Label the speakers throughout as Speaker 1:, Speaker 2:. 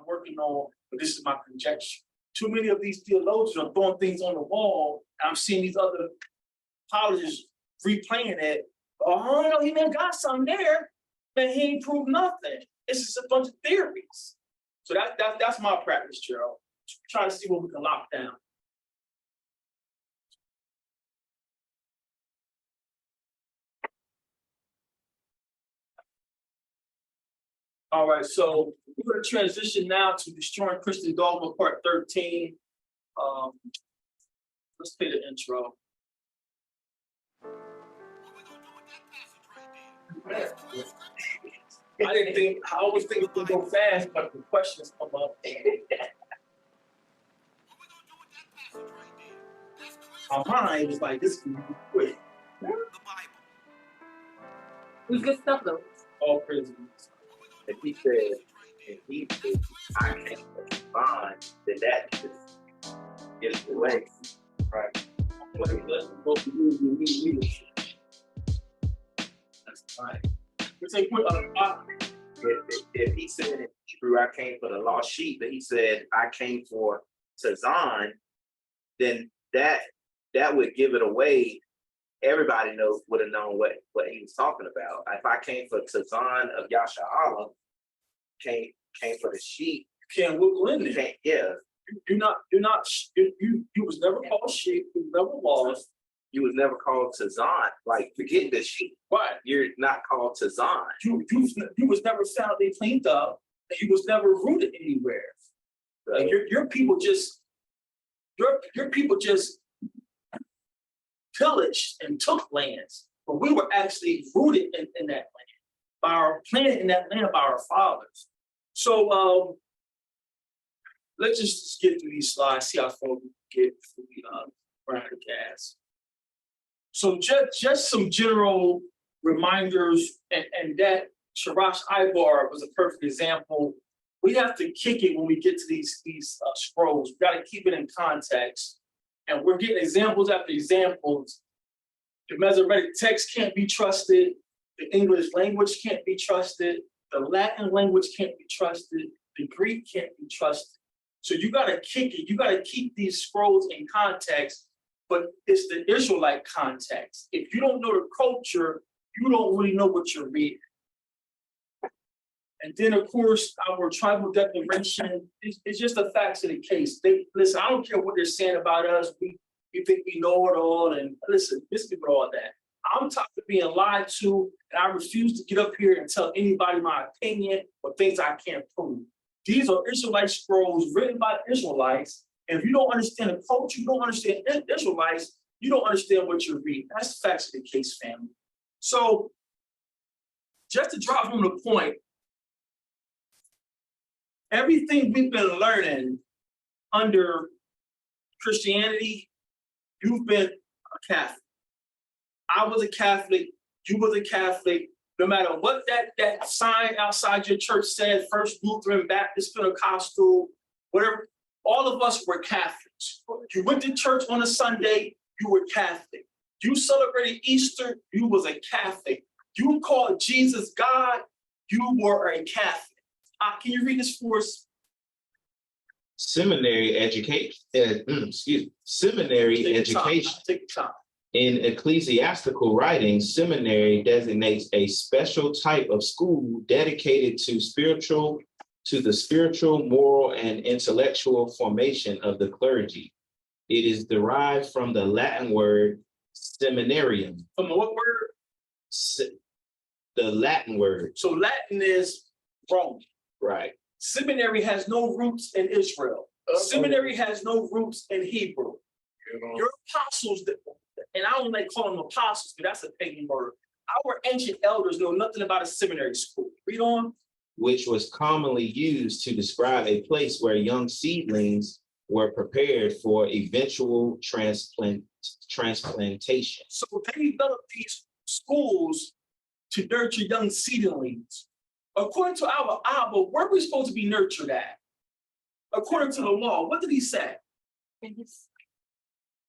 Speaker 1: I'm working on, but this is my conjecture. Too many of these theologians are throwing things on the wall, and I'm seeing these other colleges replaying it. Oh, he man got something there, and he ain't proved nothing. It's just a bunch of theories. So that's my practice, Gerald. Trying to see what we can lock down. All right, so we're going to transition now to Destroying Christian Dogma, Part 13. Let's play the intro. I always think it would go fast, but the questions come up. My mind was like, this can be quick.
Speaker 2: It was good stuff, though.
Speaker 1: All praise.
Speaker 3: If he said, I can't respond, then that just gives the way. Right.
Speaker 1: Let's go to leadership. That's right.
Speaker 3: If he said in Hebrew, I came for the lost sheep, but he said, I came for Tazan, then that would give it away. Everybody would have known what he was talking about. If I came for Tazan of Yasharahla, came for the sheep.
Speaker 1: You can't wiggle in there.
Speaker 3: Yeah.
Speaker 1: You was never called sheep, you was never lost.
Speaker 3: You was never called Tazan. Like, forget the sheep.
Speaker 1: Right.
Speaker 3: You're not called Tazan.
Speaker 1: You was never found and cleaned up, and you was never rooted anywhere. Right. And your people just pillaged and took lands, but we were actually rooted in that land, by our planted in that land by our fathers. So let's just get through these slides, see how far we can get before we run out of gas. So just some general reminders, and that Sharash Ibar was a perfect example. We have to kick it when we get to these scrolls. We got to keep it in context. And we're getting examples after examples. The Masoretic text can't be trusted. The English language can't be trusted. The Latin language can't be trusted. The Greek can't be trusted. So you got to kick it. You got to keep these scrolls in context, but it's the Israelite context. If you don't know the culture, you don't really know what you're reading. And then, of course, our tribal declaration is just the facts of the case. Listen, I don't care what they're saying about us. We think we know it all. And listen, with all that. I'm tired of being lied to, and I refuse to get up here and tell anybody my opinion or things I can't prove. These are Israelite scrolls written by Israelites. And if you don't understand the culture, you don't understand Israelites, you don't understand what you're reading. That's the facts of the case, family. So just to drive home the point, everything we've been learning under Christianity, you've been a Catholic. I was a Catholic, you was a Catholic. No matter what that sign outside your church said, First Lutheran, Baptist, Pentecostal, whatever, all of us were Catholics. You went to church on a Sunday, you were Catholic. You celebrated Easter, you was a Catholic. You called Jesus God, you were a Catholic. Can you read this for us?
Speaker 3: Seminary education. Seminary education.
Speaker 1: Take your time.
Speaker 3: In ecclesiastical writings, seminary designates a special type of school dedicated to the spiritual, moral, and intellectual formation of the clergy. It is derived from the Latin word seminarium.
Speaker 1: From what word?
Speaker 3: The Latin word.
Speaker 1: So Latin is Rome.
Speaker 3: Right.
Speaker 1: Seminary has no roots in Israel. Seminary has no roots in Hebrew. Your apostles, and I don't like calling them apostles, but that's a pagan word. Our ancient elders know nothing about a seminary school. Read on.
Speaker 3: Which was commonly used to describe a place where young seedlings were prepared for eventual transplantation.
Speaker 1: So they developed these schools to nurture young seedlings. According to our Abba, where are we supposed to be nurtured at? According to the law, what did he say?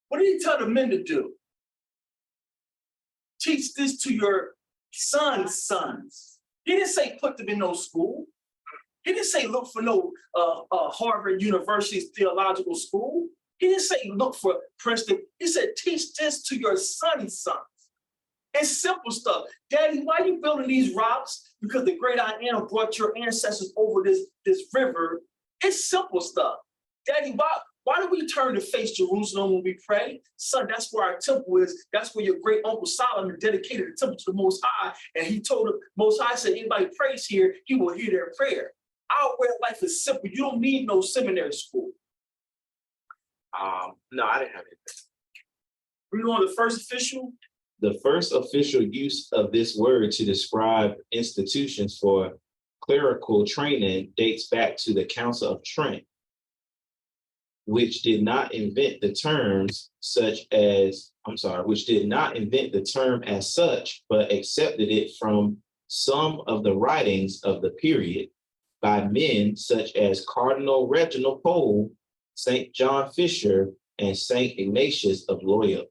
Speaker 1: What did he tell the men to do? Teach this to your sons' sons. He didn't say put them in no school. He didn't say look for no Harvard University's theological school. He didn't say look for Princeton. He said teach this to your son's sons. It's simple stuff. Daddy, why are you building these rocks? Because the great I am brought your ancestors over this river. It's simple stuff. Daddy, why do we turn to face Jerusalem when we pray? Son, that's where our temple is. That's where your great uncle Solomon dedicated the temple to the Most High. And he told the Most High, said, anybody prays here, he will hear their prayer. Our way of life is simple. You don't need no seminary school.
Speaker 3: No, I didn't have anything.
Speaker 1: Read on the first official.
Speaker 4: The first official use of this word to describe institutions for clerical training dates back to the Council of Trent, which did not invent the terms which did not invent the term as such, but accepted it from some of the writings of the period by men such as Cardinal Reginald Pole, St. John Fisher, and St. Ignatius of Loyola.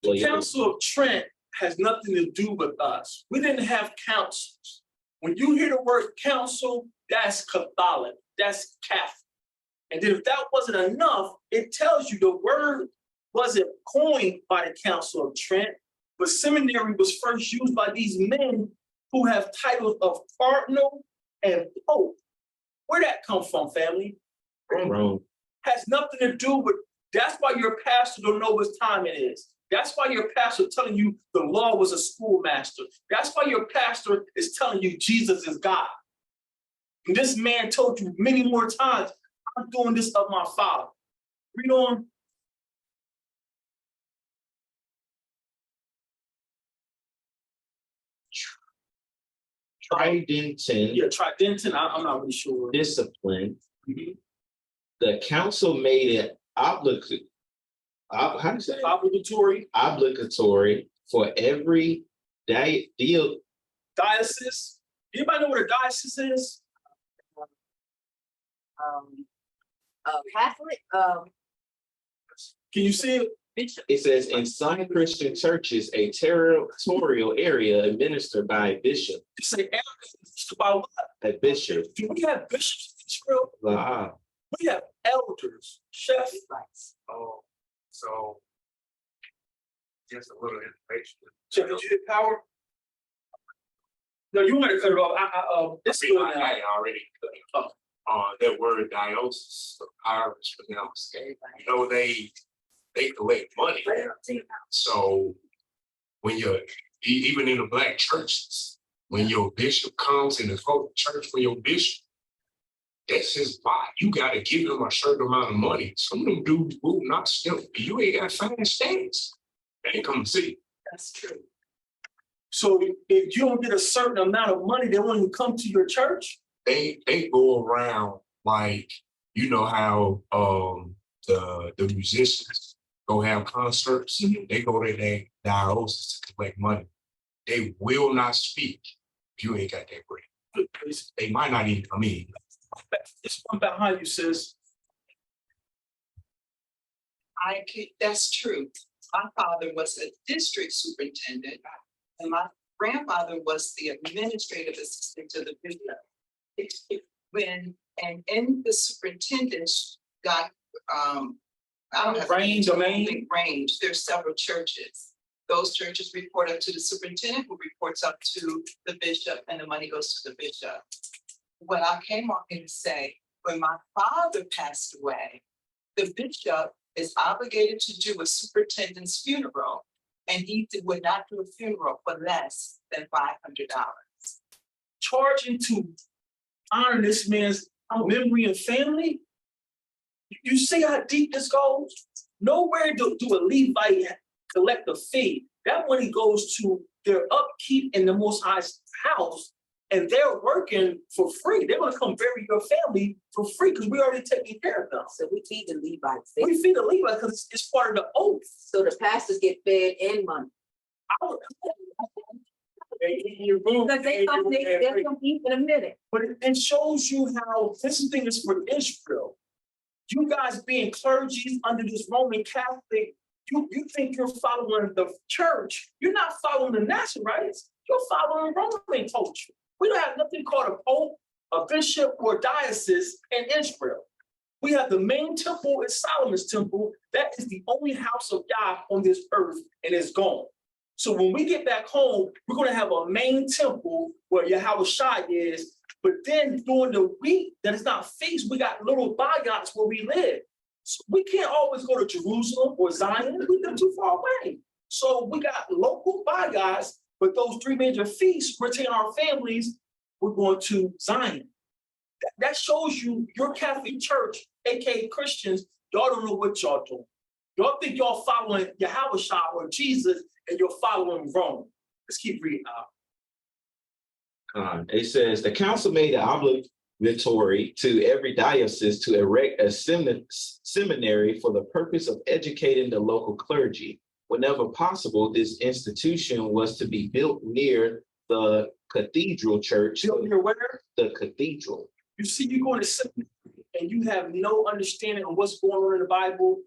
Speaker 1: The Council of Trent has nothing to do with us. We didn't have councils. When you hear the word council, that's Catholic, that's Catholic. And then if that wasn't enough, it tells you the word wasn't coined by the Council of Trent, but seminary was first used by these men who have titles of cardinal and pope. Where'd that come from, family?
Speaker 4: Rome.
Speaker 1: Has nothing to do with, that's why your pastor don't know what time it is. That's why your pastor telling you the law was a schoolmaster. That's why your pastor is telling you Jesus is God. And this man told you many more times, I'm doing this of my Father. Read on.
Speaker 4: Tridentin.
Speaker 1: Yeah, Tridentin, I'm not really sure.
Speaker 4: Discipline.
Speaker 1: Mhm.
Speaker 4: The council made it obligatory for every
Speaker 1: Diocese. Anybody know what a diocese is?
Speaker 2: Catholic,
Speaker 1: Can you see it?
Speaker 2: bishop.
Speaker 4: It says in some Christian churches, a territorial area administered by a bishop.
Speaker 1: You say elders about what?
Speaker 4: A bishop.
Speaker 1: Do we have bishops in Israel?
Speaker 4: Wow.
Speaker 1: We have elders, chefs.
Speaker 5: Oh, so just a little information.
Speaker 1: Chef, did you hit power? No, you want to cut it off. This is good now.
Speaker 5: I already cut it off. That word diocese, however it's pronounced. You know, they collect money. So when you're even in the black churches, when your bishop comes in the church for your bishop, that's his body. You got to give him a certain amount of money. Some of them dudes will not still. You ain't got fine stance. They ain't come to see.
Speaker 2: That's true.
Speaker 1: So if you don't get a certain amount of money, they won't even come to your church?
Speaker 5: They go around like, you know how the musicians go have concerts. They go to their diocese to collect money. They will not speak if you ain't got that bread. They might not even come in.
Speaker 1: It's one behind you, sis.
Speaker 6: That's true. My father was a district superintendent, and my grandfather was the administrative assistant to the bishop. And the superintendent got I don't have
Speaker 1: Range, domain?
Speaker 6: range. There's several churches. Those churches report up to the superintendent, who reports up to the bishop, and the money goes to the bishop. What I came on here to say, when my father passed away, the bishop is obligated to do a superintendent's funeral, and he would not do a funeral for less than $500.
Speaker 1: Charging to honor this man's memory and family? You see how deep this goes? Nowhere do a Levite collect a fee. That money goes to their upkeep in the Most High's house, and they're working for free. They're going to come bury your family for free because we already taking care of them.
Speaker 2: So we feed the Levites.
Speaker 1: We feed the Levites because it's part of the oath.
Speaker 2: So the pastors get fed and money. Because they're gonna eat in a minute.
Speaker 1: But it shows you how this thing is for Israel. You guys being clergy under this Roman Catholic, you think you're following the church. You're not following the Nazarites. You're following Roman culture. We don't have nothing called a pope, a bishop, or diocese in Israel. We have the main temple is Solomon's temple. That is the only house of Yah on this earth, and it's gone. So when we get back home, we're going to have a main temple where Yahweh Shai is. But then during the week that is not feast, we got little bagyats where we live. So we can't always go to Jerusalem or Zion. We live too far away. So we got local bagyats, but those three major feasts, we're taking our families, we're going to Zion. That shows you your Catholic Church, aka Christians, y'all don't know what y'all doing. Y'all think y'all following Yahweh Shai or Jesus, and you're following Rome. Let's keep reading out.
Speaker 4: It says the council made it obligatory to every diocese to erect a seminary for the purpose of educating the local clergy. Whenever possible, this institution was to be built near the cathedral church.
Speaker 1: Built near where?
Speaker 4: The cathedral.
Speaker 1: You see, you go to seminary and you have no understanding of what's going on in the Bible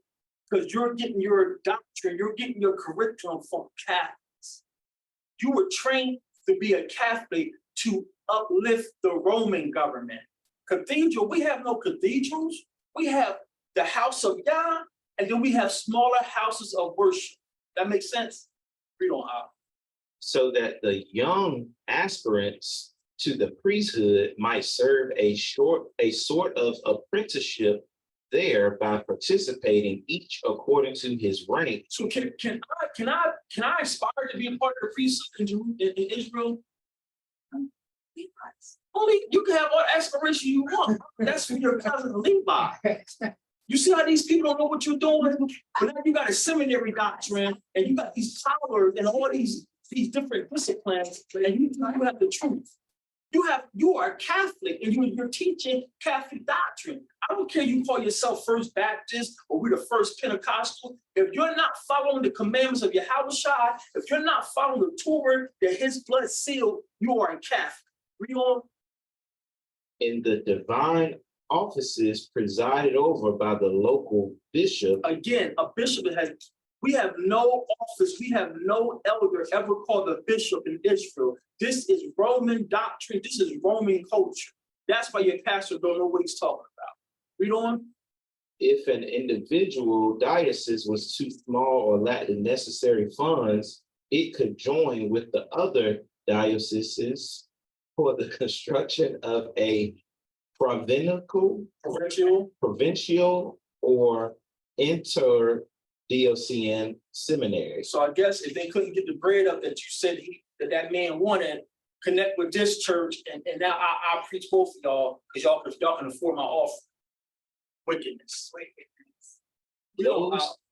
Speaker 1: because you're getting your doctrine, you're getting your curriculum from Catholics. You were trained to be a Catholic to uplift the Roman government. Cathedral, we have no cathedrals. We have the house of Yah, and then we have smaller houses of worship. That makes sense? Read on out.
Speaker 4: So that the young aspirants to the priesthood might serve a sort of apprenticeship there by participating each according to his rank.
Speaker 1: So can I aspire to be a part of the priesthood in Israel? Only you can have all the aspiration you want. That's for your cousin Levi. You see how these people don't know what you're doing? But now you got a seminary doctrine and you got these scholars and all these different disciplines, and you have the truth. You are Catholic and you're teaching Catholic doctrine. I don't care you call yourself First Baptist or we're the First Pentecostal. If you're not following the commandments of Yahweh Shai, if you're not following the Torah that his blood sealed, you are a Catholic. Read on.
Speaker 4: In the divine offices presided over by the local bishop.
Speaker 1: Again, a bishop we have no office, we have no elder ever called a bishop in Israel. This is Roman doctrine, this is Roman culture. That's why your pastor don't know what he's talking about. Read on.
Speaker 4: If an individual diocese was too small or lacked the necessary funds, it could join with the other dioceses for the construction of a provincial or inter-diocesan seminary.
Speaker 1: So I guess if they couldn't get the bread up that you said that man wanted, connect with this church, and now I preach both of y'all because y'all can afford my offer. Wickedness.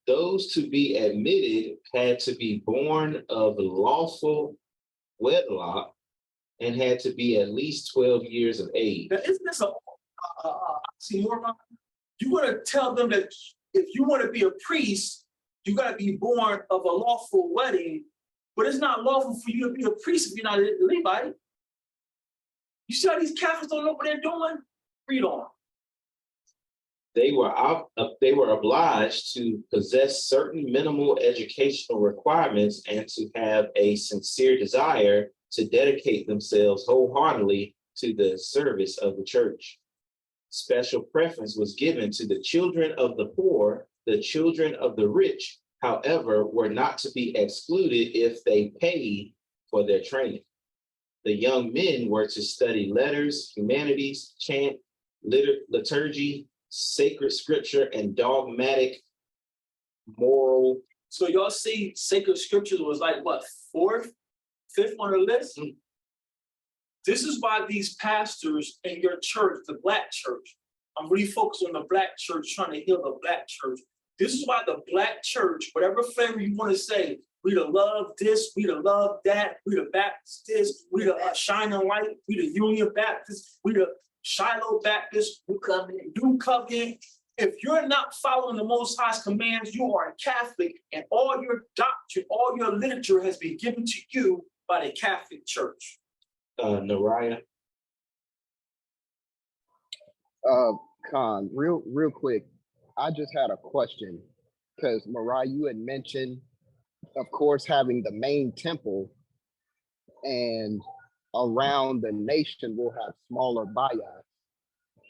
Speaker 4: Those to be admitted had to be born of lawful wedlock and had to be at least 12 years of age.
Speaker 1: Now, isn't this a oxymoron? You want to tell them that if you want to be a priest, you got to be born of a lawful wedding, but it's not lawful for you to be a priest if you're not a Levite. You see how these Catholics don't know what they're doing? Read on.
Speaker 4: They were obliged to possess certain minimal educational requirements and to have a sincere desire to dedicate themselves wholeheartedly to the service of the church. Special preference was given to the children of the poor. The children of the rich, however, were not to be excluded if they paid for their training. The young men were to study letters, humanities, chant, liturgy, sacred scripture, and dogmatic moral.
Speaker 1: So y'all see sacred scriptures was like what, fourth, fifth on the list? Mm-hmm. This is why these pastors in your church, the Black church, I'm really focused on the Black church, trying to heal the Black church. This is why the Black church, whatever flavor you want to say, we the love this, we the love that, we the Baptist this, we the Shining Light, we the Union Baptist, we the Shiloh Baptist, New Covenant. If you're not following the Most High's commands, you are a Catholic, and all your doctrine, all your literature has been given to you by the Catholic Church.
Speaker 4: Nariah.
Speaker 7: Khan, real quick, I just had a question because Mariah, you had mentioned, of course, having the main temple and around the nation we'll have smaller bayats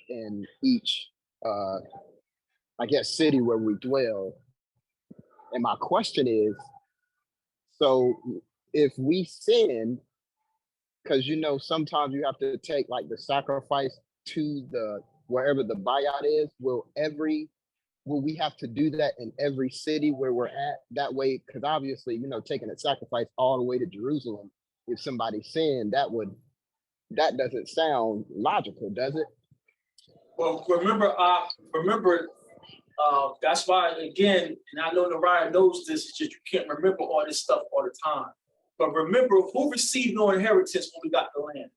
Speaker 7: in each, I guess, city where we dwell. And my question is, so if we sin, because you know sometimes you have to take like the sacrifice to the wherever the bayat is, will we have to do that in every city where we're at? That way, because obviously, you know, taking a sacrifice all the way to Jerusalem, if somebody sinned, that doesn't sound logical, does it?
Speaker 1: Well, remember, that's why, again, and I know Nariah knows this, it's just you can't remember all this stuff all the time. But remember, who received no inheritance when we got the land?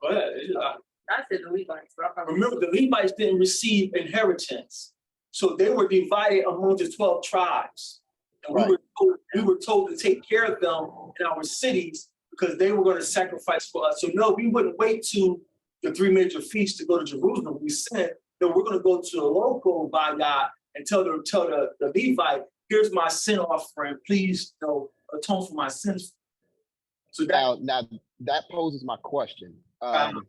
Speaker 1: Go ahead.
Speaker 2: I said the Levites.
Speaker 1: Remember, the Levites didn't receive inheritance. So they were divided among the 12 tribes. And
Speaker 7: Right.
Speaker 1: we were told to take care of them in our cities because they were going to sacrifice for us. So no, we wouldn't wait to the 3 major feasts to go to Jerusalem. We said that we're going to go to the local bayat and tell the Levite, here's my sin offering. Please, you know, atone for my sins. So
Speaker 7: Now that poses my question,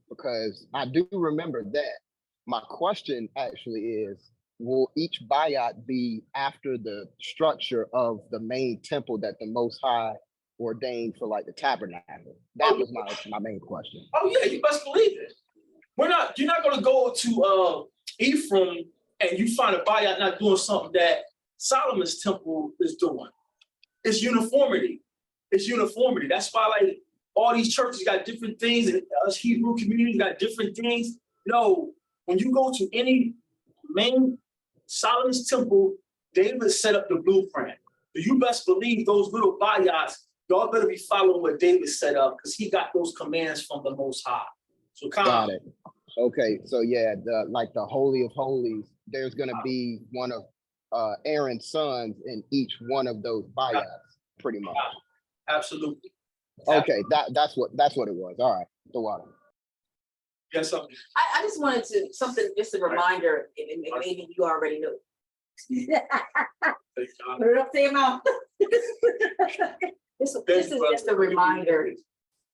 Speaker 7: because I do remember that. My question actually is, will each bayat be after the structure of the main temple that the Most High ordained for like the tabernacle? That was my main question.
Speaker 1: oh yeah, you best believe it. You're not going to go to Ephraim and you find a bayat not doing something that Solomon's temple is doing. It's uniformity. It's uniformity. That's why like all these churches got different things, and us Hebrew communities got different things. No, when you go to any main Solomon's temple, David set up the blueprint. So you best believe those little bayats, y'all better be following what David set up because he got those commands from the Most High. So
Speaker 7: Got it. Okay, so yeah, the Holy of Holies, there's gonna be one of Aaron's sons in each one of those bayats, pretty much.
Speaker 1: Absolutely.
Speaker 7: Okay, that's what it was. All right, the water.
Speaker 1: Yes, something.
Speaker 2: I just wanted to, just a reminder, and maybe you already know. Put it up to your mouth. This is just a reminder,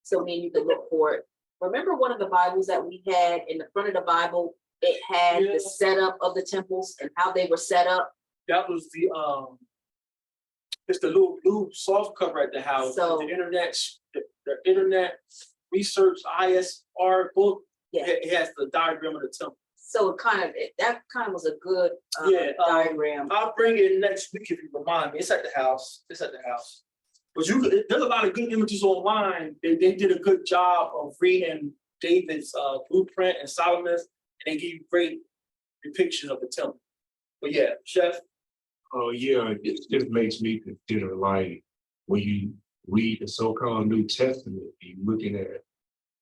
Speaker 2: so maybe you can look for it. Remember one of the Bibles that we had in the front of the Bible, it had the setup of the temples and how they were set up.
Speaker 1: That was it's the little blue soft cover at the house.
Speaker 2: So
Speaker 1: the internet research ISR book.
Speaker 2: Yeah.
Speaker 1: It has the diagram of the temple.
Speaker 2: So that kind of was a good diagram.
Speaker 1: I'll bring it next week if you remind me. It's at the house. But there's a lot of good images online. They did a good job of reading David's blueprint and Solomon's, and they give you great depiction of the temple. But yeah, Chef.
Speaker 5: Oh yeah, it just makes me consider like when you read the so-called New Testament, you're looking at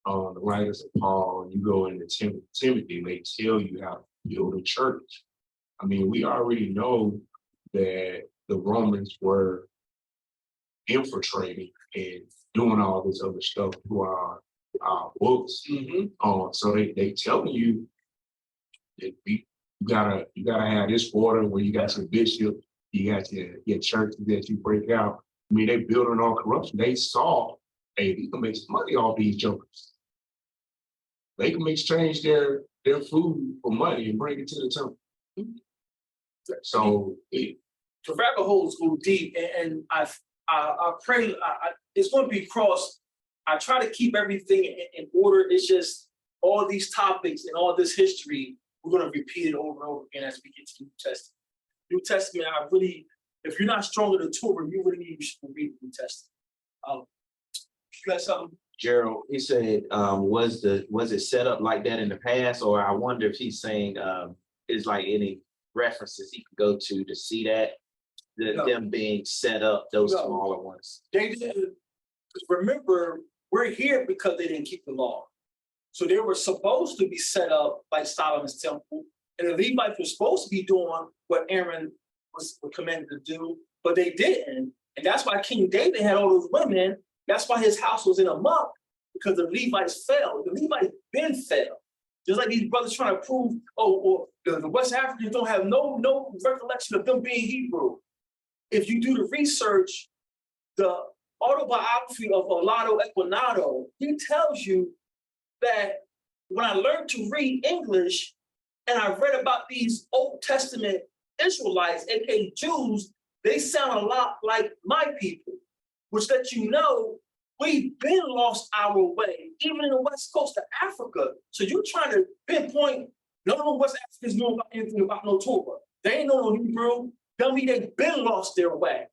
Speaker 5: the writers of Paul, and you go into Timothy, and they tell you how to build a church. I mean, we already know that the Romans were infiltrating and doing all this other stuff through our books. So they telling you that you gotta have this order where you got your bishop, you got your churches that you break out. I mean, they building on corruption. They saw, hey, we can make some money off these jokers. They can exchange their food for money and bring it to the temple. So
Speaker 1: the rabbit holes go deep, and I pray it's going to be crossed. I try to keep everything in order. It's just all these topics and all this history, we're going to repeat it over and over again as we get to the New Testament. New Testament, if you're not strong in the Torah, you really need to read the New Testament. You got something?
Speaker 4: Gerald, he said, was it set up like that in the past? Or I wonder if he's saying, is like any references he could go to see that, them being set up, those smaller ones.
Speaker 1: They didn't, remember, we're here because they didn't keep the law. So they were supposed to be set up like Solomon's temple, and the Levites were supposed to be doing what Aaron was commanded to do, but they didn't. And that's why King David had all those women. That's why his house was in a muck, because the Levites fell. The Levites been fell. Just like these brothers trying to prove, the West Africans don't have no recollection of them being Hebrew. If you do the research, autobiography of Olado Equinado, he tells you that when I learned to read English and I read about these Old Testament Israelites, aka Jews, they sound a lot like my people, which lets you know we've been lost our way, even in the west coast of Africa. So you're trying to pinpoint, none of West Africans know about anything about no Torah. They ain't know no Hebrew. Tell me they've been lost their way.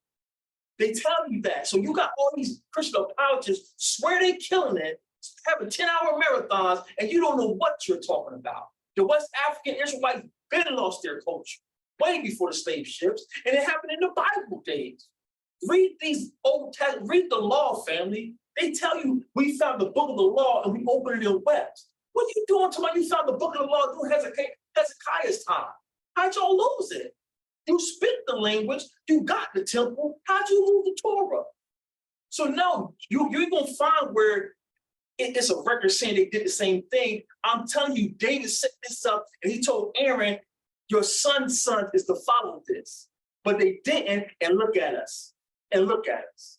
Speaker 1: They tell you that. So you got all these Christian apologists swear they're killing it, having 10-hour marathons, and you don't know what you're talking about. The West African Israelites been lost their culture way before the slave ships, and it happened in the Bible days. Read these Old Testament, read the law, family. They tell you we found the book of the law and we opened it and wept. What are you doing till you found the book of the law during Hezekiah's time? How'd y'all lose it? You speak the language, you got the temple, how'd you lose the Torah? So no, you're gonna find where it's a record saying they did the same thing. I'm telling you, David set this up and he told Aaron, your son's son is to follow this. But they didn't, and look at us. And look at us.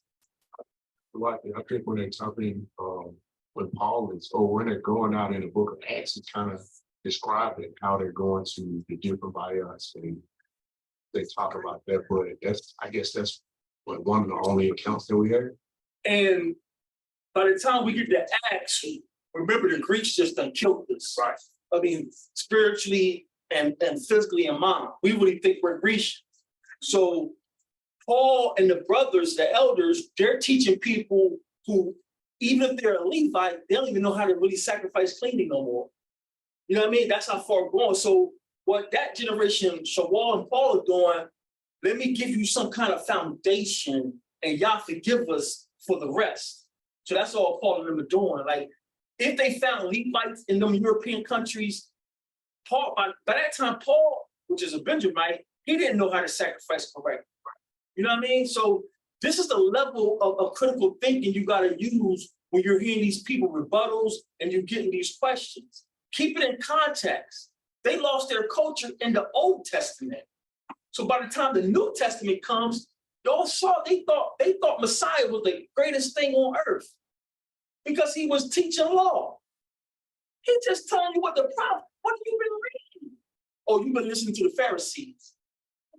Speaker 5: Like, I think when they're talking, when Paul is, or when they're going out in the book of Acts, it's kind of describing how they're going to the different bayas, and they talk about that. But that's, I guess that's what one of the only accounts that we have.
Speaker 1: And by the time we get to Acts, remember the Greeks just done killed us.
Speaker 5: Right.
Speaker 1: I mean, spiritually and physically and mind. We really think we're Grecian. So Paul and the brothers, the elders, they're teaching people who, even if they're a Levite, they don't even know how to really sacrifice cleaning no more. You know what I mean? That's how far we're going. So what that generation, Shawwal and Paul are doing, let me give you some kind of foundation and y'all forgive us for the rest. So that's all Paul and them are doing. Like, if they found Levites in them European countries, Paul, by that time, Paul, which is a Benjamite, he didn't know how to sacrifice correctly. You know what I mean? So this is the level of critical thinking you got to use when you're hearing these people rebuttals and you're getting these questions. Keep it in context. They lost their culture in the Old Testament. So by the time the New Testament comes, y'all saw, they thought Messiah was the greatest thing on earth because he was teaching law. He just telling you what the problem, what have you been reading? Oh, you've been listening to the Pharisees.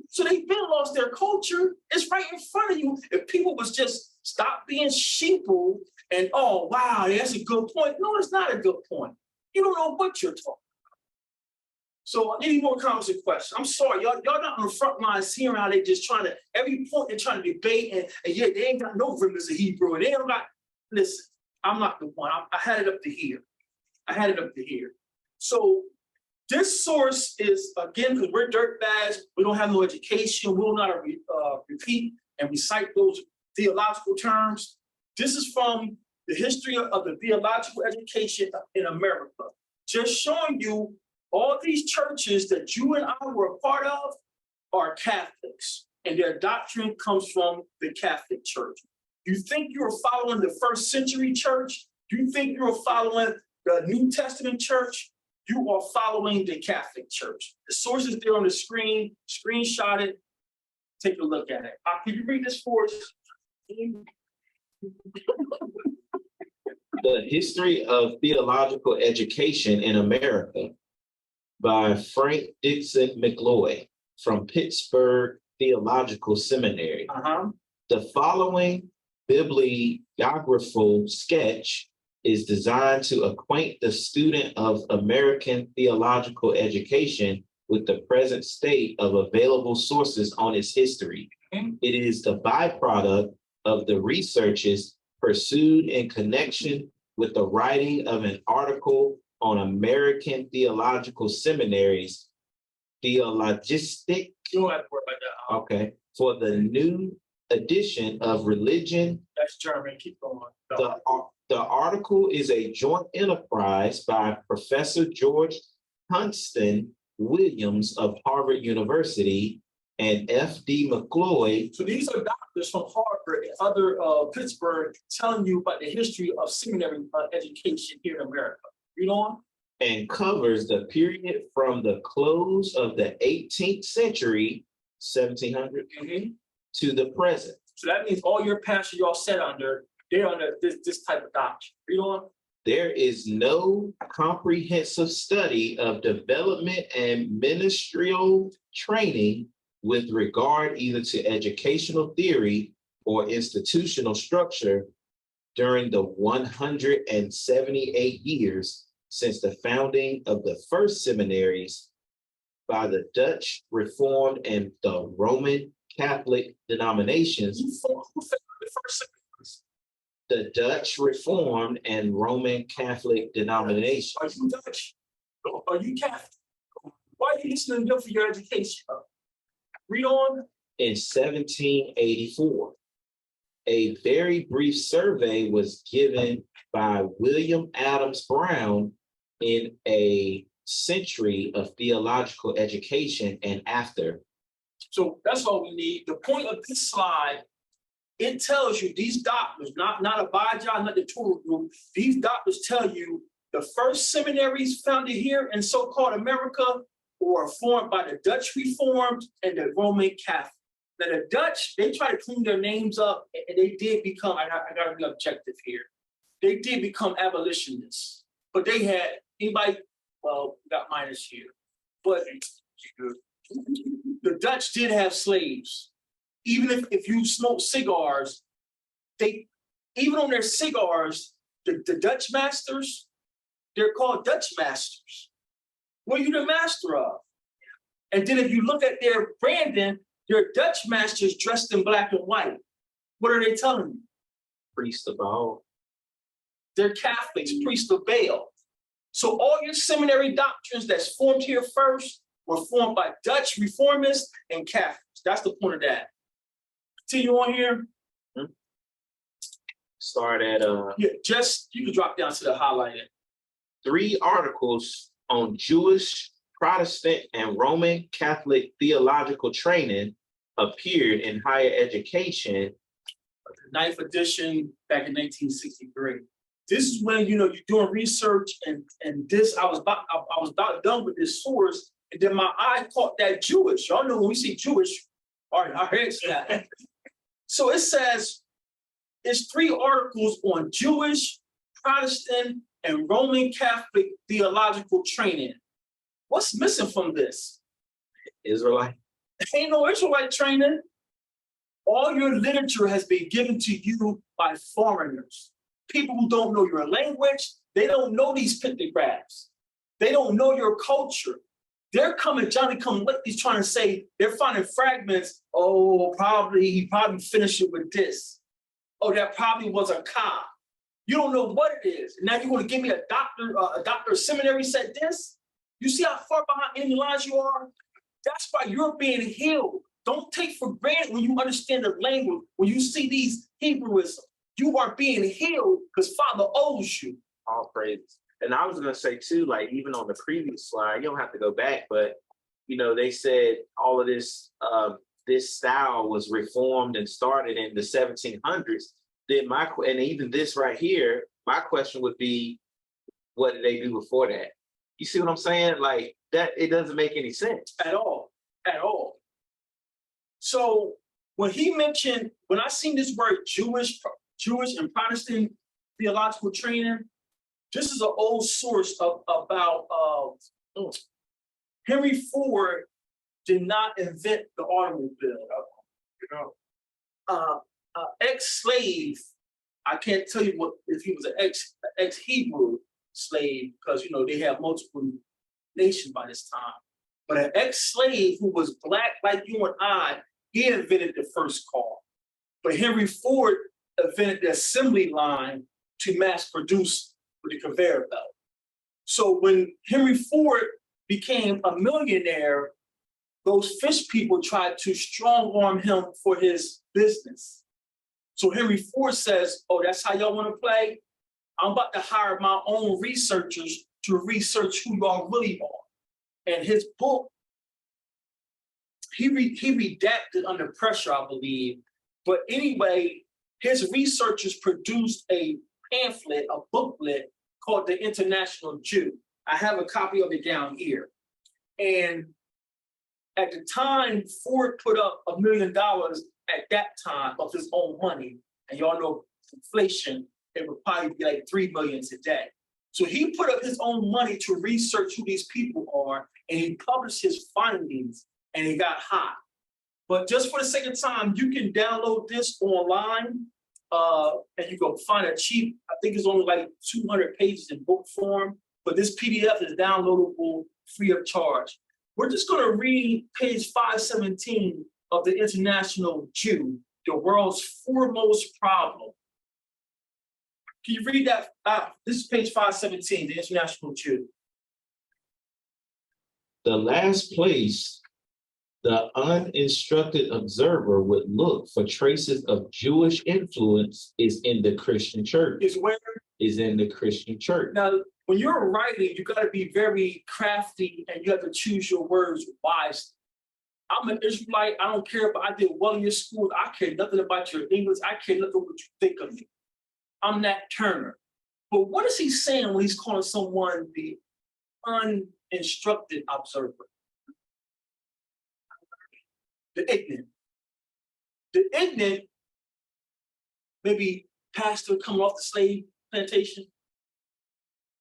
Speaker 1: So they've been lost their culture. It's right in front of you. If people was just stop being sheeple and, oh, wow, that's a good point. No, it's not a good point. You don't know what you're talking about. So any more comments or questions? I'm sorry, y'all not on the front lines hearing how they just trying to, every point they're trying to debate and yet they ain't got no remnants of Hebrew. And they don't got, listen, I'm not the one. I had it up to here. I had it up to here. So this source is, again, because we're dirtbags, we don't have no education, we will not repeat and recite those theological terms. This is from the history of the theological education in America, just showing you all these churches that you and I were a part of are Catholics, and their doctrine comes from the Catholic Church. You think you're following the first century church? You think you're following the New Testament church? You are following the Catholic Church. The source is there on the screen, screenshot it, take a look at it. Can you read this for us?
Speaker 4: The History of Theological Education in America by Frank Dixon McLoy from Pittsburgh Theological Seminary. The following bibliographical sketch is designed to acquaint the student of American theological education with the present state of available sources on its history. It is the byproduct of the researches pursued in connection with the writing of an article on American Theological Seminaries, Theologistic,
Speaker 1: You don't have to worry about that.
Speaker 4: okay, for the new edition of Religion.
Speaker 1: That's German, keep going.
Speaker 4: The article is a joint enterprise by Professor George Hunston Williams of Harvard University and F.D. McCloy.
Speaker 1: So these are doctors from Harvard and other Pittsburgh telling you about the history of seminary education here in America. You know?
Speaker 4: And covers the period from the close of the 18th century, 1700, to the present.
Speaker 1: So that means all your pastors y'all set under, they're under this type of doctrine. Read on.
Speaker 4: There is no comprehensive study of development and ministerial training with regard either to educational theory or institutional structure during the 178 years since the founding of the first seminaries by the Dutch Reformed and the Roman Catholic denominations.
Speaker 1: Who founded the first seminaries?
Speaker 4: The Dutch Reformed and Roman Catholic denominations.
Speaker 1: Are you Dutch? Are you Catholic? Why are you listening to them for your education? Read on.
Speaker 4: In 1784, a very brief survey was given by William Adams Brown in A Century of Theological Education and After.
Speaker 1: So that's all we need. The point of this slide, it tells you these doctors, not Abijah, not the Torah Group, these doctors tell you the first seminaries founded here in so-called America were formed by the Dutch Reformed and the Roman Catholic. Now the Dutch, they try to clean their names up, and they did become, I gotta be objective here, they did become abolitionists, but they had, anybody, well, we got minors here, but the Dutch did have slaves. Even if you smoke cigars, even on their cigars, the Dutch masters, they're called Dutch masters. What are you the master of? And then if you look at their branding, they're Dutch masters dressed in black and white. What are they telling you?
Speaker 4: Priest of Baal.
Speaker 1: They're Catholics, priests of Baal. So all your seminary doctrines that's formed here first were formed by Dutch reformists and Catholics. That's the point of that. Continue on here.
Speaker 4: Start at
Speaker 1: Yeah, just you can drop down to the highlighted.
Speaker 4: 3 articles on Jewish, Protestant, and Roman Catholic theological training appeared in Higher Education.
Speaker 1: 9th edition back in 1963. This is when you're doing research and this I was about done with this source, and then my eye caught that Jewish. Y'all know when we see Jewish, our heads snap. So it says it's 3 articles on Jewish, Protestant, and Roman Catholic theological training. What's missing from this?
Speaker 4: Israelite.
Speaker 1: Ain't no Israelite training. All your literature has been given to you by foreigners. People who don't know your language, they don't know these pictographs. They don't know your culture. They're coming, Johnny come lately trying to say, they're finding fragments. Oh, he probably finished it with this. Oh, that probably was a cow. You don't know what it is. And now you're going to give me a doctor of seminary said this? You see how far behind enemy lines you are? That's why you're being healed. Don't take for granted when you understand the language, when you see these Hebrewisms. You are being healed because Father owes you.
Speaker 4: All praise. And I was going to say too, like even on the previous slide, you don't have to go back, but they said all of this, this style was reformed and started in the 1700s. Then and even this right here, my question would be, what did they do before that? You see what I'm saying? Like that, it doesn't make any sense
Speaker 1: at all. So when I seen this word Jewish and Protestant theological training, this is an old source about Henry Ford did not invent the automobile. Ex-slave, I can't tell you what if he was an ex-Hebrew slave, because they have multiple nations by this time. But an ex-slave who was black like you and I, he invented the first car. But Henry Ford invented the assembly line to mass produce with the conveyor belt. So when Henry Ford became a millionaire, those fish people tried to strong arm him for his business. So Henry Ford says, oh, that's how y'all want to play? I'm about to hire my own researchers to research who y'all really are. And his book, he redacted under pressure, I believe. But anyway, his researchers produced a pamphlet, a booklet called The International Jew. I have a copy of it down here. And at the time, Ford put up $1 million at that time of his own money. And y'all know inflation, it would probably be like 3 million today. So he put up his own money to research who these people are, and he published his findings, and he got hot. But just for the sake of time, you can download this online, and you can find it cheap. I think it's only like 200 pages in book form, but this PDF is downloadable free of charge. We're just going to read page 517 of the International Jew, the world's foremost problem. Can you read that? This is page 517, the International Jew.
Speaker 4: The last place the uninstructed observer would look for traces of Jewish influence is in the Christian church.
Speaker 1: Is where?
Speaker 4: Is in the Christian church.
Speaker 1: Now, when you're writing, you got to be very crafty and you have to choose your words wisely. I'm an Israelite. I don't care if I did well in your school. I care nothing about your English. I care nothing what you think of me. I'm Nat Turner. But what is he saying when he's calling someone the uninstructed observer? The ignorant. The ignorant, maybe pastor coming off the slave plantation.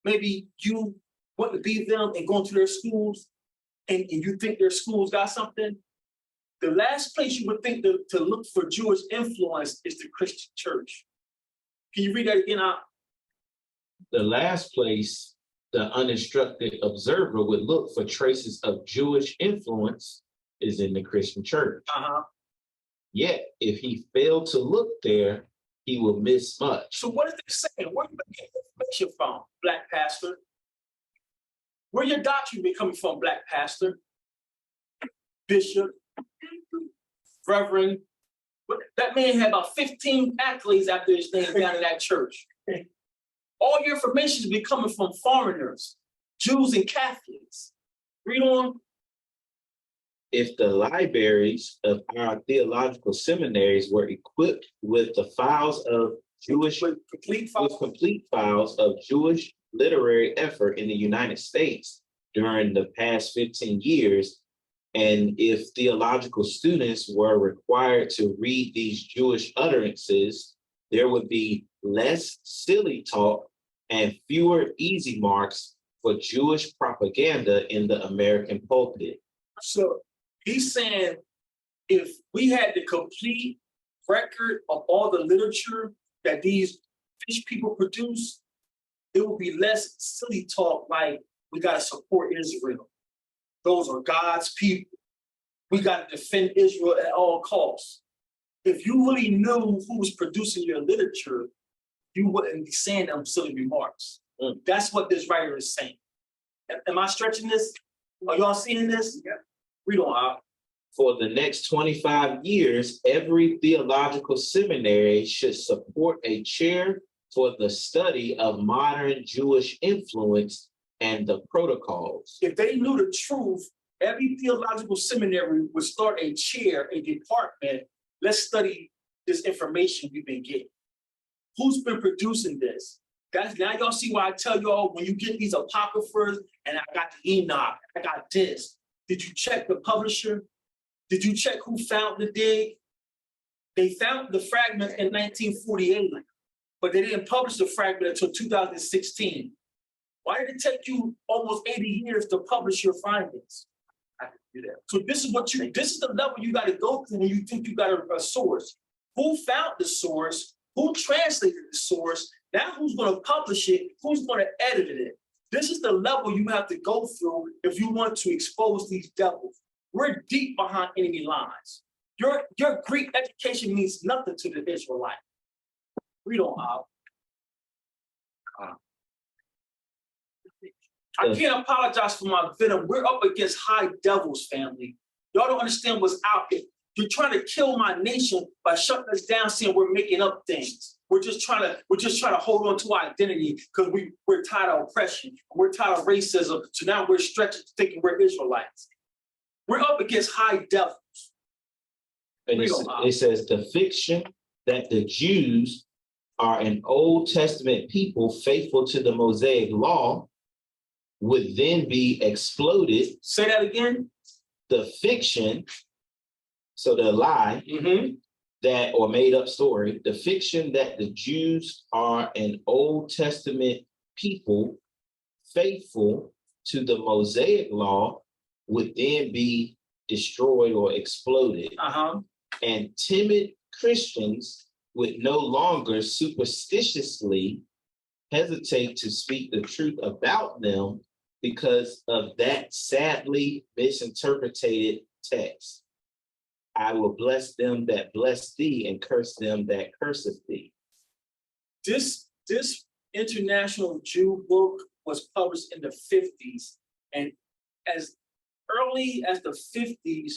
Speaker 1: Maybe you want to be them and going to their schools and you think their schools got something. The last place you would think to look for Jewish influence is the Christian church. Can you read that again out?
Speaker 4: The last place the uninstructed observer would look for traces of Jewish influence is in the Christian church. Yet, if he failed to look there, he will miss much.
Speaker 1: So what is it saying? Where you get information from, Black pastor? Where your doctrine be coming from, Black pastor? Bishop, Reverend. That man had about 15 accolades after his name down in that church. All your information be coming from foreigners, Jews and Catholics. Read on.
Speaker 4: If the libraries of our theological seminaries were equipped with the files of Jewish, complete files of Jewish literary effort in the United States during the past 15 years, and if theological students were required to read these Jewish utterances, there would be less silly talk and fewer easy marks for Jewish propaganda in the American pulpit.
Speaker 1: So he's saying if we had the complete record of all the literature that these fish people produce, it would be less silly talk like we got to support Israel. Those are God's people. We got to defend Israel at all costs. If you really knew who was producing your literature, you wouldn't be saying them silly remarks. That's what this writer is saying. Am I stretching this? Are y'all seeing this? Yeah. Read on.
Speaker 4: For the next 25 years, every theological seminary should support a chair for the study of modern Jewish influence and the protocols.
Speaker 1: If they knew the truth, every theological seminary would start a chair, a department. Let's study this information we've been getting. Who's been producing this? That's now y'all see why I tell y'all when you get these apocryphers and I got the Enoch, I got this. Did you check the publisher? Did you check who found the dig? They found the fragment in 1948, but they didn't publish the fragment until 2016. Why did it take you almost 80 years to publish your findings? I can do that. So this is this is the level you got to go through when you think you got a source. Who found the source? Who translated the source? Now who's going to publish it? Who's going to edit it? This is the level you have to go through if you want to expose these devils. We're deep behind enemy lines. Your Greek education means nothing to the Israelite. We don't have. I can't apologize for my venom. We're up against high devils, family. Y'all don't understand what's out here. You're trying to kill my nation by shutting us down, saying we're making up things. We're just trying to hold on to our identity because we're tired of oppression. We're tired of racism. So now we're stretching thinking we're Israelites. We're up against high devils.
Speaker 4: And it says the fiction that the Jews are an Old Testament people faithful to the Mosaic law would then be exploded.
Speaker 1: Say that again.
Speaker 4: The fiction, so the lie, that, or made up story, the fiction that the Jews are an Old Testament people faithful to the Mosaic law would then be destroyed or exploded. And timid Christians would no longer superstitiously hesitate to speak the truth about them because of that sadly misinterpreted text. I will bless them that bless thee and curse them that curseth thee.
Speaker 1: This international Jew book was published in the 50s. And as early as the 50s,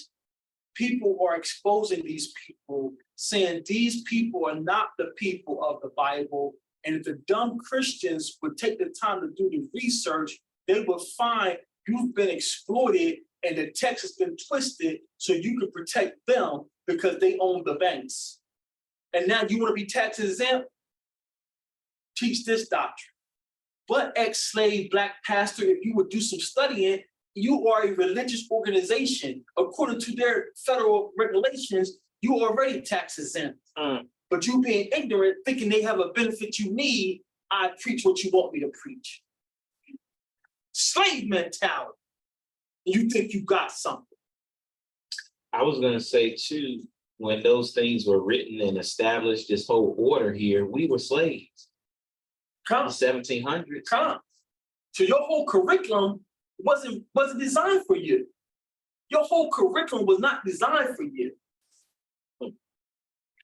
Speaker 1: people are exposing these people, saying these people are not the people of the Bible. And if the dumb Christians would take the time to do the research, they would find you've been exploited and the text has been twisted so you can protect them because they own the banks. And now you want to be tax exempt? Teach this doctrine. But ex-slave black pastor, if you would do some studying, you are a religious organization. According to their federal regulations, you are already tax exempt. But you being ignorant, thinking they have a benefit you need, I preach what you want me to preach. Slave mentality. You think you got something.
Speaker 4: I was going to say too, when those things were written and established, this whole order here, we were slaves.
Speaker 1: Come.
Speaker 4: 1700s.
Speaker 1: Come. So your whole curriculum wasn't designed for you. Your whole curriculum was not designed for you.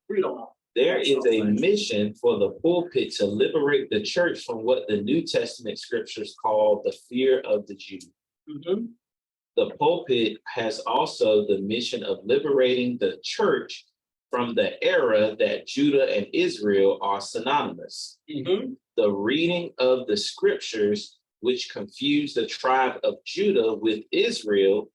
Speaker 1: Read on.
Speaker 4: There is a mission for the pulpit to liberate the church from what the New Testament scriptures call the fear of the Jew. The pulpit has also the mission of liberating the church from the era that Judah and Israel are synonymous. The reading of the scriptures, which confuse the tribe of Judah with Israel,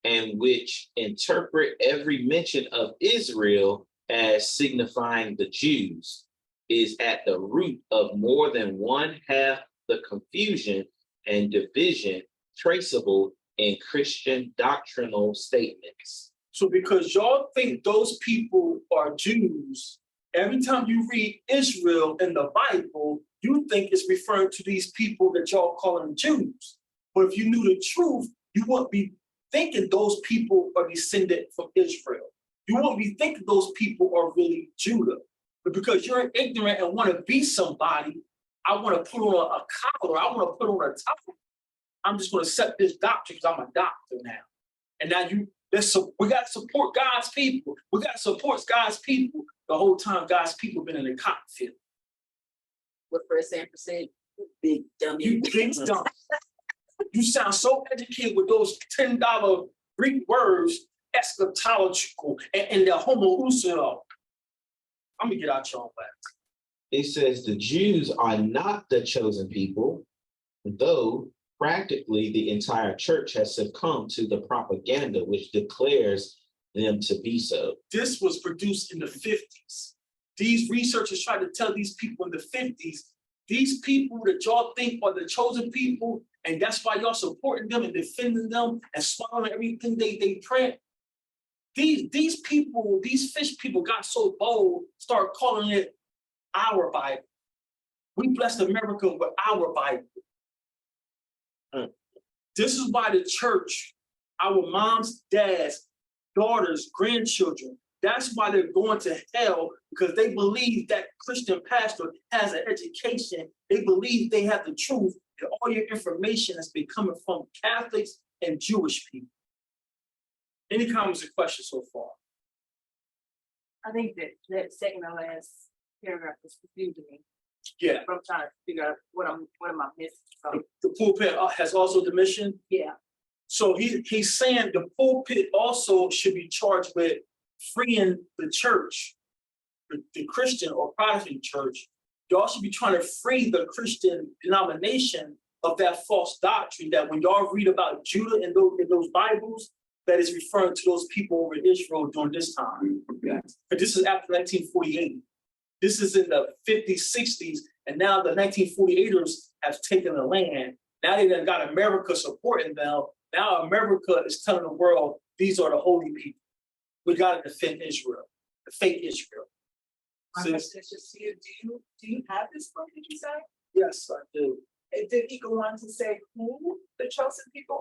Speaker 4: and which interpret every mention of Israel as signifying the Jews, is at the root of more than one half the confusion and division traceable in Christian doctrinal statements.
Speaker 1: So because y'all think those people are Jews, every time you read Israel in the Bible, you think it's referring to these people that y'all calling Jews. But if you knew the truth, you wouldn't be thinking those people are descended from Israel. You won't be thinking those people are really Judah. But because you're ignorant and want to be somebody, I want to put on a collar, I want to put on a tie. I'm just going to accept this doctrine because I'm a doctor now. And now we got to support God's people. We got to support God's people. The whole time God's people been in the cotton field.
Speaker 2: What first said, big dummy.
Speaker 1: You big dumb. You sound so educated with those $10 Greek words, eschatological, and the homoousia. I'm gonna get out your own back.
Speaker 4: It says the Jews are not the chosen people, though practically the entire church has succumbed to the propaganda which declares them to be so.
Speaker 1: This was produced in the 50s. These researchers tried to tell these people in the 50s, these people that y'all think are the chosen people, and that's why y'all supporting them and defending them and swallowing everything they print. These people, these fish people got so bold, start calling it our Bible. We blessed America with our Bible. This is why the church, our moms, dads, daughters, grandchildren, that's why they're going to hell, because they believe that Christian pastor has an education. They believe they have the truth, and all your information has been coming from Catholics and Jewish people. Any comments or questions so far?
Speaker 8: I think that second to last paragraph is confusing me.
Speaker 1: Yeah.
Speaker 8: I'm trying to figure out what am I missing? So,
Speaker 1: The pulpit has also the mission.
Speaker 8: yeah.
Speaker 1: So he's saying the pulpit also should be charged with freeing the church, the Christian or Protestant church. Y'all should be trying to free the Christian denomination of that false doctrine that when y'all read about Judah in those Bibles, that is referring to those people over in Israel during this time. But this is after 1948. This is in the 50s, 60s, and now the 1948ers have taken the land. Now they done got America supporting them. Now America is telling the world, these are the holy people. We got to defend Israel. fake Israel. Since,
Speaker 6: Do you have this book, did you say?
Speaker 1: yes, I do.
Speaker 6: And did he go on to say who the chosen people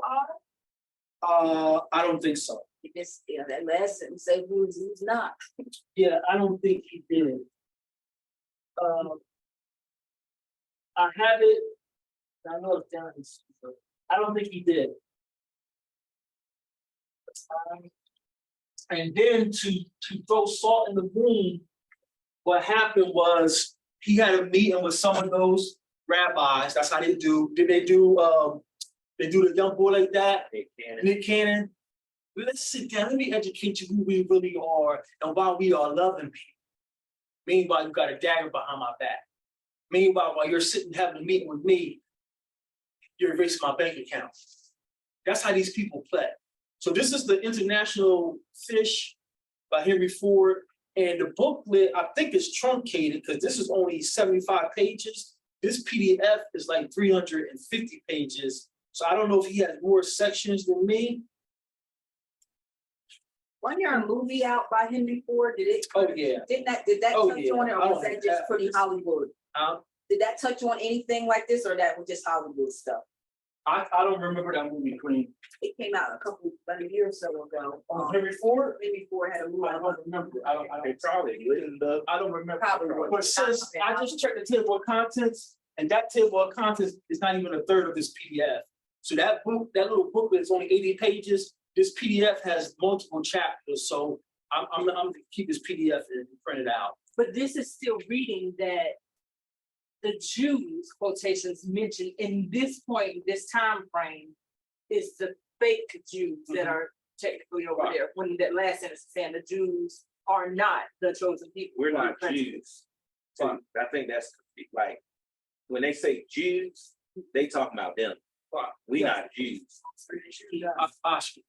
Speaker 6: are?
Speaker 1: I don't think so.
Speaker 2: This, yeah, that last sentence say who's not.
Speaker 1: Yeah, I don't think he did. I have it. I know it's down. I don't think he did. And then to throw salt in the wound, what happened was he had a meeting with some of those rabbis. That's how they do. Did they do? They do the young boy like that. Nick Cannon. Let's sit down. Let me educate you who we really are and why we are loving people. Meanwhile, you got a dagger behind my back. Meanwhile, while you're sitting having a meeting with me, you're erasing my bank account. That's how these people play. So this is the International Fish by Henry Ford. And the booklet, I think, is truncated because this is only 75 pages. This PDF is like 350 pages. So I don't know if he has more sections than me.
Speaker 2: Wasn't there a movie out by Henry Ford? Did it?
Speaker 1: Oh, yeah.
Speaker 2: Did that
Speaker 1: Oh,
Speaker 2: touch
Speaker 1: yeah.
Speaker 2: on it,
Speaker 1: I
Speaker 2: or
Speaker 1: don't
Speaker 2: was that
Speaker 1: have
Speaker 2: just
Speaker 1: that.
Speaker 2: pretty Hollywood? Did that touch on anything like this, or that was just Hollywood stuff?
Speaker 1: I don't remember that movie, Queen.
Speaker 2: It came out about a year or so ago.
Speaker 1: Henry Ford?
Speaker 2: Henry Ford had a movie.
Speaker 1: I don't remember. I
Speaker 3: They probably wouldn't have.
Speaker 1: I don't remember.
Speaker 2: Probably.
Speaker 1: But since I just checked the table of contents, and that table of contents is not even a third of this PDF. So that book, that little booklet is only 80 pages. This PDF has multiple chapters. So I'm gonna keep this PDF and print it out.
Speaker 8: But this is still reading that the Jews, quotations mentioned in this point, this time frame, is the fake Jews that are technically over
Speaker 1: Right.
Speaker 8: there. When that last sentence is saying the Jews are not the chosen people.
Speaker 3: We're not Jews. So I think that's like, when they say Jews, they talking about them.
Speaker 1: Right.
Speaker 3: We not Jews.
Speaker 1: Oscar.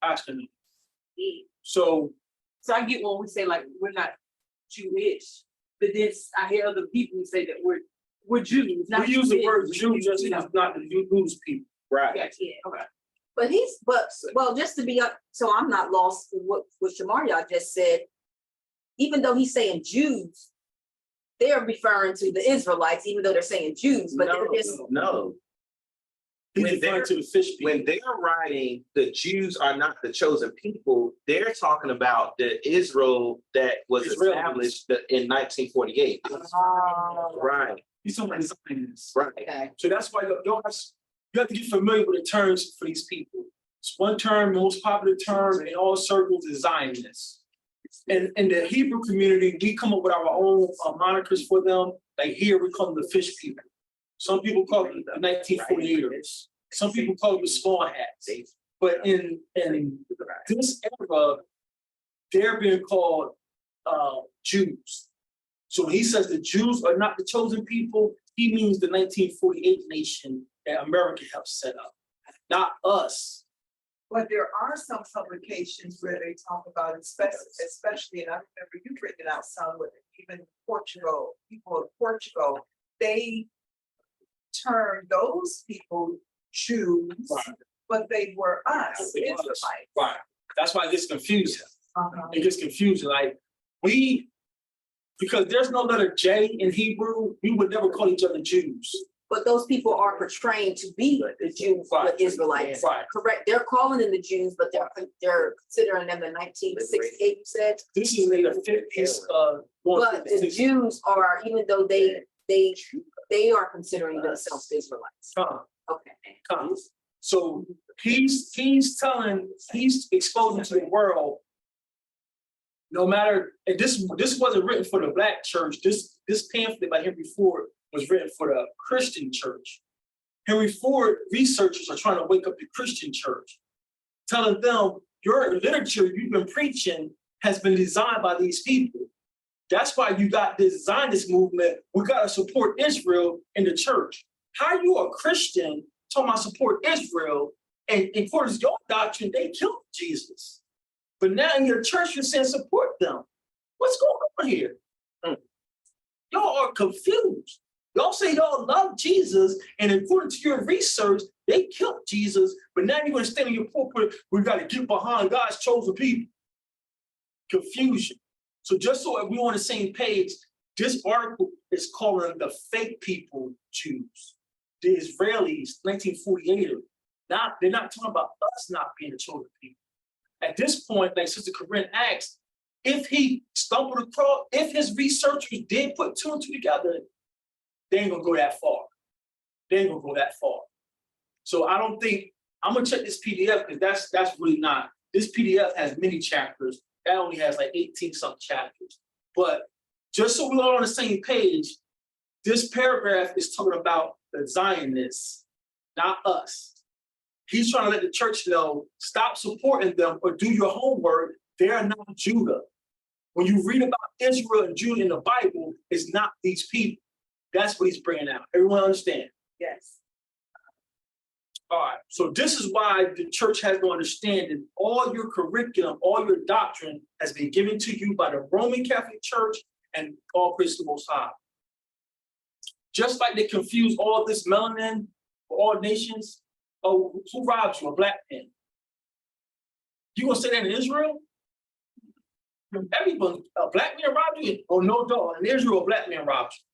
Speaker 1: So
Speaker 8: So I get when we say like we're not Jewish, but then I hear other people say that we're Jews. Not
Speaker 1: we use the
Speaker 8: Jewish,
Speaker 1: word
Speaker 8: we're
Speaker 1: Jew just
Speaker 8: Jews.
Speaker 1: as not the Jews people.
Speaker 3: Right.
Speaker 8: Yeah, okay.
Speaker 2: Well, just to be so I'm not lost with what Shamaria just said. Even though he's saying Jews, they're referring to the Israelites, even though they're saying Jews, but they're just
Speaker 3: No.
Speaker 1: He's
Speaker 3: When
Speaker 1: referring
Speaker 3: they're-
Speaker 1: to the fish people.
Speaker 3: When they're writing, the Jews are not the chosen people, they're talking about the Israel that was
Speaker 1: Israelis.
Speaker 3: established in 1948. Right,
Speaker 1: He's talking about Zionists.
Speaker 3: right.
Speaker 2: okay.
Speaker 1: So that's why you have to get familiar with the terms for these people. It's one term, most popular term in all circles is Zionists. And in the Hebrew community, we come up with our own monikers for them. Like here, we call them the fish people. Some people call them the 1948ers. Some people call them the small hats. But in this era, they're being called Jews. So when he says the Jews are not the chosen people, he means the 1948 nation that America helped set up, not us.
Speaker 6: But there are some publications where they talk about, especially, and I remember you've written out some with even Portugal, people of Portugal, they term those people Jews,
Speaker 1: Right.
Speaker 6: but they were us,
Speaker 1: They was.
Speaker 6: Israelites.
Speaker 1: Right. That's why it gets confusing.
Speaker 6: Uh-huh.
Speaker 1: It gets confusing. Like because there's no letter J in Hebrew, we would never call each other Jews.
Speaker 2: But those people are portraying to be the Jews,
Speaker 1: Right.
Speaker 2: the Israelites.
Speaker 1: Right.
Speaker 2: Correct. They're calling them the Jews, but they're considering them the 1968, you said.
Speaker 1: This is like a fifth piece going
Speaker 2: But the Jews are, even though they are considering themselves Israelites. Okay.
Speaker 1: So he's exposing to the world. No matter, and this wasn't written for the Black church. This pamphlet by Henry Ford was written for the Christian church. Henry Ford researchers are trying to wake up the Christian church, telling them your literature you've been preaching has been designed by these people. That's why you got this Zionist movement. We got to support Israel in the church. How are you a Christian talking about support Israel, and according to your doctrine, they killed Jesus? But now in your church, you're saying support them. What's going on here? Y'all are confused. Y'all say y'all love Jesus, and according to your research, they killed Jesus, but now you're going to stand in your pulpit, we got to get behind God's chosen people. Confusion. So just so we're on the same page, this article is calling the fake people Jews. The Israelis, 1948, they're not talking about us not being the chosen people. At this point, like Sister Corinne asked, if he stumbled across, if his researchers did put two and two together, they ain't gonna go that far. They ain't gonna go that far. So I don't think, I'm gonna check this PDF because that's really not, this PDF has many chapters. That only has like 18-something chapters. But just so we're all on the same page, this paragraph is talking about the Zionists, not us. He's trying to let the church know, stop supporting them or do your homework. They are not Judah. When you read about Israel and Judah in the Bible, it's not these people. That's what he's bringing out. Everyone understand?
Speaker 8: Yes.
Speaker 1: All right, so this is why the church has no understanding. All your curriculum, all your doctrine has been given to you by the Roman Catholic Church and all praise to the Most High. Just like they confuse all this melanin for all nations. Oh, who robbed you? A black man. You gonna say that in Israel? Everyone, a black man robbed you? Oh, no, dog. In Israel, a black man robbed you.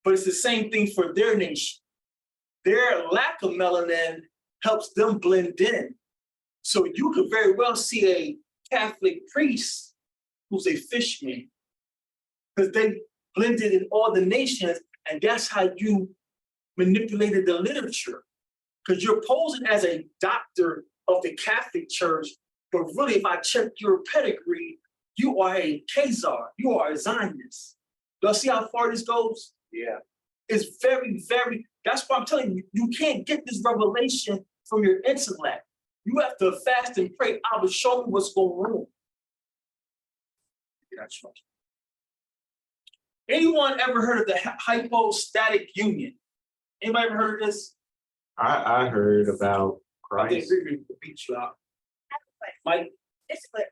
Speaker 1: But it's the same thing for their nation. Their lack of melanin helps them blend in. So you could very well see a Catholic priest who's a fishman, because they blended in all the nations, and that's how you manipulated the literature. Because you're posing as a doctor of the Catholic Church, but really, if I check your pedigree, you are a Khazar, you are a Zionist. Y'all see how far this goes?
Speaker 3: Yeah.
Speaker 1: It's very, very, that's why I'm telling you, you can't get this revelation from your intellect. You have to fast and pray. I will show you what's going on. Anyone ever heard of the hypostatic union? Anybody ever heard of this?
Speaker 4: I heard about
Speaker 1: I think
Speaker 4: Christ.
Speaker 1: we're going to beat you out. Mike?
Speaker 2: It's clear.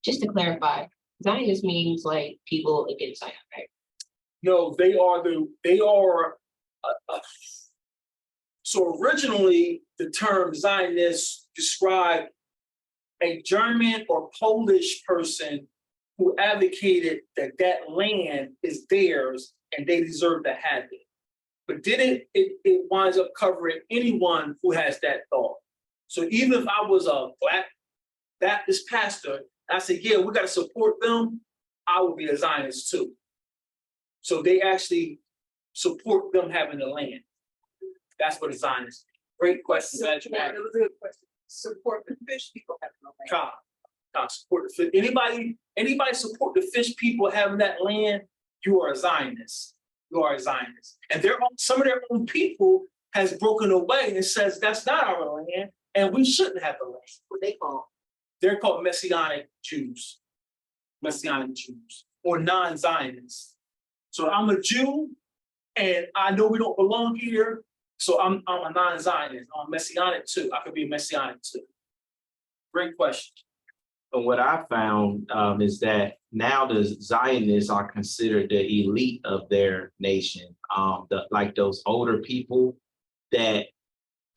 Speaker 9: Just to clarify, Zionist means like people against Zion, right?
Speaker 1: No, they are, so originally the term Zionist described a German or Polish person who advocated that that land is theirs and they deserve to have it. But then it winds up covering anyone who has that thought. So even if I was a Black Baptist pastor, I said, yeah, we got to support them, I would be a Zionist too. So they actually support them having the land. That's what a Zionist is. Great question.
Speaker 6: That was a good question. Support the fish people having no land.
Speaker 1: Support the fish. Anybody support the fish people having that land, you are a Zionist. You are a Zionist. And some of their own people has broken away and says that's not our land and we shouldn't have the land.
Speaker 2: What they call.
Speaker 1: They're called Messianic Jews. Messianic Jews or non-Zionists. So I'm a Jew and I know we don't belong here. So I'm a non-Zionist. I'm a Messianic too. I could be a Messianic too. Great question.
Speaker 4: But what I found is that now the Zionists are considered the elite of their nation. Like those older people that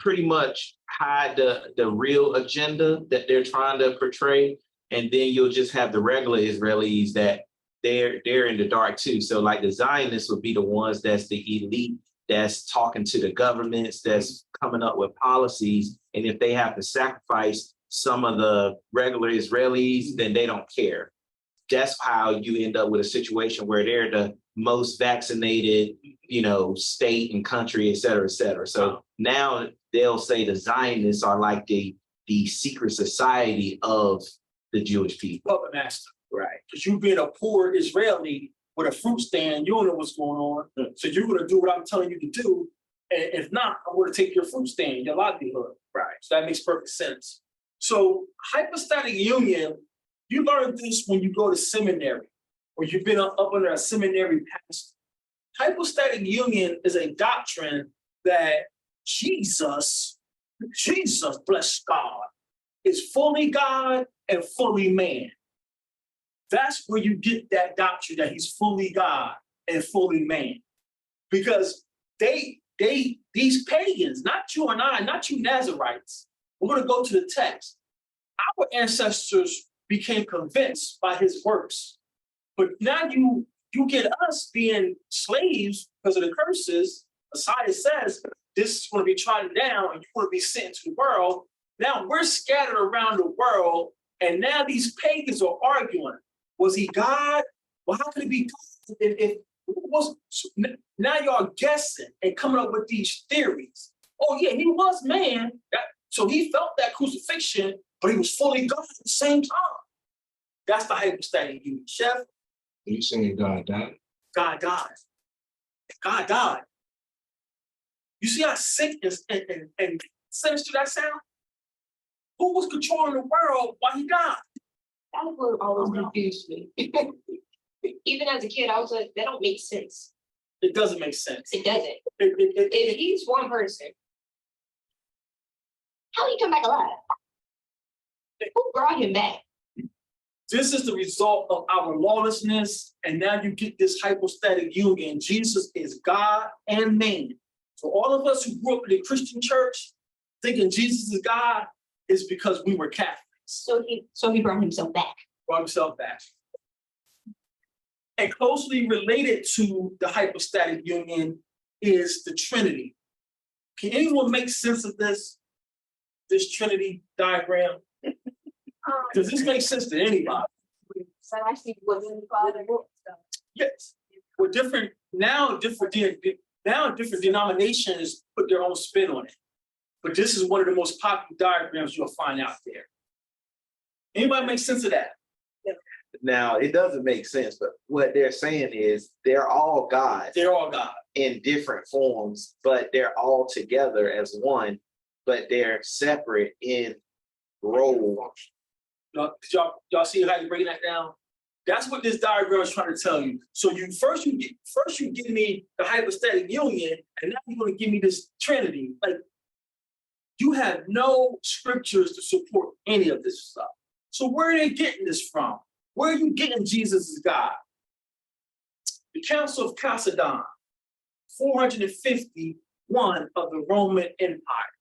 Speaker 4: pretty much hide the real agenda that they're trying to portray. And then you'll just have the regular Israelis that they're in the dark too. So like the Zionists would be the ones that's the elite, that's talking to the governments, that's coming up with policies. And if they have to sacrifice some of the regular Israelis, then they don't care. That's how you end up with a situation where they're the most vaccinated, state and country, et cetera, et cetera. So now they'll say the Zionists are like the secret society of the Jewish people.
Speaker 1: Puppet master.
Speaker 3: Right.
Speaker 1: Because you being a poor Israeli with a fruit stand, you don't know what's going on. So you're going to do what I'm telling you to do. And if not, I'm going to take your fruit stand, your livelihood.
Speaker 3: Right.
Speaker 1: So that makes perfect sense. So hypostatic union, you learn this when you go to seminary or you've been up under a seminary pastor. Hypostatic union is a doctrine that Jesus, bless God, is fully God and fully man. That's where you get that doctrine that he's fully God and fully man. Because these pagans, not you and I, not you Nazarites, we're going to go to the text. our ancestors became convinced by his works. But now you get us being slaves because of the curses. Messiah says this is going to be trodden down and you're going to be sent into the world. Now we're scattered around the world, and now these pagans are arguing. Was he God? Well, how could he be God if was now y'all guessing and coming up with these theories? Oh yeah, he was man. So he felt that crucifixion, but he was fully God at the same time. That's the hypostatic union, Chef.
Speaker 5: You saying God died?
Speaker 1: God died. God died. You see how sick and sinister that sound? Who was controlling the world while he died?
Speaker 9: That would always confuse me. Even as a kid, I was like, that don't make sense.
Speaker 1: It doesn't make sense.
Speaker 9: It doesn't. If he's one person, how did he come back alive? Who brought him back?
Speaker 1: This is the result of our lawlessness, and now you get this hypostatic union. Jesus is God and man. So all of us who grew up in the Christian church thinking Jesus is God is because we were Catholics.
Speaker 9: So he brought himself back.
Speaker 1: Brought himself back. And closely related to the hypostatic union is the Trinity. Can anyone make sense of this Trinity diagram? Does this make sense to anybody?
Speaker 2: So I see what's in the Father.
Speaker 1: Yes. We're different now. Different denominations put their own spin on it. But this is one of the most popular diagrams you'll find out there. Anybody make sense of that?
Speaker 3: Now, it doesn't make sense, but what they're saying is they're all God.
Speaker 1: They're all God.
Speaker 3: In different forms, but they're all together as one, but they're separate in role.
Speaker 1: Y'all see how you're breaking that down? That's what this diagram is trying to tell you. So you give me the hypostatic union, and now you're going to give me this Trinity. Like, you have no scriptures to support any of this stuff. So where are they getting this from? Where are you getting Jesus as God? The Council of Chalcedon, 451 of the Roman Empire.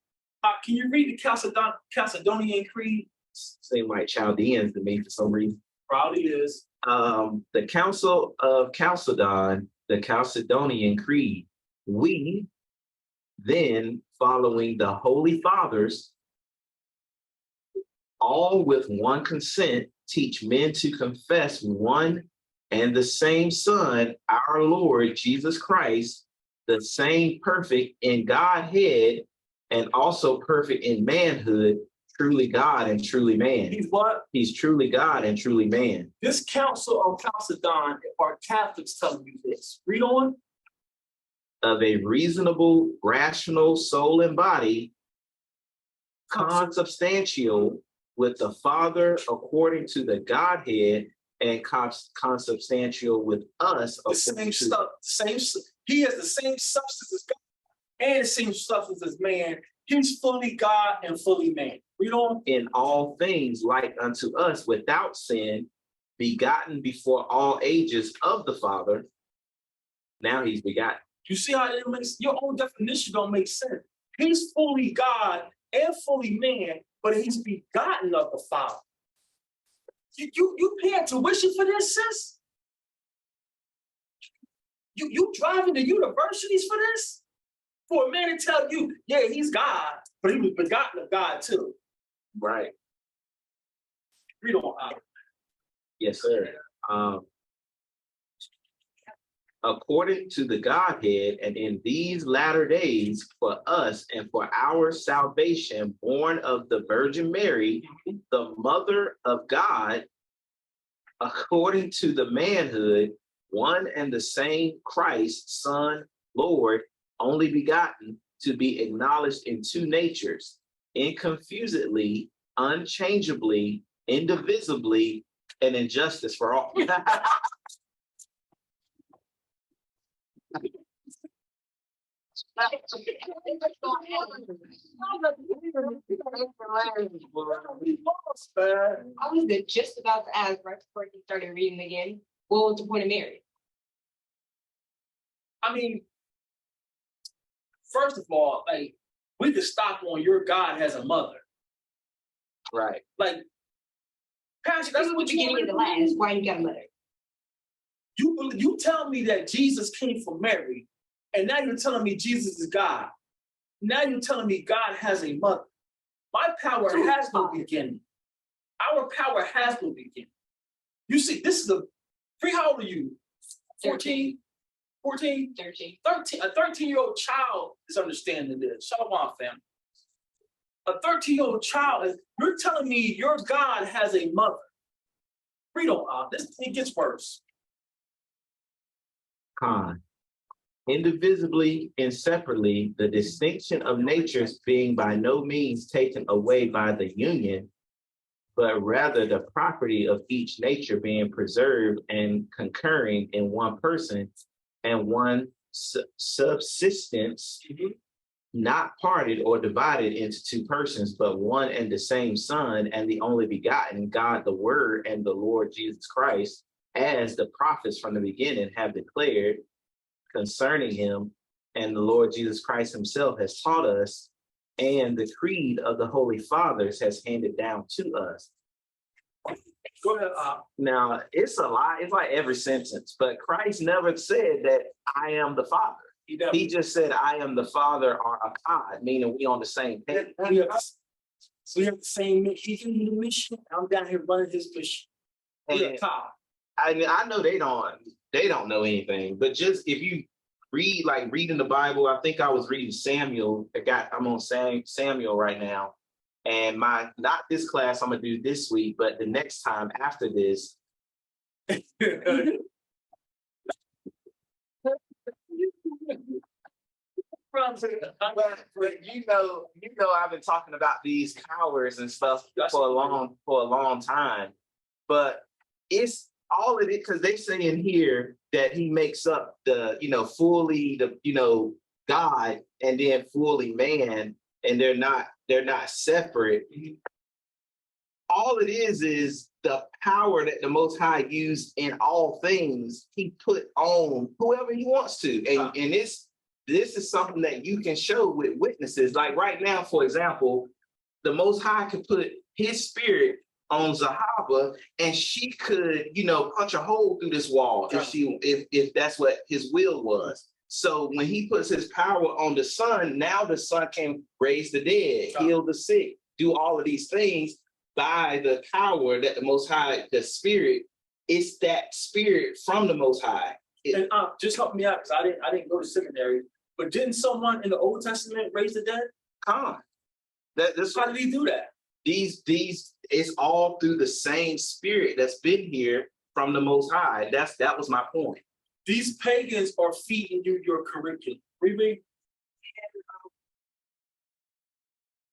Speaker 1: Can you read the Chalcedonian Creed?
Speaker 3: Seem like Chaldeans to me for some reason.
Speaker 1: Probably is.
Speaker 3: The Council of Chalcedon, the Chalcedonian Creed. We then, following the Holy Fathers, all with one consent, teach men to confess one and the same Son, our Lord Jesus Christ, the same perfect in Godhead and also perfect in manhood, truly God and truly man.
Speaker 1: He's what?
Speaker 3: He's truly God and truly man.
Speaker 1: This Council of Chalcedon are Catholics telling you this. Read on.
Speaker 3: Of a reasonable, rational soul and body, consubstantial with the Father according to the Godhead, and consubstantial with us.
Speaker 1: The same stuff, he has the same substance as God and the same substance as man. He's fully God and fully man. Read on.
Speaker 3: In all things like unto us without sin, begotten before all ages of the Father. Now he's begotten.
Speaker 1: You see how it makes your own definition don't make sense. He's fully God and fully man, but he's begotten of the Father. You paying tuition for this, sis? You driving to universities for this? For a man to tell you, yeah, he's God, but he was begotten of God too.
Speaker 3: Right.
Speaker 1: Read on.
Speaker 3: Yes, sir. According to the Godhead, and in these latter days, for us and for our salvation, born of the Virgin Mary, the mother of God, according to the manhood, one and the same Christ, Son, Lord, only begotten, to be acknowledged in two natures, inconfusedly, unchangeably, indivisibly, and in justice for all.
Speaker 9: I was just about to ask right before you started reading again, what was the point of Mary?
Speaker 1: I mean, first of all, like, we could stop on your God has a mother.
Speaker 3: Right.
Speaker 1: Like, Pastor, that's what you
Speaker 9: Beginning of the last, why you got a letter?
Speaker 1: You tell me that Jesus came from Mary, and now you're telling me Jesus is God. Now you're telling me God has a mother. My power has no beginning. Our power has no beginning. You see, this is how old are you? 14? 14?
Speaker 9: 13.
Speaker 1: 13. A 13-year-old child is understanding this. Shalom, family. A 13-year-old child you're telling me your God has a mother. Read on, it gets worse.
Speaker 4: Con. Indivisibly and separately, the distinction of natures being by no means taken away by the union, but rather the property of each nature being preserved and concurring in one person and one subsistence, not parted or divided into two persons, but one and the same Son, and the only begotten, God the Word, and the Lord Jesus Christ, as the prophets from the beginning have declared concerning him, and the Lord Jesus Christ himself has taught us, and the creed of the Holy Fathers has handed down to us.
Speaker 1: Go ahead.
Speaker 4: Now, it's a lie. It's like every sentence, but Christ never said that I am the Father. He just said, I am the Father or a God, meaning we on the same page.
Speaker 1: We have the same mission. I'm down here running his mission.
Speaker 4: I know they don't know anything, but just if you reading the Bible, I think I was reading Samuel. I'm on Samuel right now. And not this class I'm gonna do this week, but the next time after this. But you know, I've been talking about these cowards and stuff for a long time. But it's all of it because they say in here that he makes up fully God and then fully man, and they're not separate. All it is the power that the Most High used in all things. He put on whoever he wants to, and this is something that you can show with witnesses. Like right now, for example, the Most High could put his spirit on Zahaba, and she could, punch a hole through this wall if that's what his will was. So when he puts his power on the Son, now the Son can raise the dead, heal the sick, do all of these things by the power that the Most High, the Spirit, it's that Spirit from the Most High.
Speaker 1: And just help me out, because I didn't go to seminary, but didn't someone in the Old Testament raise the dead?
Speaker 4: How
Speaker 1: did he do that?
Speaker 4: These it's all through the same Spirit that's been here from the Most High. That was my point.
Speaker 1: These pagans are feeding you your curriculum. Read.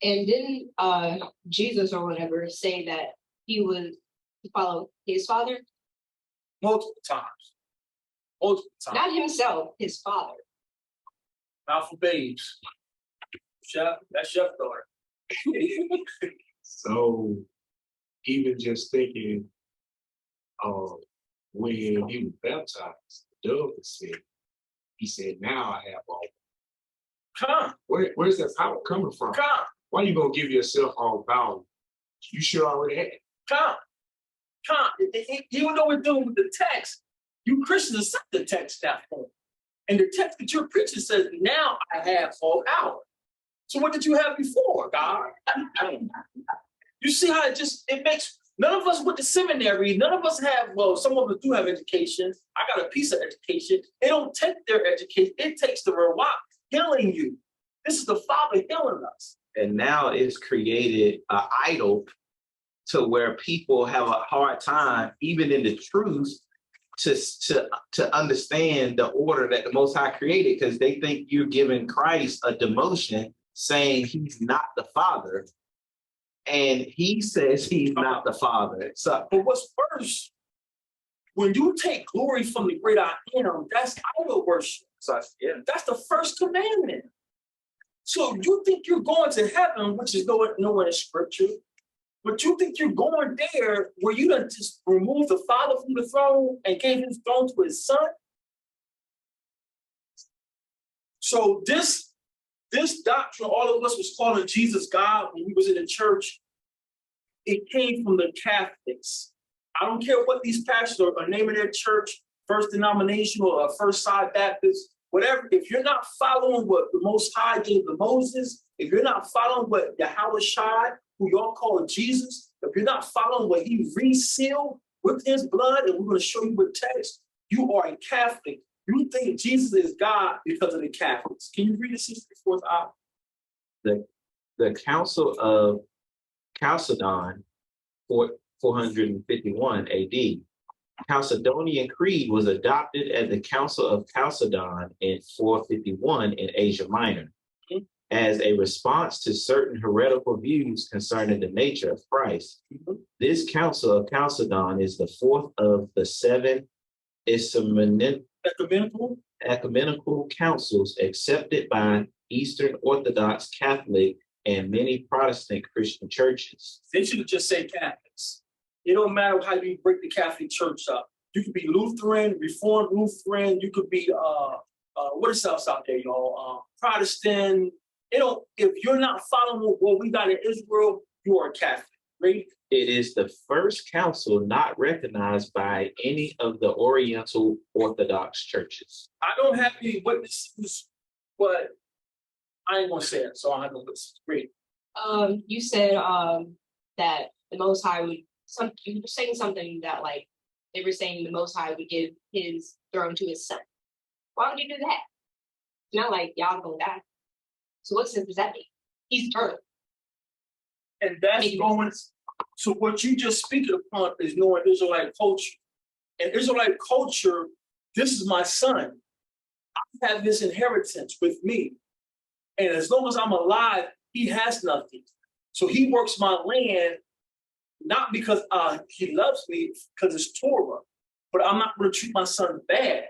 Speaker 9: And didn't Jesus or whatever say that he was to follow his father?
Speaker 1: Multiple times.
Speaker 9: Not himself, his father.
Speaker 1: Not for babes. Chef, that's Chef's daughter.
Speaker 5: So even just thinking when he was baptized, the dove said, he said, now I have all.
Speaker 1: Come.
Speaker 5: Where's that power coming from?
Speaker 1: Come.
Speaker 5: Why are you gonna give yourself all power? You should already have it.
Speaker 1: Come. Even though we're dealing with the text, you Christians accept the text that point. And the text that you're preaching says, now I have all power. So what did you have before, God? You see how it makes, none of us went to seminary, none of us have, well, some of us do have education. I got a piece of education. They don't take their education, it takes the Ruach healing you. This is the Father healing us.
Speaker 4: And now it's created an idol to where people have a hard time, even in the truth, to understand the order that the Most High created, because they think you're giving Christ a demotion, saying he's not the Father, and he says he's not the Father. So,
Speaker 1: but what's worse, when you take glory from the great I am, that's idol worship.
Speaker 4: So yeah,
Speaker 1: that's the first commandment. So you think you're going to heaven, which is nowhere in Scripture, but you think you're going there where you done just remove the Father from the throne and gave his throne to his Son? So this doctrine, all of us was calling Jesus God when we was in the church. it came from the Catholics. I don't care what these pastors are naming their church, First Denominational or First Side Baptist, whatever. If you're not following what the Most High gave to Moses, if you're not following what Yahweh Shai, who y'all call Jesus, if you're not following what he resealed with his blood, and we're going to show you with text, you are a Catholic. You think Jesus is God because of the Catholics. Can you read the 64th hour?
Speaker 4: The Council of Chalcedon, 451 AD. Chalcedonian Creed was adopted at the Council of Chalcedon in 451 in Asia Minor as a response to certain heretical views concerning the nature of Christ. This Council of Chalcedon is the fourth of the seven ecumenical councils accepted by Eastern Orthodox Catholic and many Protestant Christian churches.
Speaker 1: They should just say Catholics. It don't matter how you break the Catholic Church up. You could be Lutheran, Reformed Lutheran. You could be what is else out there, y'all? Protestant. If you're not following what we got in Israel, you are a Catholic. Right?
Speaker 4: It is the first council not recognized by any of the Oriental Orthodox churches.
Speaker 1: I don't have any witnesses, but I ain't gonna say it, so I have no witnesses. Great.
Speaker 9: You said that the Most High would you were saying something that like they were saying the Most High would give his throne to his son. Why would you do that? It's not like y'all gonna die. So what sense does that make? He's eternal.
Speaker 1: And that's going. So what you just speaking upon is knowing Israelite culture. And Israelite culture, this is my son. I have this inheritance with me. And as long as I'm alive, he has nothing. So he works my land, not because he loves me, because it's Torah, but I'm not going to treat my son bad.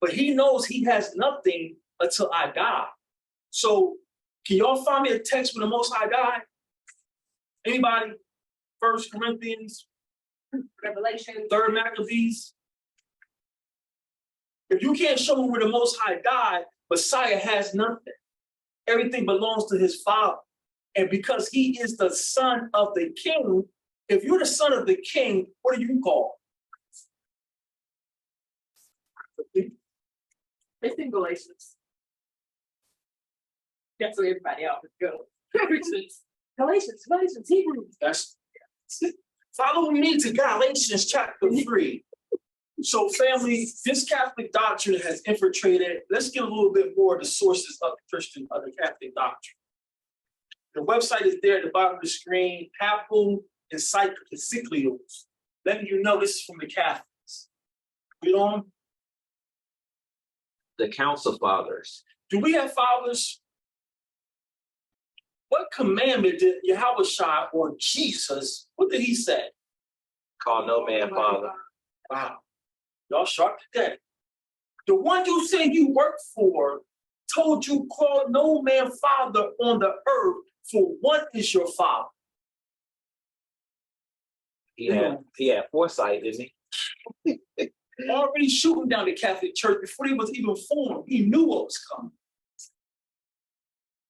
Speaker 1: But he knows he has nothing until I die. So can y'all find me a text when the Most High died? Anybody? 1 Corinthians,
Speaker 8: Revelation,
Speaker 1: 3 Maccabees. If you can't show me where the Most High died, Messiah has nothing. Everything belongs to his Father. And because he is the son of the king, if you're the son of the king, what are you called?
Speaker 8: it's in Galatians. That's where everybody else would go. Galatians, Hebrews.
Speaker 1: That's follow me to Galatians chapter 3. So family, this Catholic doctrine has infiltrated. Let's get a little bit more of the sources of the Catholic doctrine. The website is there at the bottom of the screen, Papal Encyclicals. Letting you know this is from the Catholics. Read on.
Speaker 4: The Council Fathers.
Speaker 1: Do we have fathers? What commandment did Yahweh Shai or Jesus, what did he say?
Speaker 4: Call no man father.
Speaker 1: Wow. Y'all sharp today. The one you say you work for told you call no man father on the earth, for what is your father?
Speaker 4: He had foresight, didn't he?
Speaker 1: Already shooting down the Catholic Church before he was even formed. He knew what was coming.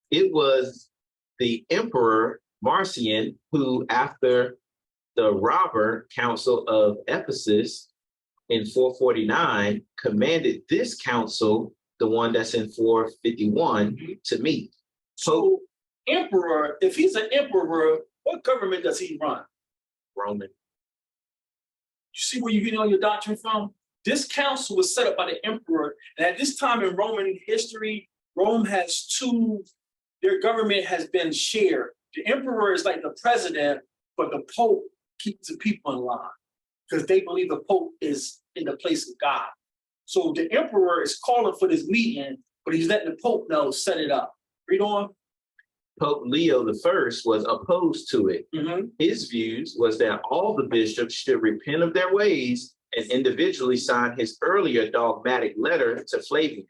Speaker 4: It was the Emperor Marcion who, after the robber council of Ephesus in 449, commanded this council, the one that's in 451, to meet.
Speaker 1: So, emperor, if he's an emperor, what government does he run?
Speaker 4: Roman.
Speaker 1: You see where you're getting all your doctrine from? This council was set up by the emperor, and at this time in Roman history, Rome has their government has been shared. The emperor is like the president, but the Pope keeps the people in line because they believe the Pope is in the place of God. So the emperor is calling for this meeting, but he's letting the Pope know, set it up. Read on.
Speaker 4: Pope Leo I was opposed to it.
Speaker 1: Mm-hmm.
Speaker 4: His views was that all the bishops should repent of their ways and individually sign his earlier dogmatic letter to Flavian,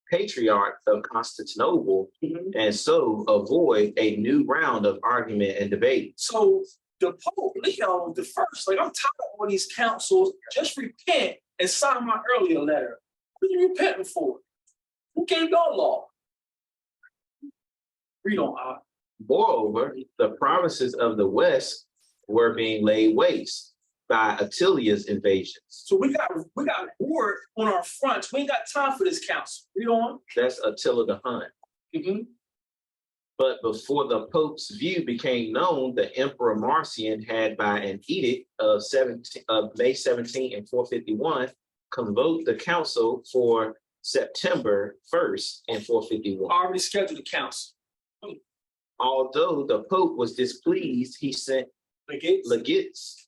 Speaker 4: Patriarch of Constantinople, and so avoid a new round of argument and debate.
Speaker 1: So the Pope Leo the First, like, I'm tired of all these councils. Just repent and sign my earlier letter. What are you repenting for? Who gave your law? Read on.
Speaker 4: Moreover, the provinces of the West were being laid waste by Attilia's invasions.
Speaker 1: So we got war on our fronts. We ain't got time for this council. Read on.
Speaker 4: That's Attila the Hun. But before the Pope's view became known, the Emperor Marcian had, by an edict of May 17 and 451, convoked the council for September 1st and 451.
Speaker 1: Already scheduled the council.
Speaker 4: Although the Pope was displeased, he sent legates.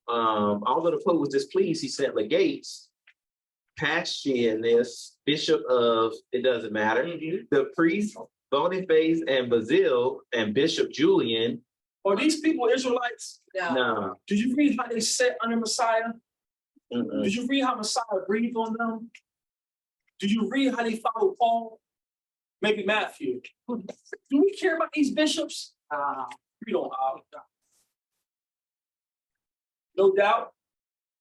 Speaker 4: Although the Pope was displeased, he sent legates. Pastianus, Bishop of, it doesn't matter, the priest Boniface and Basil and Bishop Julian.
Speaker 1: Are these people Israelites?
Speaker 4: No.
Speaker 1: Did you read how they sat under Messiah?
Speaker 4: Mm-mm.
Speaker 1: Did you read how Messiah breathed on them? Did you read how they followed Paul? Maybe Matthew. Do we care about these bishops? We don't. No doubt.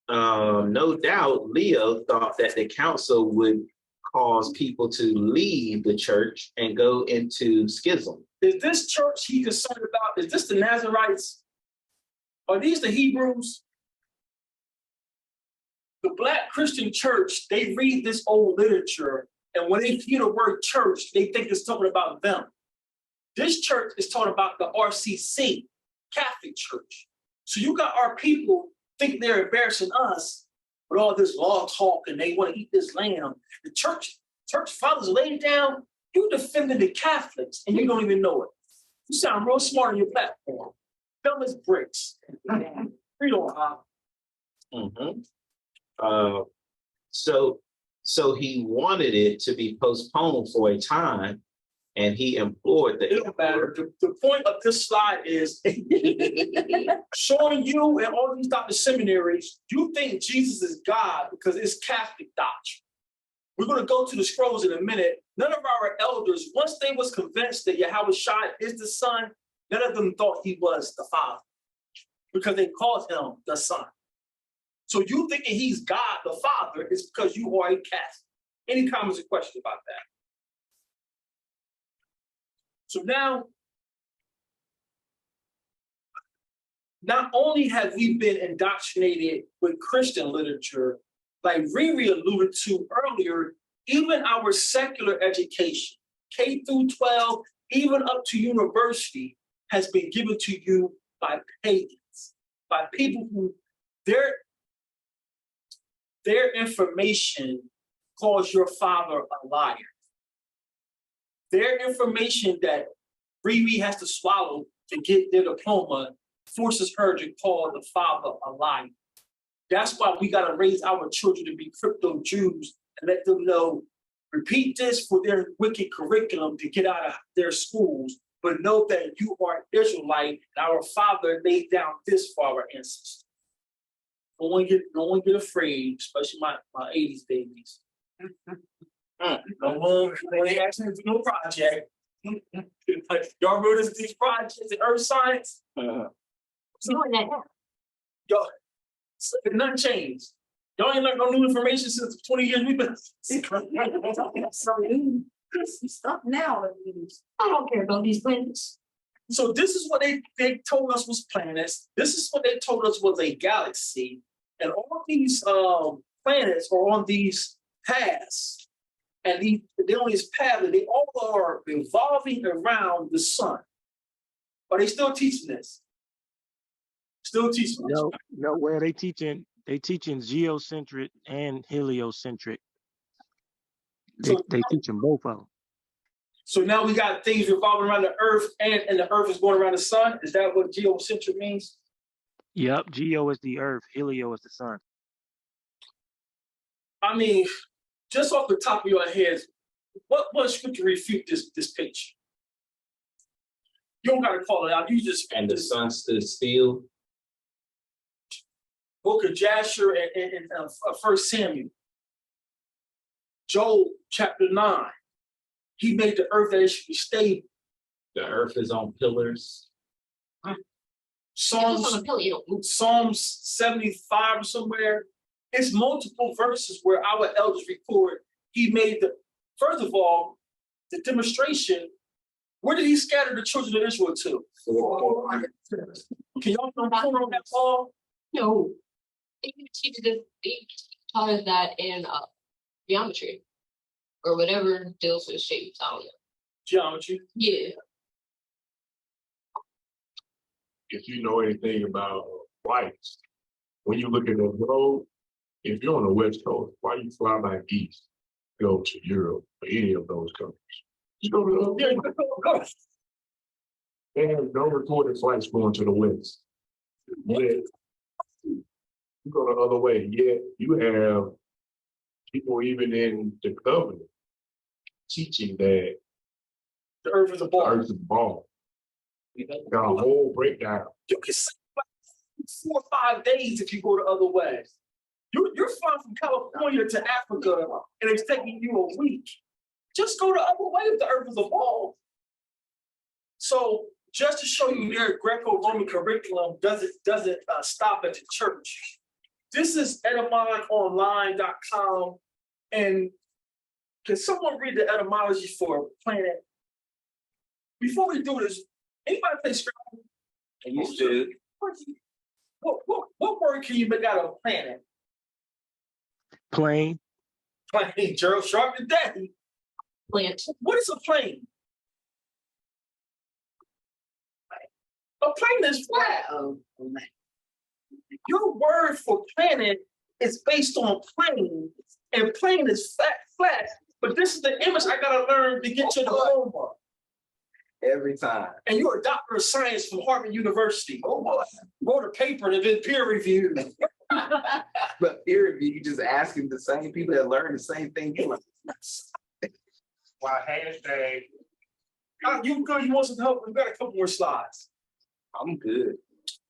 Speaker 4: No doubt, Leo thought that the council would cause people to leave the church and go into schism.
Speaker 1: Is this church he concerned about? Is this the Nazarites? Are these the Hebrews? The Black Christian church, they read this old literature, and when they hear the word church, they think it's talking about them. This church is talking about the RCC, Catholic Church. So you got our people think they're embarrassing us with all this law talk and they want to eat this lamb. The church fathers laid down, you defending the Catholics and you don't even know it. You sound real smart on your platform. Dumb as bricks. Read on.
Speaker 4: So he wanted it to be postponed for a time, and he implored the.
Speaker 1: It don't matter. The point of this slide is showing you and all these doctor seminaries, you think Jesus is God because it's Catholic doctrine. We're going to go to the scrolls in a minute. None of our elders, once they was convinced that Yahushua is the Son, none of them thought he was the Father because they called him the Son. So you thinking he's God the Father is because you are a Catholic. Any comments or questions about that? So now, not only have we been indoctrinated with Christian literature, like Riri alluded to earlier, even our secular education, K through 12, even up to university, has been given to you by pagans, by people who their information calls your father a liar. Their information that Riri has to swallow to get their diploma forces her to call the father a liar. That's why we got to raise our children to be crypto Jews and let them know, repeat this for their wicked curriculum to get out of their schools, but know that you are Israelite and our father laid down this for our ancestors. No one get afraid, especially my 80s babies. No one they actually do no project. Y'all remember these projects in earth science?
Speaker 9: Doing that now.
Speaker 1: Y'all, nothing changed. Y'all ain't learned no new information since the 20 years we've been.
Speaker 2: Some new stuff now.
Speaker 9: I don't care about these planets.
Speaker 1: So this is what they told us was planets. This is what they told us was a galaxy. And all these planets are on these paths. And they're on these paths, and they all are revolving around the sun. Are they still teaching this? Still teaching this?
Speaker 10: No, where they teaching geocentric and heliocentric. They teaching both of them.
Speaker 1: So now we got things revolving around the earth and the earth is going around the sun. Is that what geocentric means?
Speaker 10: Yep, geo is the earth, helio is the sun.
Speaker 1: I mean, just off the top of your heads, what scripture refute this picture? You don't gotta call it out. You just
Speaker 4: And the sun stood still.
Speaker 1: Book of Jasher and 1 Samuel. Job chapter 9. He made the earth that it should be stable.
Speaker 4: The earth is on pillars.
Speaker 1: Psalms 75 or somewhere. It's multiple verses where our elders record he made first of all, the demonstration. Where did he scatter the children of Israel to? Can y'all know on that, Paul?
Speaker 9: No. They taught us that in geometry or whatever deals with shapes. I don't know.
Speaker 1: Geometry.
Speaker 9: Yeah.
Speaker 5: If you know anything about flights, when you look at the road, if you're on the West Coast, why you fly back east, go to Europe or any of those countries? You go to they have no recorded flights going to the West. Yet, you go the other way, yet you have people even in the covenant teaching that
Speaker 1: The earth is a
Speaker 5: the
Speaker 1: ball.
Speaker 5: earth is a ball. Got a whole breakdown.
Speaker 1: You can see 4 or 5 days if you go the other way. You're flying from California to Africa and it's taking you a week. Just go the other way if the earth is a ball. So just to show you their Greco-Roman curriculum doesn't stop at the church. This is etymononline.com. And can someone read the etymology for planet? Before we do this, anybody play Scrabble?
Speaker 3: I used to.
Speaker 1: What word can you make out of a planet?
Speaker 10: Plane,
Speaker 1: Plane, Gerald Sharp and Daddy.
Speaker 9: Plant.
Speaker 1: What is a plane? A plane is flat. Your word for planet is based on plane, and plane is flat. But this is the image I gotta learn to get to the diploma.
Speaker 3: Every time.
Speaker 1: And you're a doctor of science from Harvard University. Oh boy, wrote a paper and been peer reviewed.
Speaker 3: But peer review, you just asking the same people that learn the same thing you learn.
Speaker 5: Why hashtag
Speaker 1: You good? You want some help? We've got a couple more slides.
Speaker 3: I'm good.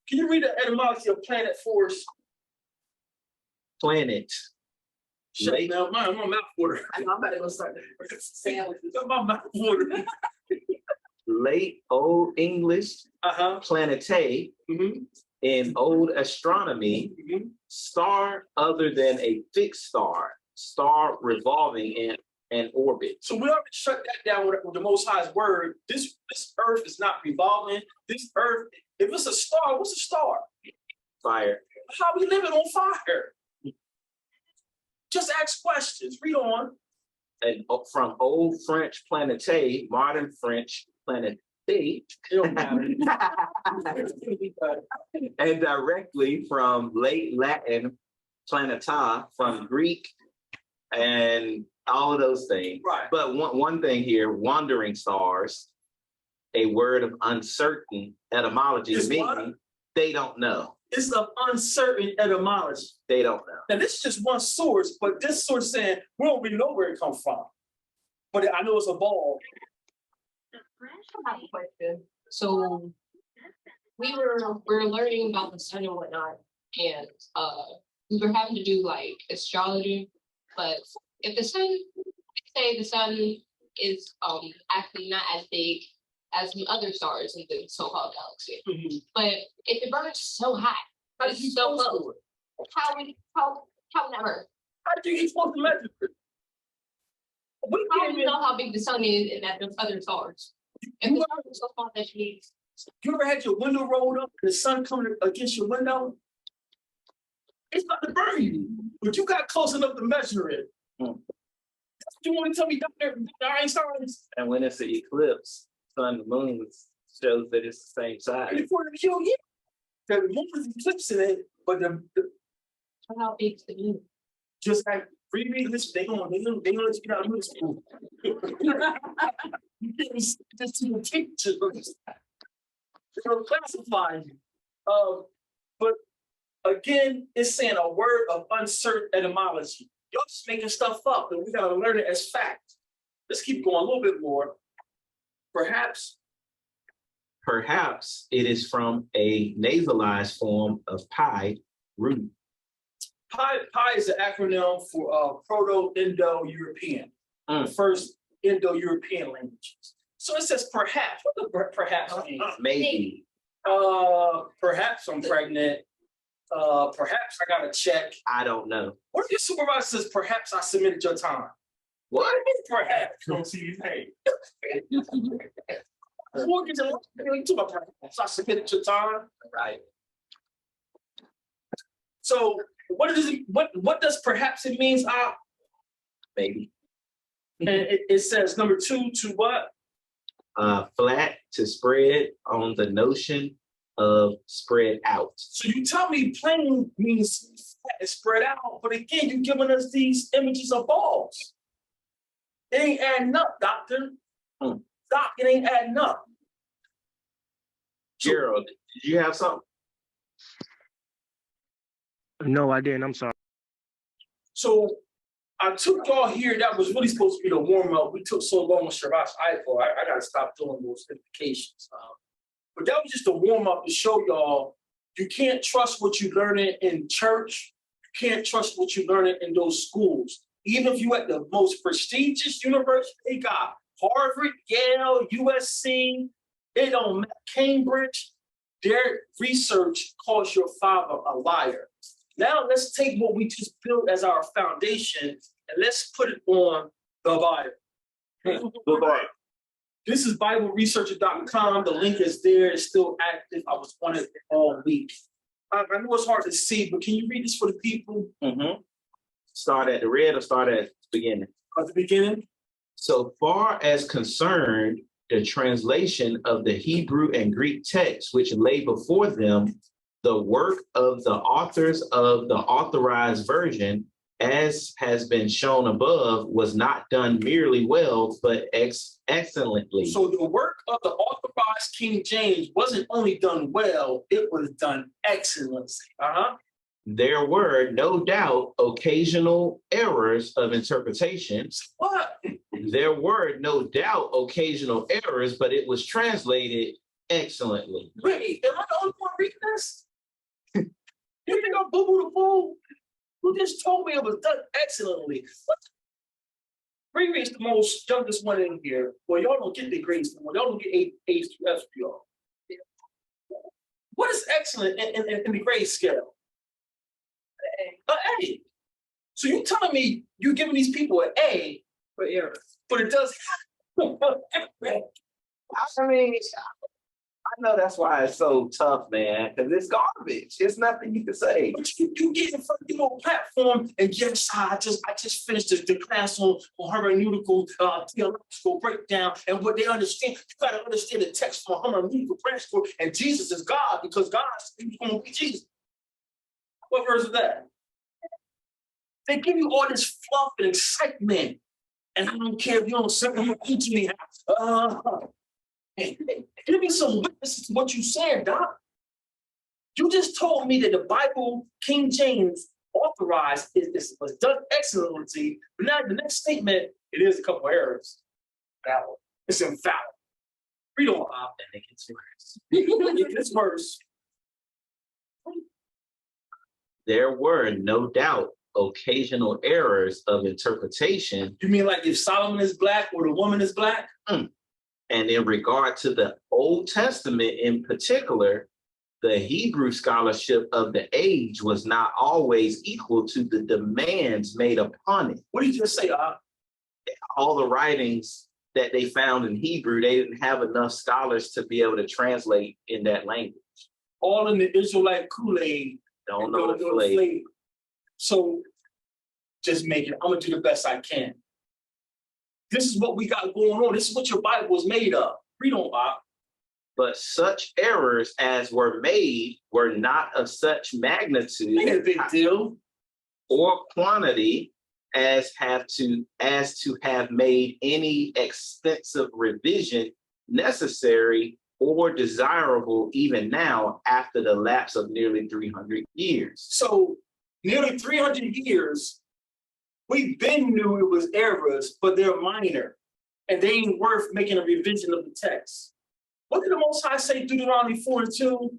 Speaker 1: Can you read the etymology of planet for us?
Speaker 4: Planet.
Speaker 1: Shut down my mouth water.
Speaker 2: I know I'm about to go start the sandwiches.
Speaker 1: My mouth water.
Speaker 4: Late Old English
Speaker 1: Uh-huh.
Speaker 4: planete
Speaker 1: Mm-hmm.
Speaker 4: in old astronomy,
Speaker 1: Mm-hmm.
Speaker 4: star other than a fixed star revolving in an orbit.
Speaker 1: So we already shut that down with the Most High's word. This earth is not revolving. This earth, if it's a star, what's a star?
Speaker 4: Fire.
Speaker 1: How we living on fire? Just ask questions. Read on.
Speaker 4: And from Old French planete, modern French planete,
Speaker 1: It don't matter.
Speaker 4: and directly from late Latin planeta, from Greek and all of those things.
Speaker 1: Right.
Speaker 4: But one thing here, wandering stars, a word of uncertain etymology,
Speaker 1: Is
Speaker 4: meaning
Speaker 1: what?
Speaker 4: they don't know.
Speaker 1: It's of uncertain etymology.
Speaker 4: They don't know.
Speaker 1: Now, this is just one source, but this source saying we don't really know where it comes from. But I know it's a ball.
Speaker 9: I have a question. So we're learning about the sun and whatnot, and we were having to do like astrology. But if the sun, say the sun is actually not as big as the other stars in the so-called galaxy, but if it burns so hot,
Speaker 1: How
Speaker 9: it's
Speaker 1: do you
Speaker 9: so
Speaker 1: close
Speaker 9: close.
Speaker 1: to it?
Speaker 9: How would that hurt?
Speaker 1: How do you supposed to measure it? We
Speaker 9: How
Speaker 1: can't
Speaker 9: do you
Speaker 1: even,
Speaker 9: know how big the sun is and that there's other stars? If the sun is so small that you need.
Speaker 1: you ever had your window rolled up, the sun coming against your window? It's about to burn you, but you got close enough to measure it. You want to tell me Dr. Einstein's
Speaker 4: And when it's an eclipse, sun and moon shows that it's the same size.
Speaker 1: before the kill you? The moon is eclipsing it, but the
Speaker 9: How big is the moon?
Speaker 1: just like reread this, they gonna let you get out of middle school. You can't just see the pictures. They're gonna classify you. But again, it's saying a word of uncertain etymology. Y'all just making stuff up, and we gotta learn it as fact. Let's keep going a little bit more. Perhaps
Speaker 4: Perhaps it is from a nasalized form of pi, root.
Speaker 1: Pi is an acronym for Proto-Indo-European, the
Speaker 4: Mm.
Speaker 1: first Indo-European languages. So it says perhaps. What does perhaps mean?
Speaker 4: Maybe.
Speaker 1: Perhaps I'm pregnant. Perhaps I got to check.
Speaker 4: I don't know.
Speaker 1: What if your supervisor says perhaps I submitted your time?
Speaker 4: What?
Speaker 1: Perhaps.
Speaker 5: don't see his name.
Speaker 1: mortgage and you talk about perhaps I submit to time.
Speaker 3: Right.
Speaker 1: So what does it, what does perhaps it means?
Speaker 3: Maybe.
Speaker 1: And it says number 2 to what?
Speaker 4: Flat, to spread, on the notion of spread out.
Speaker 1: So you tell me plain means flat and spread out, but again, you're giving us these images of balls. It ain't adding up, doctor. Doc, it ain't adding up.
Speaker 4: Gerald, did you have something?
Speaker 10: No, I didn't. I'm sorry.
Speaker 1: So I took y'all here. That was really supposed to be the warm up. We took so long with Shabbat's iPhone. I got to stop doing those implications. But that was just a warm up to show y'all you can't trust what you're learning in church. You can't trust what you're learning in those schools. Even if you're at the most prestigious university, they got Harvard, Yale, USC, they don't matter, Cambridge. Their research calls your father a liar. Now let's take what we just built as our foundation and let's put it on the Bible.
Speaker 3: The Bible.
Speaker 1: This is BibleResearcher.com. The link is there. It's still active. I was on it all week. I know it's hard to see, but can you read this for the people?
Speaker 4: Start at the red or start at the beginning?
Speaker 1: At the beginning.
Speaker 4: So far as concerned, the translation of the Hebrew and Greek text, which lay before them, the work of the authors of the authorized version, as has been shown above, was not done merely well, but excellently.
Speaker 1: So the work of the authorized King James wasn't only done well, it was done excellently.
Speaker 4: There were no doubt occasional errors of interpretation.
Speaker 1: What?
Speaker 4: There were no doubt occasional errors, but it was translated excellently.
Speaker 1: Wait, am I the only one reading this? You think I'm boo-boo the fool? Who just told me it was done excellently? What? Reread's the most youngest one in here. Well, y'all don't get the grades no more. Y'all don't get A's to F's for y'all. What is excellent in the grade scale? An A. So you telling me you're giving these people an A for errors, but it does.
Speaker 3: I mean, I know that's why it's so tough, man, because it's garbage. It's nothing you can say.
Speaker 1: But you get in front of your little platform, and yes, I just finished the class on hermeneutical theological breakdown, and what they understand, you got to understand the text from a hermeneutical perspective, and Jesus is God because God is going to be Jesus. What verse is that? They give you all this fluff and excitement, and I don't care if you don't say it to me. Give me some witnesses to what you said, Doc. You just told me that the Bible, King James, authorized was done excellently, but now the next statement, it is a couple errors. That one, it's infallible. Read on up, and it gets worse. It gets worse.
Speaker 4: There were no doubt occasional errors of interpretation.
Speaker 1: You mean like if Solomon is black or the woman is black?
Speaker 4: And in regard to the Old Testament in particular, the Hebrew scholarship of the age was not always equal to the demands made upon it.
Speaker 1: What did you just say?
Speaker 4: All the writings that they found in Hebrew, they didn't have enough scholars to be able to translate in that language.
Speaker 1: All in the Israelite Kool-Aid.
Speaker 4: Don't know the flavor.
Speaker 1: So just make it. I'm gonna do the best I can. This is what we got going on. This is what your Bible was made of. Read on, Bob.
Speaker 4: But such errors as were made were not of such magnitude
Speaker 1: Ain't a big deal.
Speaker 4: or quantity as to have made any extensive revision necessary or desirable even now after the lapse of nearly 300 years.
Speaker 1: So nearly 300 years, we been knew it was errors, but they're minor, and they ain't worth making a revision of the text. What did the Most High say, Deuteronomy 4:2?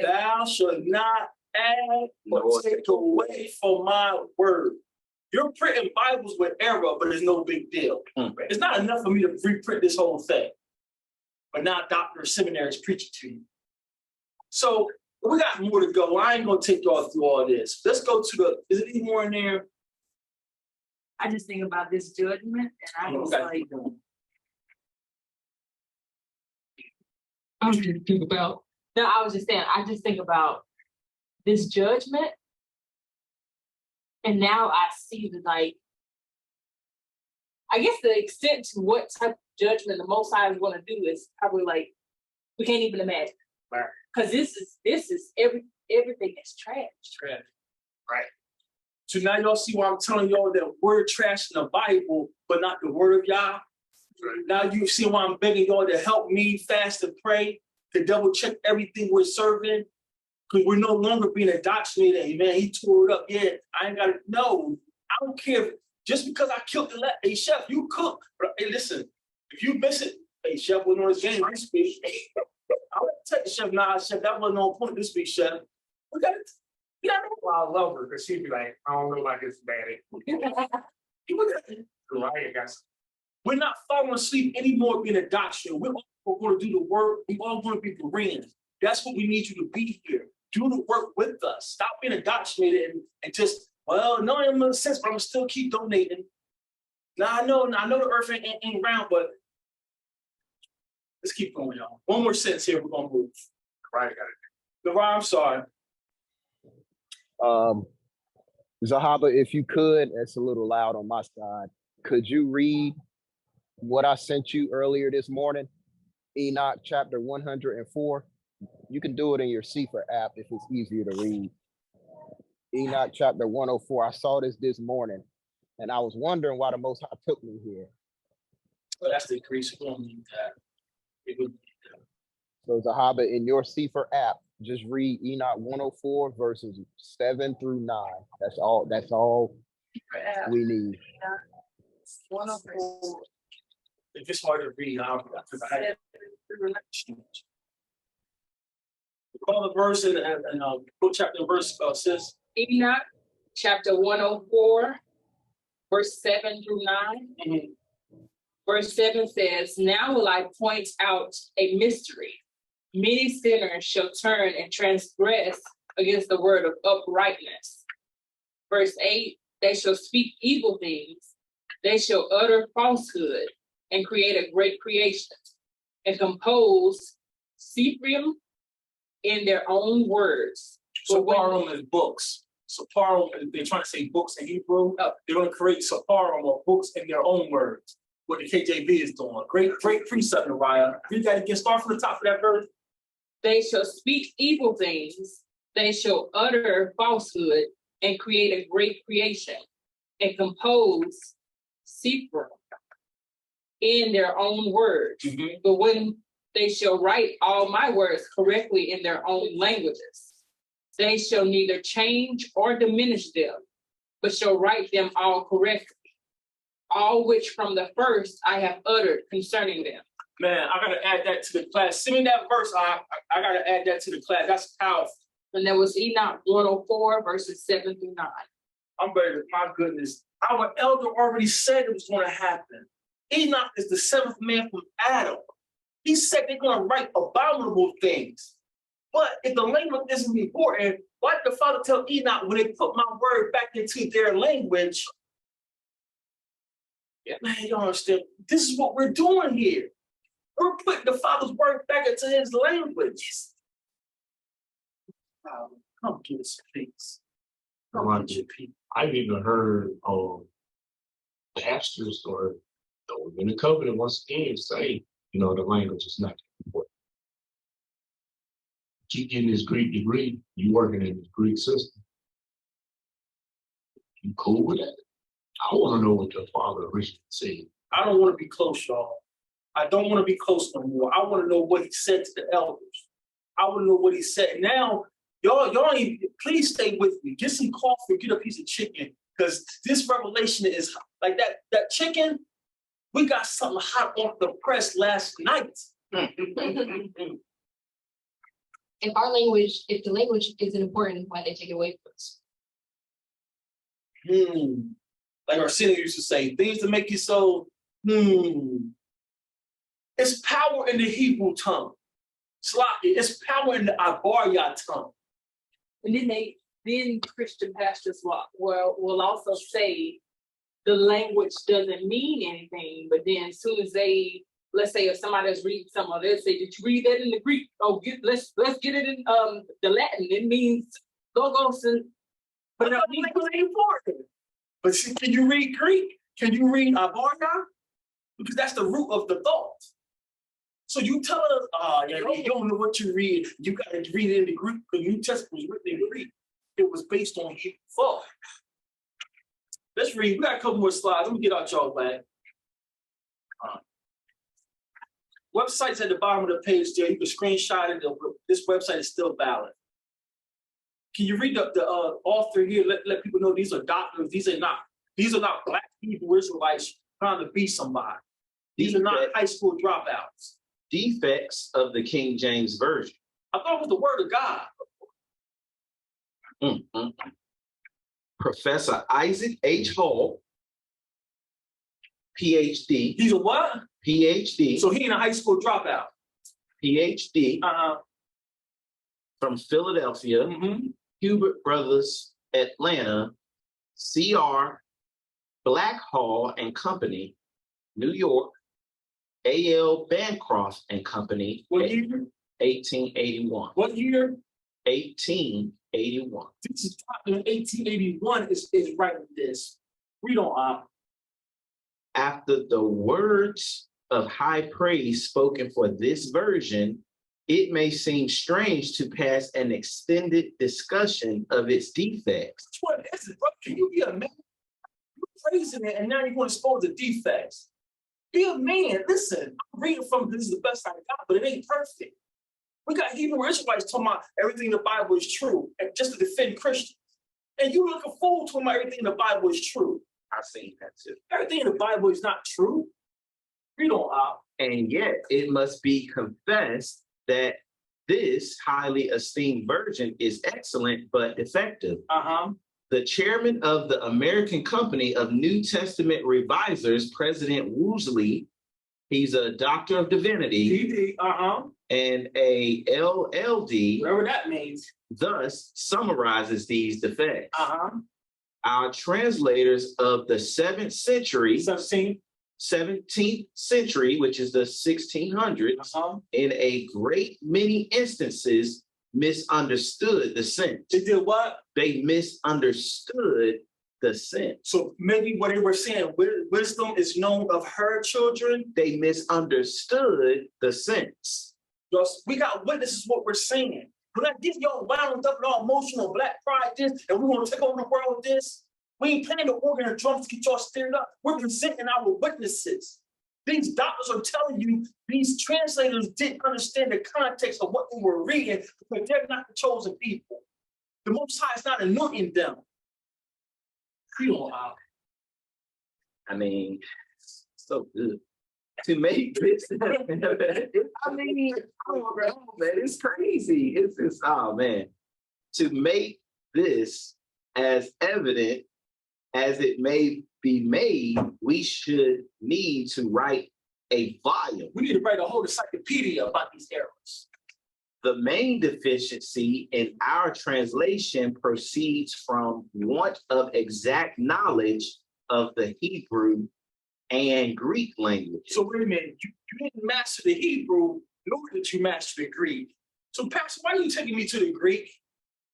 Speaker 1: Thou shalt not add or take away from my word. You're printing Bibles with error, but it's no big deal. It's not enough for me to reprint this whole thing, but now doctor of seminary is preaching to you. So we got more to go. I ain't gonna take y'all through all this. Let's go to is it any more in there?
Speaker 8: I just think about this judgment, and I was like, I was just think about. No, I was just saying. I just think about this judgment, and now I see the like. I guess the extent to what type of judgment the Most High is going to do is probably like we can't even imagine.
Speaker 1: Right.
Speaker 8: Because this is everything is trash.
Speaker 1: Trash. Right. So now y'all see why I'm telling y'all that we're trash in the Bible, but not the word of Yah. Now you see why I'm begging y'all to help me fast and pray, to double check everything we're serving. Because we're no longer being indoctrinated. Hey, man, he tore it up. Yeah, I ain't got to know. I don't care if, just because I killed the hey chef, you cook. But hey, listen, if you miss it, hey chef, wasn't on his game this week. I would tell the chef, nah, chef, that wasn't on point this week, chef. We got it. You know what I mean?
Speaker 5: Well, I love her because she'd be like, I don't know about this bad.
Speaker 1: We're not falling asleep anymore being a doctor. We're all going to do the work. We're all going to be Bereans. That's what we need you to be here. Do the work with us. Stop being indoctrinated and just, well, no, it makes sense, but I'm still keep donating. Now I know the earth ain't round, but let's keep going, y'all. One more sentence here, we're gonna move.
Speaker 5: Right, got it.
Speaker 1: Leroy, I'm sorry.
Speaker 7: Zahaba, if you could, it's a little loud on my side. Could you read what I sent you earlier this morning? Enoch chapter 104. You can do it in your Sefer app if it's easier to read. Enoch chapter 104. I saw this morning, and I was wondering why the Most High took me here.
Speaker 1: Well, that's the increase. We don't need that.
Speaker 7: So Zahaba, in your Sefer app, just read Enoch 104 verses 7 through 9. That's all we need.
Speaker 8: 104.
Speaker 1: If it's hard to read, I'll call the verse and book chapter and verse, sis.
Speaker 8: Enoch chapter 104, verse 7 through 9. Verse 7 says, now will I point out a mystery. Many sinners shall turn and transgress against the word of uprightness. Verse 8, they shall speak evil things. They shall utter falsehood and create a great creation and compose Sephrim in their own words.
Speaker 1: Separum is books. Separum, they're trying to say books in Hebrew. They're going to create Separum or books in their own words. What the KJV is doing. Great precept, Uriah. You got to get started from the top of that verse.
Speaker 8: They shall speak evil things. They shall utter falsehood and create a great creation and compose Sephrim in their own words. But when they shall write all my words correctly in their own languages, they shall neither change or diminish them, but shall write them all correctly, all which from the first I have uttered concerning them.
Speaker 1: Man, I gotta add that to the class. Send me that verse. I gotta add that to the class. That's powerful.
Speaker 8: And there was Enoch 104, verses 7 through 9.
Speaker 1: I'm ready. My goodness. Our elder already said it was going to happen. Enoch is the seventh man from Adam. He said they're going to write abominable things. But if the language isn't important, why did the Father tell Enoch when they put my word back into their language? Yeah, man, you don't understand. This is what we're doing here. We're putting the Father's word back into his language. Come get us peace. Come get your peace.
Speaker 5: I've even heard pastors or in the covenant once again say, the language is not important. Keep getting this Greek degree, you working in this Greek system. You cool with that? I want to know what the Father originally said.
Speaker 1: I don't want to be close, y'all. I don't want to be close no more. I want to know what he said to the elders. I want to know what he said. Now, y'all, please stay with me. Get some coffee, get a piece of chicken, because this revelation is like that chicken. We got something hot off the press last night.
Speaker 9: If the language isn't important, why they take it away from us?
Speaker 1: Like our senior used to say, things that make you so, It's power in the Hebrew tongue. It's power in the Abarya tongue.
Speaker 8: And then Christian pastors will also say the language doesn't mean anything, but then as soon as they let's say if somebody's reading something, they'll say, did you read that in the Greek? Oh, let's get it in the Latin. It means logos and. But
Speaker 1: But language ain't important. But see, can you read Greek? Can you read Abarna? Because that's the root of the thought. So you tell us, yeah, you don't know what you read. You got to read it in the Greek. The New Testament was written in Greek. It was based on Hebrew thought. Let's read. We got a couple more slides. Let me get out y'all back. Websites at the bottom of the page there. You can screenshot it. This website is still valid. Can you read the author here? Let people know these are doctors. These are not Black Hebrew Israelites trying to be somebody. These are not high school dropouts.
Speaker 4: Defects of the King James Version.
Speaker 1: I thought it was the word of God.
Speaker 4: Professor Isaac H. Hall, PhD.
Speaker 1: He's a what?
Speaker 4: PhD.
Speaker 1: So he ain't a high school dropout.
Speaker 4: PhD from Philadelphia, Hubert Brothers, Atlanta, C.R. Blackhall and Company, New York, A.L. Bancroft and Company.
Speaker 1: What year?
Speaker 4: 1881.
Speaker 1: What year?
Speaker 4: 1881.
Speaker 1: This is in 1881 is writing this. We don't
Speaker 4: After the words of high praise spoken for this version, it may seem strange to pass an extended discussion of its defects.
Speaker 1: What is it, bro? Can you be a man? You're praising it, and now you want to expose the defects. Be a man. Listen, I'm reading from this is the best I got, but it ain't perfect. We got Hebrew Israelites talking about everything in the Bible is true, and just to defend Christians. And you look a fool talking about everything in the Bible is true.
Speaker 4: I've seen that too.
Speaker 1: Everything in the Bible is not true. We don't
Speaker 4: And yet it must be confessed that this highly esteemed version is excellent but defective. The chairman of the American Company of New Testament Revisers, President Woosley, he's a doctor of divinity and a LLD,
Speaker 1: whatever that means,
Speaker 4: thus summarizes these defects. Our translators of the 7th century, 17th century, which is the 1600s, in a great many instances misunderstood the sense.
Speaker 1: They did what?
Speaker 4: They misunderstood the sense.
Speaker 1: So maybe what they were saying, wisdom is known of her children.
Speaker 4: They misunderstood the sense.
Speaker 1: We got witnesses what we're saying. When I get y'all wound up and all emotional, black pride this, and we want to take over the world with this, we ain't playing the organ and drums to get y'all stirred up. We're presenting our witnesses. These doctors are telling you these translators didn't understand the context of what they were reading because they're not the chosen people. The Most High is not anointing them.
Speaker 4: I mean, so good. To make this, I mean, oh man, it's crazy. It's oh man. To make this as evident as it may be made, we should need to write a volume.
Speaker 1: We need to write a whole encyclopedia about these errors.
Speaker 4: The main deficiency in our translation proceeds from want of exact knowledge of the Hebrew and Greek language.
Speaker 1: So wait a minute, you didn't master the Hebrew, nor did you master the Greek. So Pastor, why are you taking me to the Greek?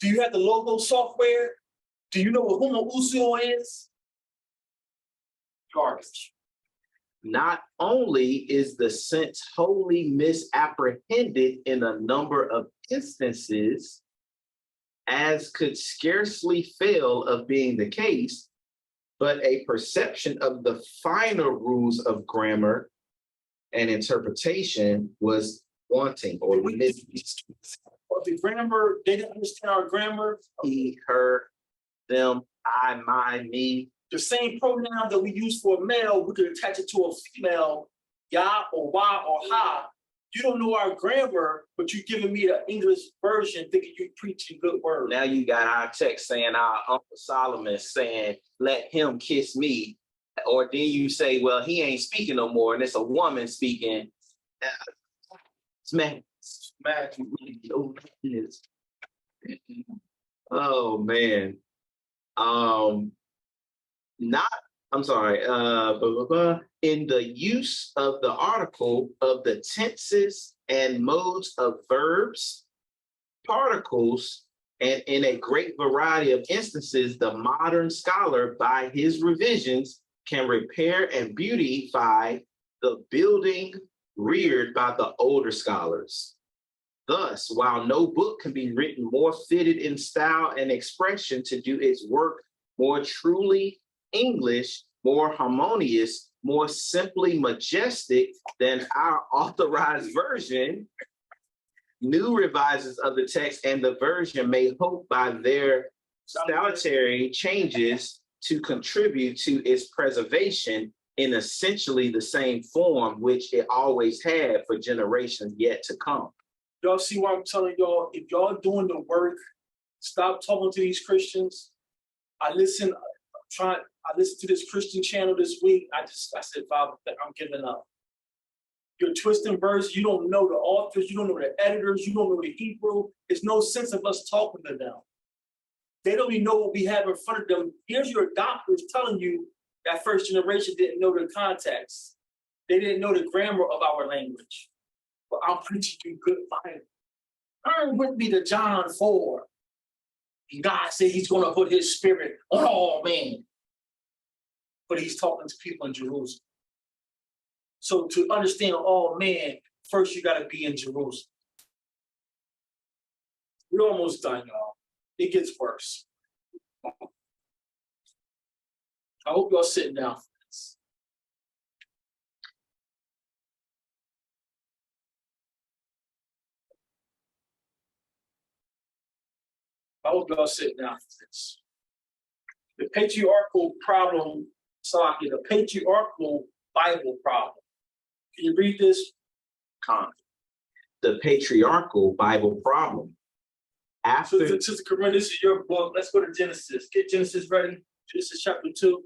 Speaker 1: Do you have the logo software? Do you know what homoousion is? Garbage.
Speaker 4: Not only is the sense wholly misapprehended in a number of instances, as could scarcely fail of being the case, but a perception of the finer rules of grammar and interpretation was wanting or missing.
Speaker 1: The grammar, they didn't understand our grammar.
Speaker 4: He, her, them, I, my, me.
Speaker 1: The same pronoun that we use for a male, we could attach it to a female, ya or wa or ha. You don't know our grammar, but you're giving me the English version thinking you're preaching good words.
Speaker 4: Now you got our text saying our Uncle Solomon saying, let him kiss me. Or then you say, well, he ain't speaking no more, and it's a woman speaking. Smack. Oh man. Not I'm sorry, in the use of the article of the tenses and modes of verbs, particles, and in a great variety of instances, the modern scholar, by his revisions, can repair and beautify the building reared by the older scholars. Thus, while no book can be written more fitted in style and expression to do its work more truly English, more harmonious, more simply majestic than our authorized version, new revises of the text and the version may hope by their salutary changes to contribute to its preservation in essentially the same form which it always had for generations yet to come.
Speaker 1: Y'all see what I'm telling y'all? If y'all doing the work, stop talking to these Christians. I listened to this Christian channel this week. I said, Father, I'm giving up. You're twisting verse. You don't know the authors. You don't know the editors. You don't know the Hebrew. There's no sense of us talking to them. They don't even know what we have in front of them. Here's your doctors telling you that first generation didn't know the context. They didn't know the grammar of our language. But I'm preaching you good Bible. Turn with me to John 4. God said he's going to put his spirit on all men. But he's talking to people in Jerusalem. So to understand all men, first you got to be in Jerusalem. We're almost done, y'all. It gets worse. I hope y'all sitting down for this. I hope y'all sitting down for this. The patriarchal problem, Salaki, the patriarchal Bible problem. Can you read this?
Speaker 4: The patriarchal Bible problem. After
Speaker 1: Sister Corinne, this is your book. Let's go to Genesis. Get Genesis ready. Genesis chapter 2.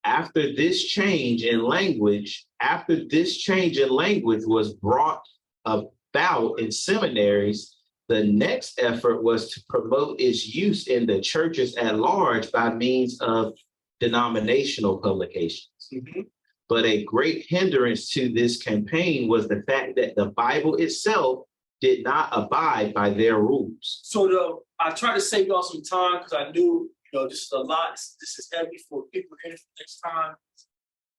Speaker 4: After this change in language was brought about in seminaries, the next effort was to promote its use in the churches at large by means of denominational publications.
Speaker 1: Mm-hmm.
Speaker 4: But a great hindrance to this campaign was the fact that the Bible itself did not abide by their rules.
Speaker 1: So I tried to save y'all some time because I knew, this is a lot. This is heavy for people in next time.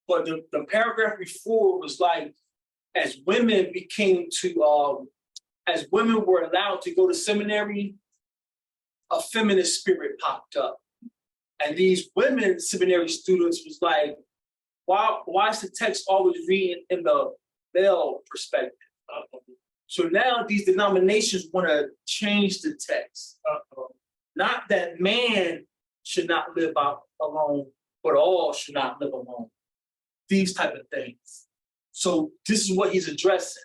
Speaker 1: But the paragraph before was like, as women were allowed to go to seminary, a feminist spirit popped up. And these women seminary students was like, why is the text always reading in the male perspective? So now these denominations want to change the text. Not that man should not live out alone, but all should not live alone. These type of things. So this is what he's addressing.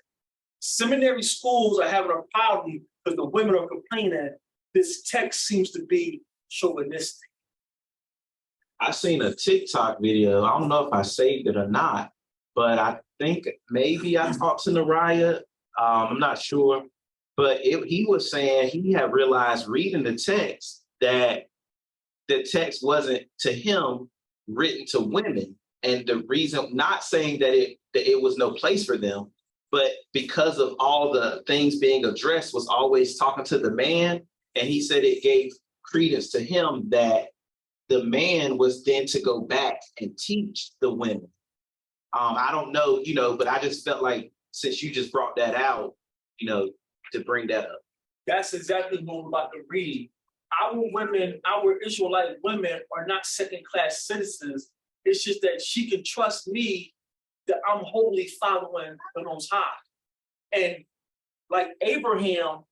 Speaker 1: Seminary schools are having a problem because the women are complaining this text seems to be chauvinistic.
Speaker 4: I seen a TikTok video. I don't know if I saved it or not, but I think maybe I talked to Nariah. I'm not sure, but he was saying he had realized reading the text that the text wasn't to him written to women, and the reason, not saying that it was no place for them, but because of all the things being addressed was always talking to the man, and he said it gave credence to him that the man was then to go back and teach the women. I don't know, but I just felt like since you just brought that out, to bring that up.
Speaker 1: That's exactly what we're about to read. Our Israelite women are not second-class citizens. It's just that she can trust me that I'm wholly following the Most High. And like Abraham,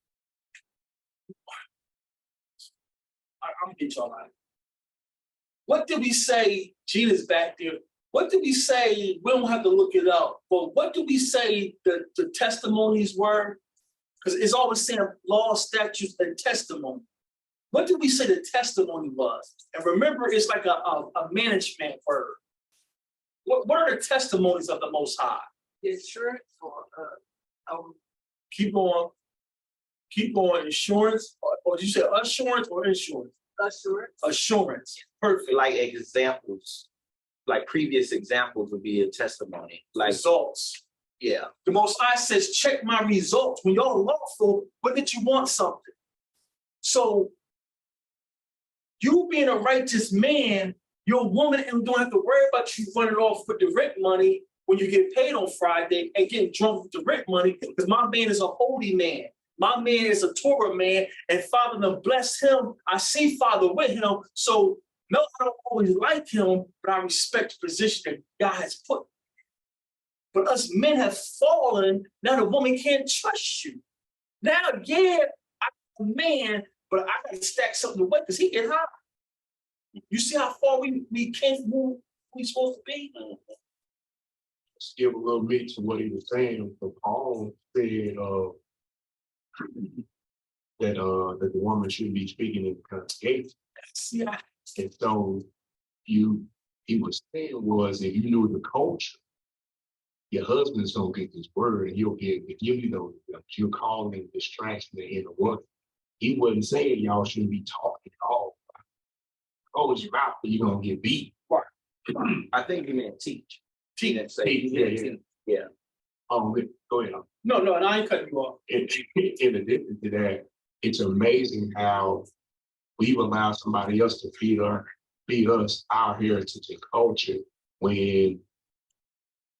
Speaker 1: I'm gonna get y'all out. What did we say? Gina's back there. What did we say? We don't have to look it up, but what did we say the testimonies were? Because it's always saying law, statutes, and testimony. What did we say the testimony was? And remember, it's like a management word. What are the testimonies of the Most High?
Speaker 6: Insurance or
Speaker 1: Keep going. Keep going. Insurance, or did you say assurance or insurance? Assurance. Perfect.
Speaker 3: Like examples, like previous examples would be a testimony. Like,
Speaker 1: Results.
Speaker 3: yeah,
Speaker 1: The Most High says, check my results. When y'all lawful, but that you want something. So you being a righteous man, your woman and don't have to worry about you running off with the rent money when you get paid on Friday and getting drunk with the rent money, because my man is a holy man. My man is a Torah man, and Father done bless him. I see Father with him. So no, I don't always like him, but I respect the position that God has put. But us men have fallen. Now the woman can't trust you. Now, yeah, I'm a man, but I gotta stack something away because he get high. You see how far we came from who we supposed to be?
Speaker 5: Let's give a little meat to what he was saying. So Paul said that the woman should be speaking in the congregation.
Speaker 1: Yeah.
Speaker 5: And so he was saying was, if you knew the culture, your husband's gonna get this word and you'll get, if you know, you're calling distraction and interrupt. He wasn't saying y'all shouldn't be talking at all. Close your mouth, but you're gonna get beat.
Speaker 1: Right.
Speaker 3: I think he meant teach. He didn't say
Speaker 5: Teach, yeah. Go ahead.
Speaker 1: No, and I ain't cutting you off.
Speaker 5: In addition to that, it's amazing how we've allowed somebody else to feed us our heritage and culture when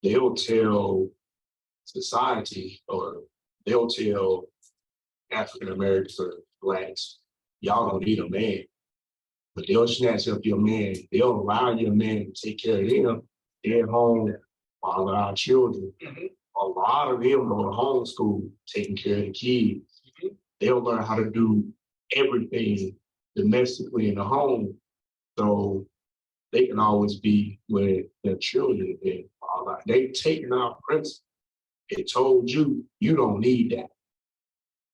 Speaker 5: they'll tell society or they'll tell African Americans or blacks, y'all don't need a man. But they'll snatch up your man. They'll allow your man to take care of them. They're at home while our children.
Speaker 1: Mm-hmm.
Speaker 5: A lot of them go to homeschool, taking care of the kids.
Speaker 1: Mm-hmm.
Speaker 5: They'll learn how to do everything domestically in the home, so they can always be with their children. And they've taken our principle and told you, you don't need that.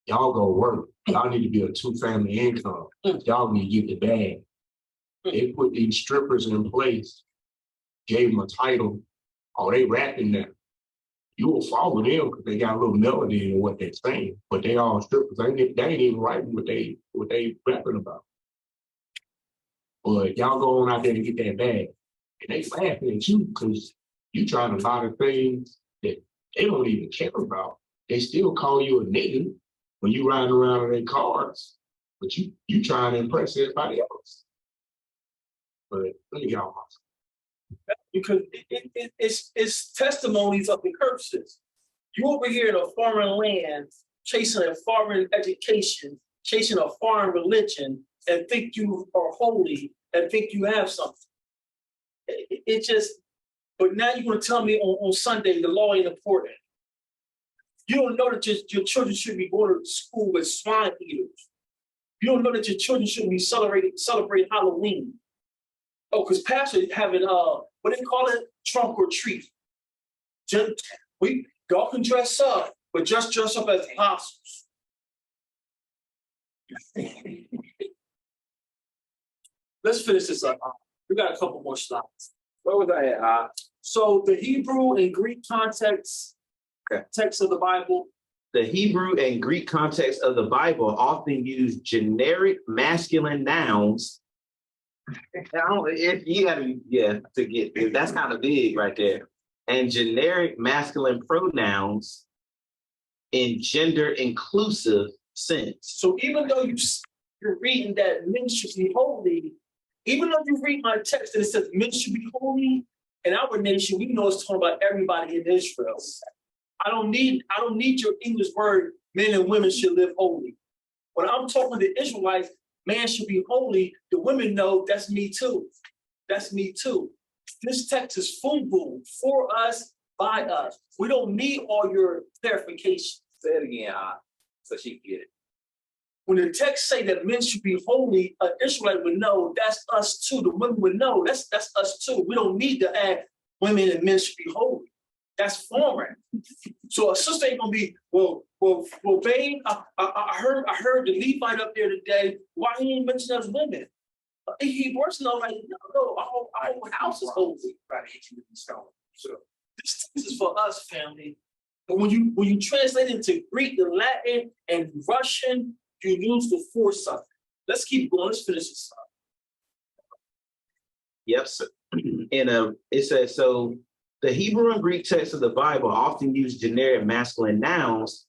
Speaker 5: Y'all go work. Y'all need to be a 2-family income. Y'all need to get the bag. They put these strippers in place, gave them a title. Oh, they rapping now. You will follow them because they got a little melody in what they're saying, but they all strippers. They ain't even writing what they rapping about. But y'all go on out there and get that bag. And they laughing at you because you trying to buy the things that they don't even care about. They still call you a nigga when you riding around in their cars, but you trying to impress everybody else. But let me get off my.
Speaker 1: Because it's testimonies of the curses. You over here in a foreign land, chasing a foreign education, chasing a foreign religion, and think you are holy and think you have something. It just, but now you're gonna tell me on Sunday the law ain't important. You don't know that your children should be going to school with swine eaters. You don't know that your children shouldn't be celebrating Halloween. Oh, because pastor having what they call it, trunk or treat. Y'all can dress up, but just dress up as apostles. Let's finish this up. We got a couple more slides.
Speaker 3: Where was I at?
Speaker 1: So the Hebrew and Greek context, text of the Bible.
Speaker 4: The Hebrew and Greek context of the Bible often use generic masculine nouns. If you gotta, to get, that's kind of big right there. And generic masculine pronouns in gender inclusive sense.
Speaker 1: So even though you're reading that men should be holy, even though you read my text and it says men should be holy, in our nation, we know it's talking about everybody in Israel. I don't need your English word, men and women should live holy. When I'm talking to Israelites, man should be holy, the women know that's me too. That's me too. This text is full for us, by us. We don't need all your clarification.
Speaker 3: Say it again, so she can get it.
Speaker 1: When the text say that men should be holy, an Israelite would know that's us too. The women would know that's us too. We don't need to add women and men should be holy. That's foreign. So a sister ain't gonna be, well, babe, I heard the Levite up there today. Why he ain't mention us women? He works no, like, no, our whole house is holy. So this is for us, family. But when you translate it into Greek and Latin and Russian, you lose the foresight. let's keep going. Let's finish this up.
Speaker 4: Yep. So, it says, so the Hebrew and Greek texts of the Bible often use generic masculine nouns,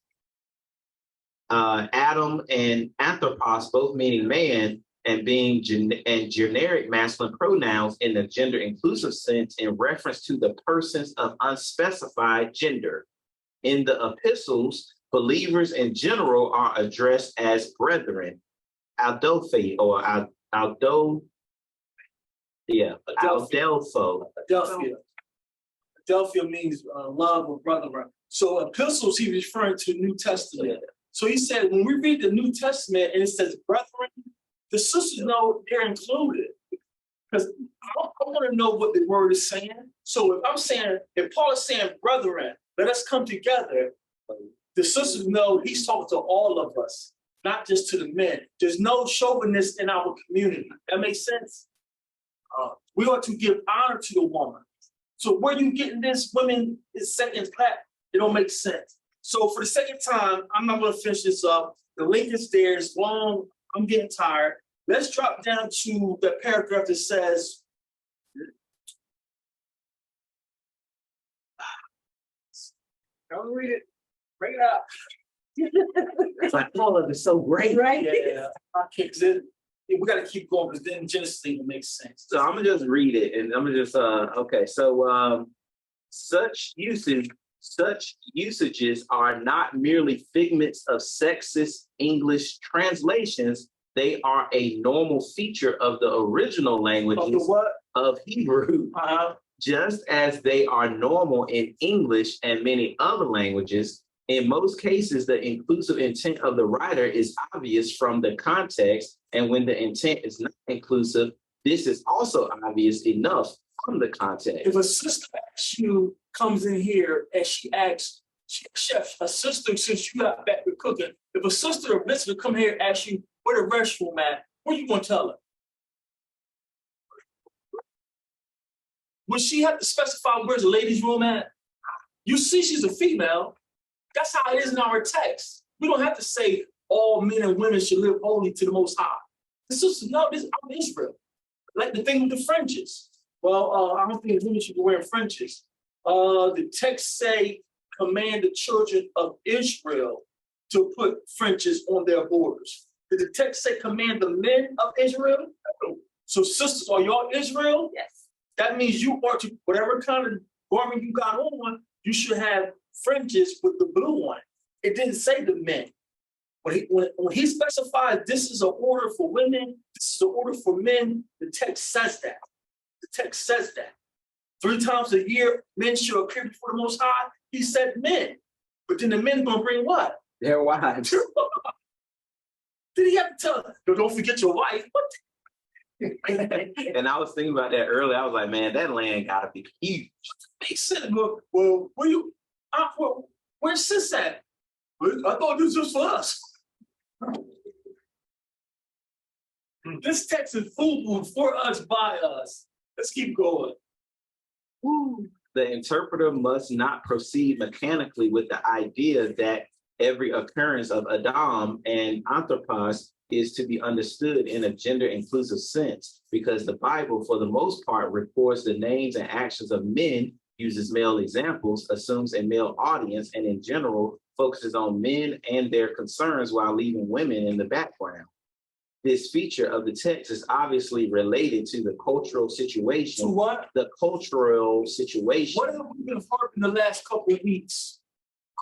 Speaker 4: Adam and anthropos, both meaning man, and being generic masculine pronouns in the gender inclusive sense in reference to the persons of unspecified gender. In the epistles, believers in general are addressed as brethren, Adelphi or Adelpho.
Speaker 1: Adelphia means love or brother. So epistles, he's referring to the New Testament. So he said, when we read the New Testament and it says brethren, the sisters know they're included. Because I want to know what the word is saying. So if Paul is saying brethren, let us come together, the sisters know he's talking to all of us, not just to the men. There's no chauvinist in our community. That makes sense? We ought to give honor to the woman. So where you getting this women is second class, it don't make sense. So for the second time, I'm not going to finish this up. The link is there, it's long, I'm getting tired. Let's drop down to the paragraph that says, don't read it, bring it up.
Speaker 4: It's like all of it's so great, right?
Speaker 1: Yeah, I can't, we got to keep going because then Genesis thing makes sense.
Speaker 4: So I'm gonna just read it, and I'm gonna just okay. So such usages are not merely figments of sexist English translations. They are a normal feature of the original languages of Hebrew, just as they are normal in English and many other languages. In most cases, the inclusive intent of the writer is obvious from the context, and when the intent is not inclusive, this is also obvious enough from the context.
Speaker 1: If a sister asks you, comes in here and she asks, chef, a sister, since you got back with cooking, if a sister or visitor come here and ask you where the restroom at, what you gonna tell her? Would she have to specify where's the ladies' room at? You see she's a female. That's how it is in our text. We don't have to say all men and women should live holy to the Most High. It's just, no, I'm Israel. Like the thing with the fringes. Well, I don't think women should be wearing fringes. The text say, command the children of Israel to put fringes on their borders. Did the text say command the men of Israel? So sisters, are y'all Israel?
Speaker 2: Yes.
Speaker 1: That means you are to, whatever kind of garment you got on, you should have fringes with the blue on it. It didn't say the men. When he specifies this is an order for women, this is an order for men, the text says that. The text says that. 3 times a year, men should appear before the Most High. He said men. But then the men gonna bring what?
Speaker 4: Their wives.
Speaker 1: Did he have to tell them, don't forget your wife? What?
Speaker 4: And I was thinking about that earlier. I was like, man, that land gotta be huge.
Speaker 1: He said, well, where's sis at? I thought this was for us. This text is food for us, by us. Let's keep going.
Speaker 4: The interpreter must not proceed mechanically with the idea that every occurrence of Adam and Anthropos is to be understood in a gender inclusive sense, because the Bible, for the most part, records the names and actions of men, uses male examples, assumes a male audience, and in general focuses on men and their concerns while leaving women in the background. This feature of the text is obviously related to the cultural situation.
Speaker 1: To what?
Speaker 4: The cultural situation.
Speaker 1: What have we been harping the last couple of weeks?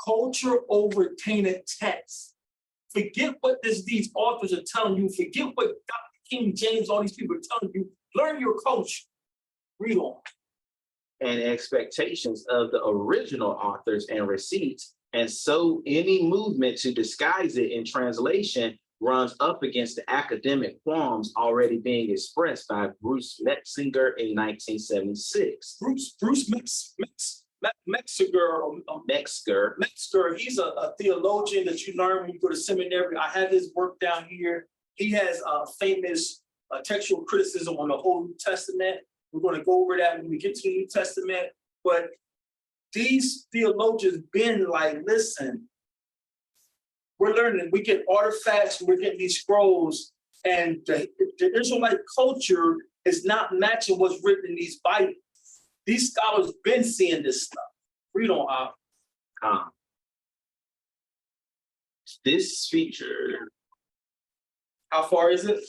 Speaker 1: Culture over tainted text. Forget what these authors are telling you. Forget what Dr. King James, all these people are telling you. Learn your culture. Read on.
Speaker 4: And expectations of the original authors and receipts. And so any movement to disguise it in translation runs up against the academic qualms already being expressed by Bruce Metzinger in 1976.
Speaker 1: Metzger, he's a theologian that you learn when you go to seminary. I have his work down here. He has a famous textual criticism on the whole New Testament. We're going to go over that when we get to the New Testament. But these theologians been like, listen, we're learning, we get artifacts, we're getting these scrolls, And the Israelite culture is not matching what's written in these Bibles. These scholars been seeing this stuff. Read on,
Speaker 4: This feature,
Speaker 1: how far is it?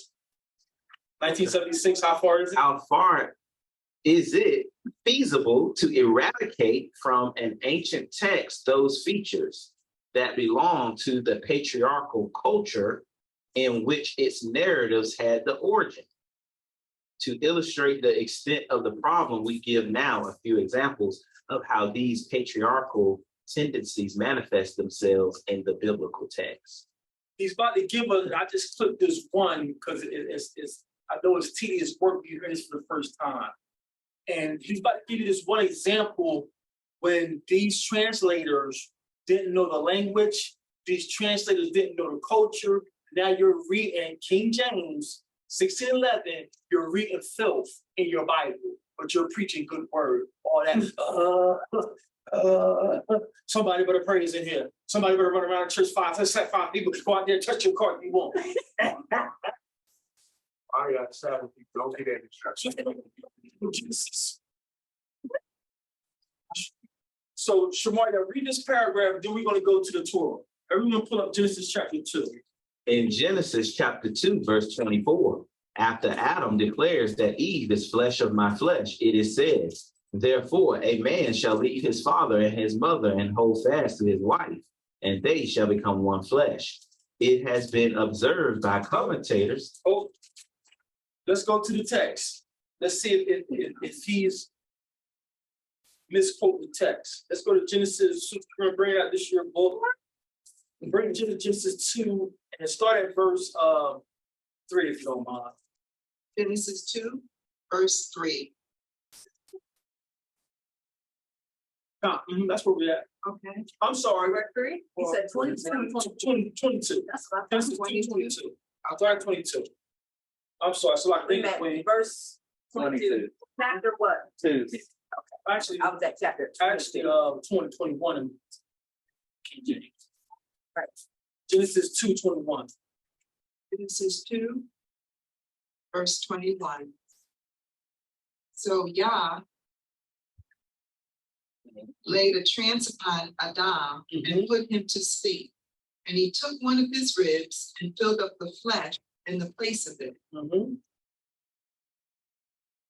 Speaker 1: 1976, how far is it?
Speaker 4: how far is it feasible to eradicate from an ancient text those features that belong to the patriarchal culture in which its narratives had the origin? To illustrate the extent of the problem, we give now a few examples of how these patriarchal tendencies manifest themselves in the biblical text.
Speaker 1: He's about to give us, I just clipped this one because it's I know it's tedious work when you hear this for the first time. And he's about to give you this one example when these translators didn't know the language, these translators didn't know the culture. Now you're reading King James 1611, you're reading filth in your Bible, but you're preaching good word. All that, somebody better praise in here. Somebody better run around church let's set 5 people, go out there, touch your card if you want.
Speaker 5: I got 7 people, don't get any instruction.
Speaker 1: Jesus. So, Shemaria, read this paragraph, then we're going to go to the Torah. Everyone pull up Genesis chapter 2.
Speaker 4: In Genesis chapter 2, verse 24, after Adam declares that Eve is flesh of my flesh, it is said, therefore a man shall leave his father and his mother and hold fast to his wife, and they shall become one flesh. It has been observed by commentators.
Speaker 1: Oh, let's go to the text. Let's see if he's misquoting the text. Let's go to Genesis. We're going to bring out this year book. Bring Genesis 2 and start at verse 3, if you don't mind.
Speaker 6: Genesis 2, verse 3.
Speaker 1: That's where we're at.
Speaker 6: Okay.
Speaker 1: I'm sorry.
Speaker 2: Verse 3? He said 22.
Speaker 1: 22.
Speaker 2: That's what I
Speaker 1: Genesis
Speaker 2: thought.
Speaker 1: 22. I'll start at 22. I'm sorry. So I think
Speaker 2: Verse 22. Chapter what?
Speaker 3: 2.
Speaker 1: actually,
Speaker 2: I was at chapter
Speaker 1: 20, 21 in King James.
Speaker 2: Right.
Speaker 1: Genesis 2:21.
Speaker 6: Genesis 2, verse 21. So Yah laid a trance upon Adam and put him to sleep. And he took one of his ribs and filled up the flesh in the place of it.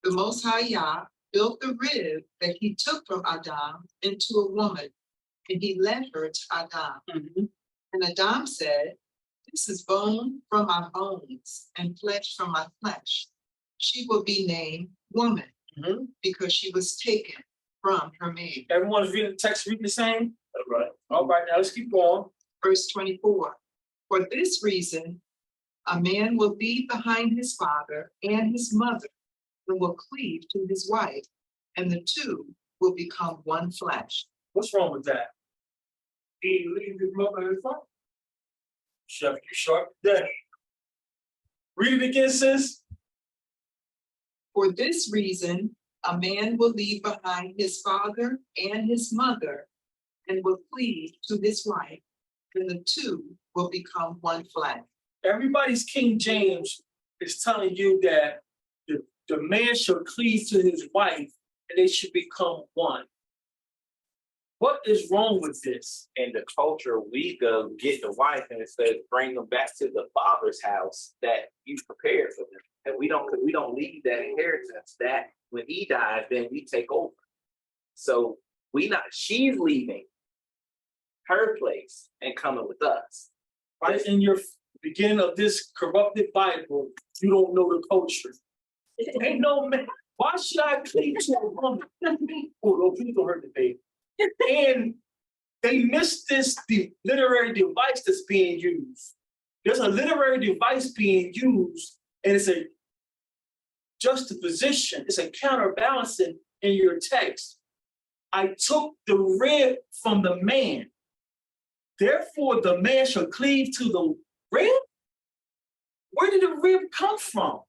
Speaker 6: The Most High Yah built the rib that he took from Adam into a woman, and he led her to Adam. And Adam said, this is bone from my bones and flesh from my flesh. She will be named woman because she was taken from her mate.
Speaker 1: Everyone's reading the text, reading the same?
Speaker 3: That's right.
Speaker 1: All right, now let's keep going.
Speaker 6: Verse 24, for this reason, a man will leave behind his father and his mother and will cleave to his wife, and the two will become one flesh.
Speaker 1: What's wrong with that? He leaves his mother and his father. Chef, you sharp today. Read it again, sis.
Speaker 6: For this reason, a man will leave behind his father and his mother and will cleave to his wife, and the two will become one flesh.
Speaker 1: Everybody's King James is telling you that the man shall cleave to his wife and they should become one. What is wrong with this?
Speaker 3: In the culture, we go get the wife and it says bring them back to the father's house that you prepared for them. And we don't leave that inheritance that when he dies, then we take over. So she's leaving her place and coming with us.
Speaker 1: Right in your beginning of this corrupted Bible, you don't know the culture. Ain't no man. Why should I cleave to a woman? Oh, no, please don't hurt the baby. And they missed the literary device that's being used. There's a literary device being used, and it's a juxtaposition, it's a counterbalancing in your text. I took the rib from the man. Therefore, the man shall cleave to the rib? Where did the rib come from?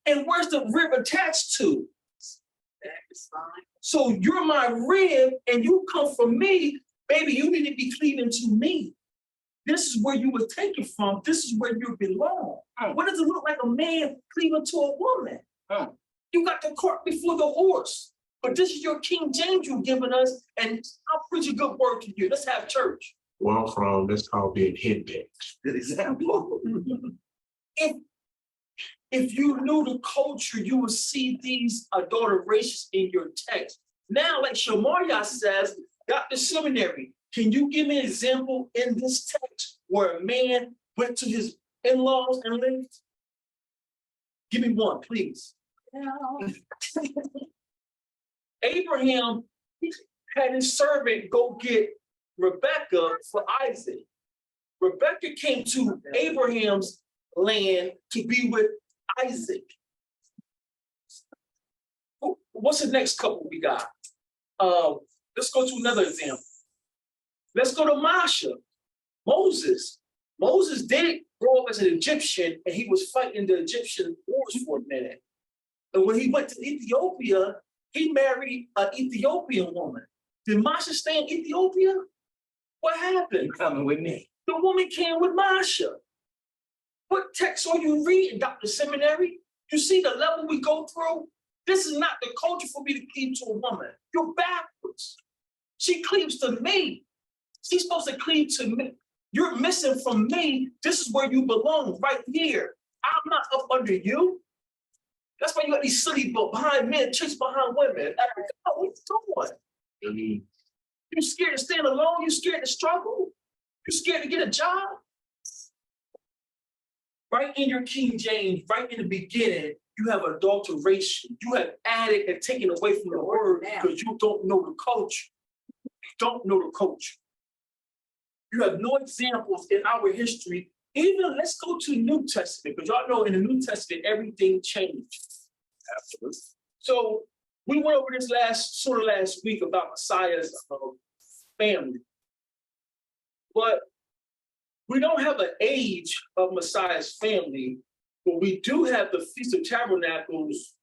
Speaker 1: And where's the rib attached to? So you're my rib and you come from me, baby, you need to be cleaving to me. This is where you were taken from. This is where you belong. What does it look like a man cleaving to a woman? You got the cart before the horse. But this is your King James you've given us, and I'll preach a good word to you. Let's have church.
Speaker 5: Where I'm from, that's called being hit back.
Speaker 3: Good example.
Speaker 1: If you knew the culture, you would see these adulterations in your text. Now, like Shamaria says, Dr. Seminary, can you give me an example in this text where a man went to his in-laws and lived? Give me one, please. Abraham had his servant go get Rebecca for Isaac. Rebecca came to Abraham's land to be with Isaac. What's the next couple we got? Let's go to another example. Let's go to Masha. Moses. Moses did grow up as an Egyptian, and he was fighting the Egyptian wars for a minute. And when he went to Ethiopia, he married an Ethiopian woman. Did Masha stay in Ethiopia? What happened?
Speaker 3: You coming with me?
Speaker 1: The woman came with Masha. What text are you reading, Dr. Seminary? You see the level we go through? This is not the culture for me to cleave to a woman. You're backwards. She cleaves to me. She's supposed to cleave to me. You're missing from me. This is where you belong, right here. I'm not up under you. That's why you got these silly behind men, chicks behind women. What you doing? You scared to stand alone? You scared to struggle? You scared to get a job? Right in your King James, right in the beginning, you have adulteration. You have added and taken away from the word because you don't know the culture. You don't know the culture. You have no examples in our history. Even let's go to the New Testament, because y'all know in the New Testament, everything changed. Absolutely. So we went over this last week about Messiah's family. But we don't have an age of Messiah's family, but we do have the Feast of Tabernacles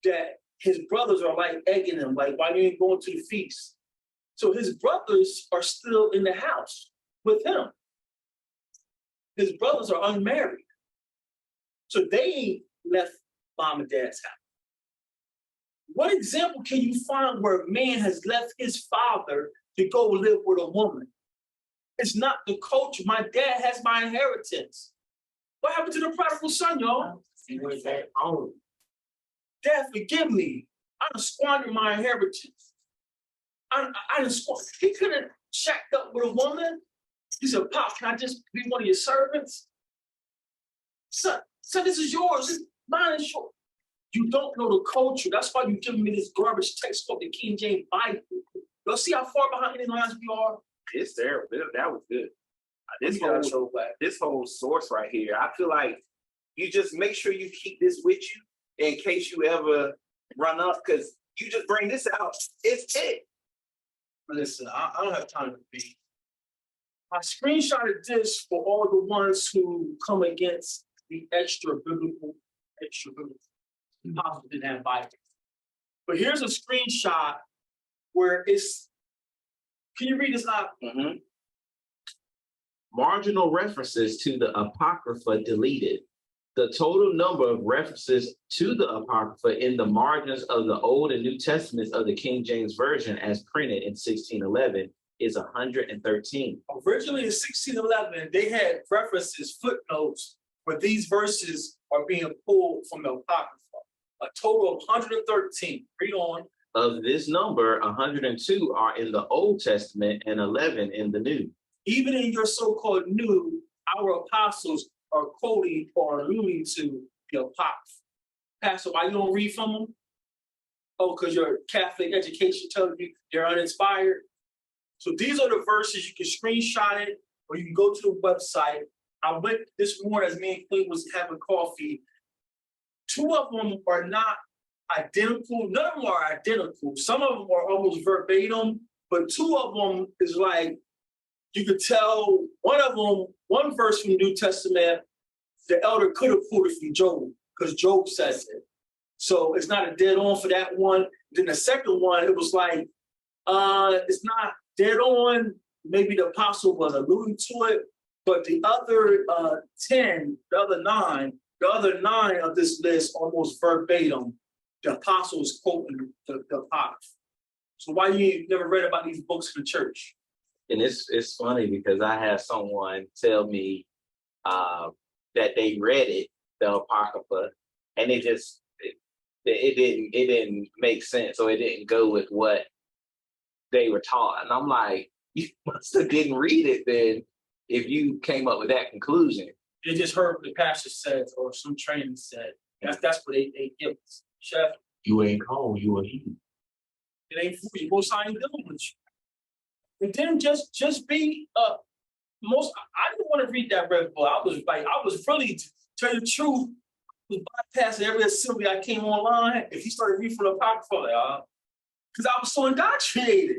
Speaker 1: that his brothers are like egging him, like, why you ain't going to the feast? So his brothers are still in the house with him. His brothers are unmarried. So they ain't left mom and dad's house. What example can you find where a man has left his father to go live with a woman? It's not the culture. My dad has my inheritance. What happened to the prodigal son, y'all?
Speaker 5: He went back home.
Speaker 1: Dad, forgive me. I done squandered my inheritance. I done squandered. He could have shacked up with a woman. He said, Pop, can I just be one of your servants? Son, this is yours. Mine is yours. You don't know the culture. That's why you're giving me this garbage text called the King James Bible. Y'all see how far behind any lines we are?
Speaker 3: It's terrible. That was good. This whole source right here, I feel like you just make sure you keep this with you in case you ever run up, because you just bring this out. It's it.
Speaker 1: Listen, I don't have time to be. I screenshotted this for all the ones who come against the extra biblical. Possible didn't have Bible. But here's a screenshot where it's. Can you read this out?
Speaker 4: Mm-hmm. Marginal references to the Apocrypha deleted. The total number of references to the Apocrypha in the margins of the Old and New Testaments of the King James Version as printed in 1611 is 113.
Speaker 1: Originally in 1611, they had references, footnotes, where these verses are being pulled from the Apocrypha. A total of 113. Read on.
Speaker 4: Of this number, 102 are in the Old Testament and 11 in the New.
Speaker 1: Even in your so-called New, our apostles are quoting or alluding to the Apocrypha. Pastor, why you don't read from them? Oh, because your Catholic education tells you they're uninspired. So these are the verses. You can screenshot it, or you can go to the website. I went this morning as me and Queen was having coffee. Two of them are not identical. None of them are identical. Some of them are almost verbatim, but two of them is like, you could tell one of them, one verse from the New Testament, the elder could have pulled it from Job, because Job says it. So it's not a dead on for that one. Then the second one, it was like, it's not dead on. Maybe the apostle was alluding to it, But the other 10, the other nine of this list, almost verbatim, the apostles quoting the Apocrypha. So why you never read about these books in the church?
Speaker 4: And it's funny because I had someone tell me that they read it, the Apocrypha, and it didn't make sense, or it didn't go with what they were taught. And I'm like, you must have didn't read it then if you came up with that conclusion.
Speaker 1: They just heard what the pastor said or some training said. That's what they give us. Chef,
Speaker 5: You ain't cold, you a heat.
Speaker 1: it ain't food. You most I ain't dealing with you. And then just be I didn't want to read that red book. I was really, to tell you the truth, was bypassing every assembly I came online. If he started reading from the Apocrypha, because I was so indoctrinated.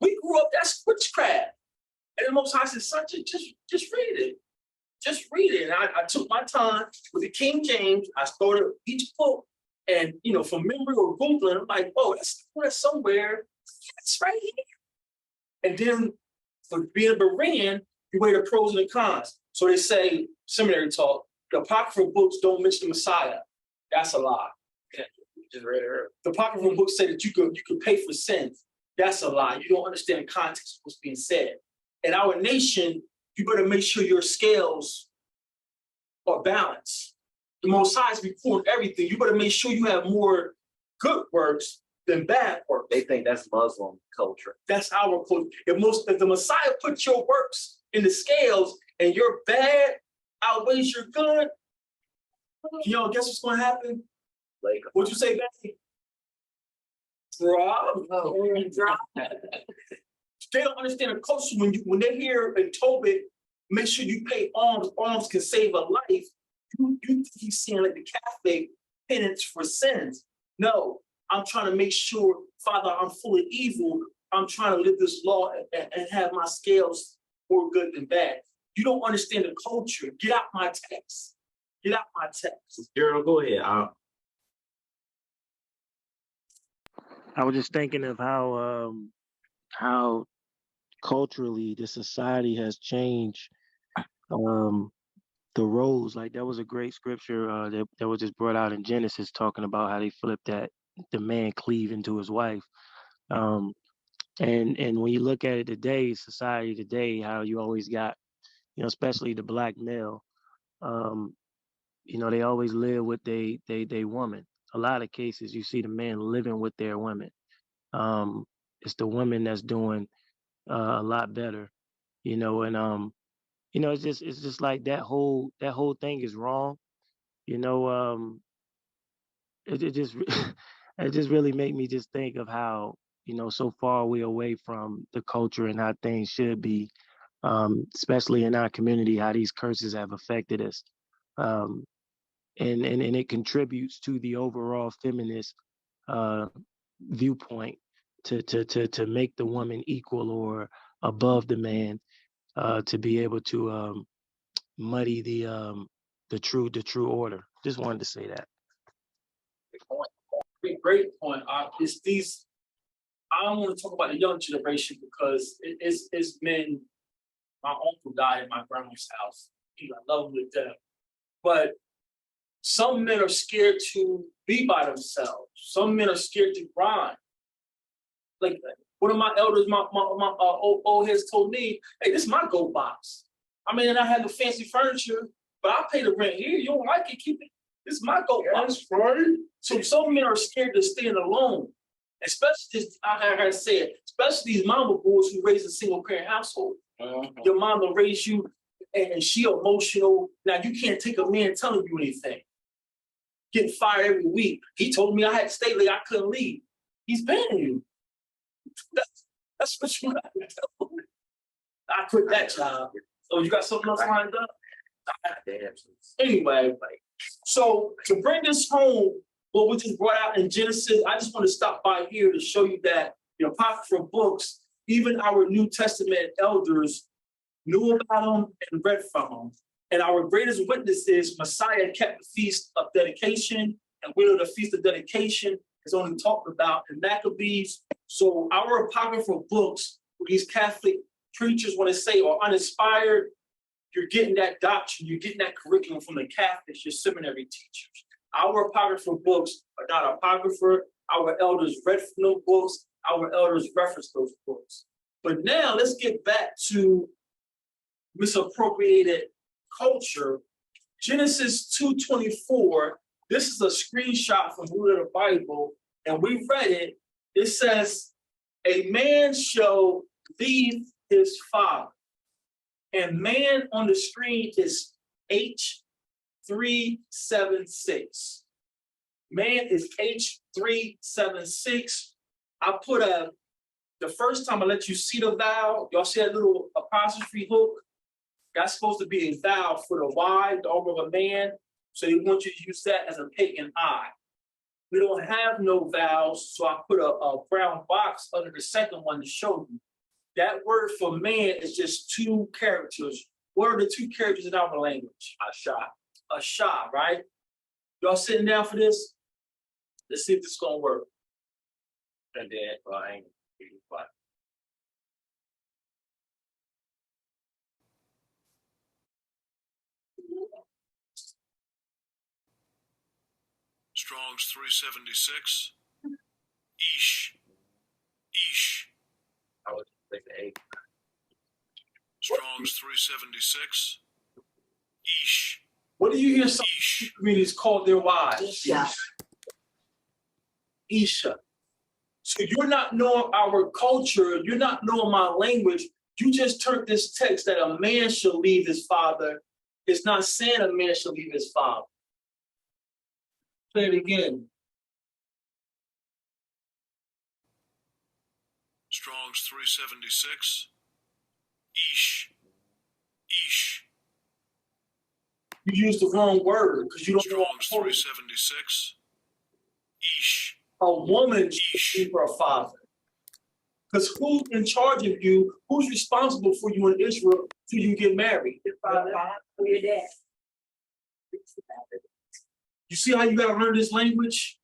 Speaker 1: We grew up, that's witchcraft. And the Most High said, son, just read it. Just read it. And I took my time with the King James. I started each book, and from memory or Googling, I'm like, oh, that's somewhere. It's right here. And then for being a Berean, you weigh the pros and the cons. So they say, seminary talk, the Apocryphal books don't mention the Messiah. That's a lie.
Speaker 3: Just read it earlier.
Speaker 1: The Apocryphal books say that you could pay for sins. That's a lie. You don't understand the context of what's being said. In our nation, you better make sure your scales are balanced. The Most High is recording everything. You better make sure you have more good works than bad works.
Speaker 4: They think that's Muslim culture.
Speaker 1: That's our culture. If the Messiah puts your works in the scales and your bad outweighs your good, guess what's going to happen?
Speaker 3: Like,
Speaker 1: What'd you say, Becky? Rob? They don't understand the culture. When they hear in Tobit, make sure you pay alms. Alms can save a life. You think he's saying like the Catholic penance for sins. No, I'm trying to make sure, Father, I'm full of evil. I'm trying to live this law and have my scales more good than bad. You don't understand the culture. Get out my text. Get out my text.
Speaker 4: Gerald, go ahead.
Speaker 10: I was just thinking of how culturally the society has changed the roles. Like, there was a great scripture that was just brought out in Genesis talking about how they flipped that the man cleaving to his wife. And when you look at it today, society today, how you always got, especially the black male, they always live with they woman. A lot of cases you see the man living with their women. It's the women that's doing a lot better, and it's just like that whole thing is wrong. It just it just really made me just think of how, so far we're away from the culture and how things should be, especially in our community, how these curses have affected us. And it contributes to the overall feminist viewpoint to make the woman equal or above the man, to be able to muddy the true order. Just wanted to say that.
Speaker 1: Great point. I don't want to talk about the young generation because it's men. My uncle died at my grandma's house. I love him with them. But some men are scared to be by themselves. Some men are scared to grind. Like one of my elders, my old heads told me, hey, this is my goat box. I mean, and I have the fancy furniture, but I pay the rent here. You don't like it, keep it. This is my goat box. Right? So some men are scared to stand alone. Especially, I heard say, especially these mama boys who raise a single parent household. Your mama raised you and she emotional. Now you can't take a man telling you anything. Getting fired every week. He told me I had to stay late, I couldn't leave. He's paying you. That's what you got to tell me. I quit that job. So you got something else lined up? Anyway, so to bring this home, what we just brought out in Genesis, I just want to stop by here to show you that the Apocryphal books, even our New Testament elders knew about them and read from them. And our greatest witness is Messiah kept the Feast of Dedication, and we know the Feast of Dedication is only talked about in Maccabees. So our Apocryphal books, these Catholic preachers want to say are uninspired, you're getting that doctrine, you're getting that curriculum from the Catholics, your seminary teachers. Our apocryphal books are not apocryphal. Our elders read from those books. Our elders reference those books. But now let's get back to misappropriated culture. Genesis 2:24. This is a screenshot from Root of the Bible, and we read it. It says, "A man shall leave his father." And man on the screen is H376. Man is H376. I put the first time I let you see the vowel, y'all see that little apostrophe hook? That's supposed to be a vowel for the Y, the arm of a man. So they want you to use that as a pagan I. We don't have no vowels, so I put a brown box under the second one to show you. That word for man is just two characters. What are the two characters in our language? Asha. Asha, right? Y'all sitting down for this? Let's see if this is gonna work. And then, I ain't really fun.
Speaker 11: Strong's 376. Ish. Ish.
Speaker 1: I was thinking 8.
Speaker 11: Strong's 376. Ish.
Speaker 1: What do you hear some
Speaker 11: Ish.
Speaker 1: communities call their wives?
Speaker 2: Isha.
Speaker 1: Isha. So you're not knowing our culture, you're not knowing my language. You just turned this text that a man shall leave his father. It's not saying a man shall leave his father. Play it again.
Speaker 11: Strong's 376. Ish. Ish.
Speaker 1: You used the wrong word because you don't know.
Speaker 11: Strong's 376. Ish.
Speaker 1: A woman should leave her father. Because who's in charge of you? Who's responsible for you in Israel till you get married?
Speaker 2: Your father or your dad.
Speaker 1: You see how you gotta learn this language?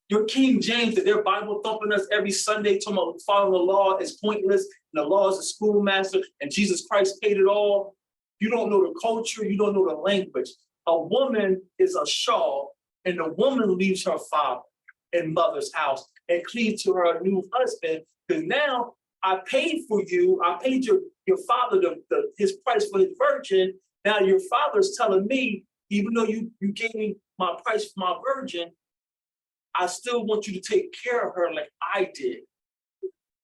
Speaker 1: Your King James, that they're Bible thumping us every Sunday, talking about following the law is pointless, and the law is a schoolmaster, and Jesus Christ paid it all. You don't know the culture, you don't know the language. A woman is a shawl, and the woman leaves her father and mother's house and cleaves to her new husband. Because now I paid for you, I paid your father his price for his virgin. Now your father's telling me, even though you gave me my price for my virgin, I still want you to take care of her like I did.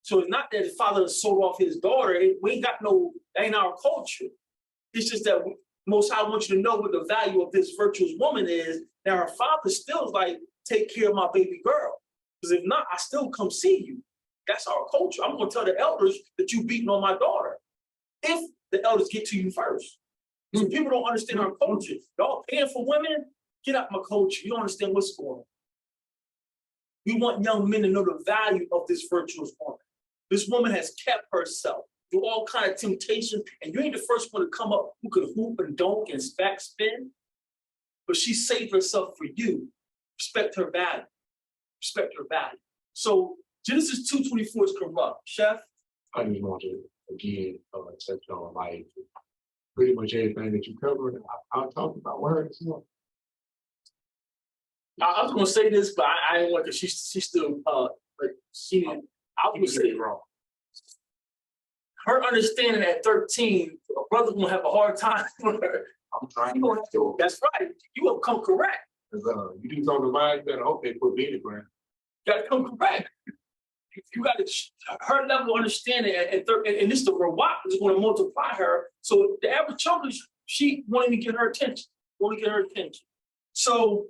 Speaker 1: So it's not that the father sold off his daughter. We ain't got no, that ain't our culture. It's just that Most High wants you to know what the value of this virtuous woman is. Now her father still is like, take care of my baby girl. Because if not, I still come see you. That's our culture. I'm gonna tell the elders that you beating on my daughter. If the elders get to you first. When people don't understand our culture, y'all paying for women, get out my culture. You don't understand what's going on. We want young men to know the value of this virtuous woman. This woman has kept herself through all kinds of temptations, and you ain't the first one to come up who could hoop and dunk and backspin, but she saved herself for you. Respect her value. Respect her value. So Genesis 2:24 is corrupt. Chef?
Speaker 5: I just want to again touch on like pretty much everything that you covered. I'll talk about words.
Speaker 1: I was gonna say this, but I didn't want to. She still but she. I was gonna say it wrong. Her understanding at 13, a brother gonna have a hard time with her.
Speaker 5: I'm trying to.
Speaker 1: That's right. You will come correct.
Speaker 5: You do something right, you better hope they put me in the ground.
Speaker 1: You gotta come correct. You gotta her level of understanding at 13, and this the Rawat is gonna multiply her. So the average children, she wanting to get her attention. So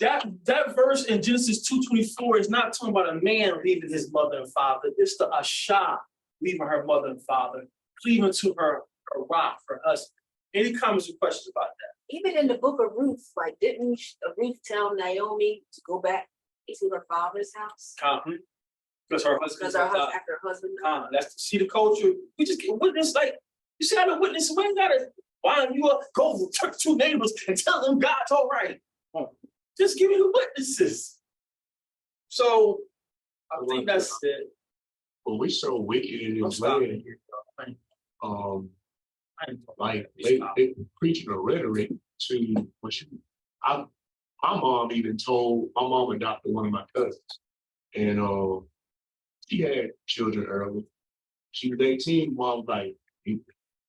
Speaker 1: that verse in Genesis 2:24 is not talking about a man leaving his mother and father. It's the Asha leaving her mother and father, cleaving to her rock, her husband. Any comments or questions about that?
Speaker 2: Even in the book of Ruth, like didn't Ruth tell Naomi to go back to her father's house?
Speaker 1: Because her husband.
Speaker 2: After her husband.
Speaker 1: That's see the culture. We just get witness like you see how the witness. We ain't gotta wind you up, go to two neighbors and tell them God's all right. Just give me the witnesses. So I think that's it.
Speaker 5: But we're so wicked in this land.
Speaker 1: I ain't talking
Speaker 5: Like
Speaker 1: about
Speaker 5: they preaching a rhetoric to what you. My mom even told my mom adopted one of my cousins, and she had children early. She was 18. Mom was like, you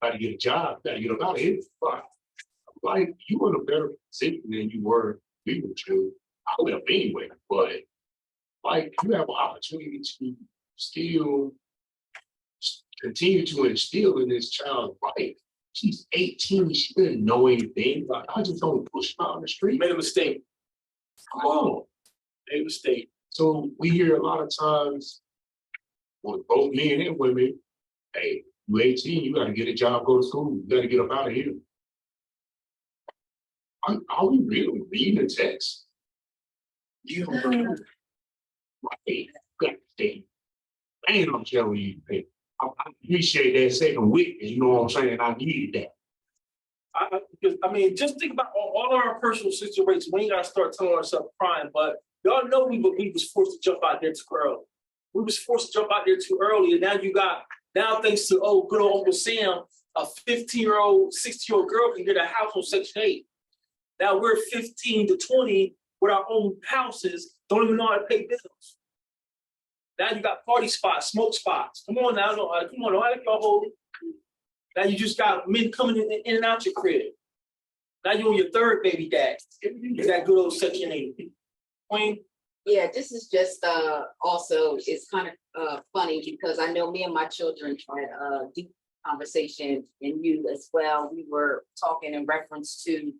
Speaker 5: got to get a job, got to get up out of here. Fuck. Like you were in a better position than you were we were children. I left anyway, but like you have an opportunity to still continue to instill in this child's life. She's 18, she didn't know anything. Like I just don't push her out on the street.
Speaker 1: made a mistake.
Speaker 5: Come on.
Speaker 1: Made a mistake.
Speaker 5: So we hear a lot of times with both men and women, hey, you 18, you gotta get a job, go to school, you gotta get up out of here. Are we really reading the text? You don't know. Right, you got to stay. Man, I'm telling you, hey, I appreciate that second witness, you know what I'm saying? I needed that.
Speaker 1: Because I mean, just think about all of our personal situations. We ain't gotta start telling ourselves crying, but y'all know we was forced to jump out there too early. We was forced to jump out there too early, and now thanks to good old Uncle Sam, a 15-year-old, 16-year-old girl can get a house on Section 8. Now we're 15 to 20 with our own houses, don't even know how to pay bills. Now you got party spots, smoke spots. Come on now, come on, don't act y'all holy. Now you just got men coming in and out your crib. Now you're on your third baby dad. That good old Section 8. Queen?
Speaker 2: Yeah, this is just also, it's kind of funny because I know me and my children had a deep conversation, and you as well. We were talking in reference to,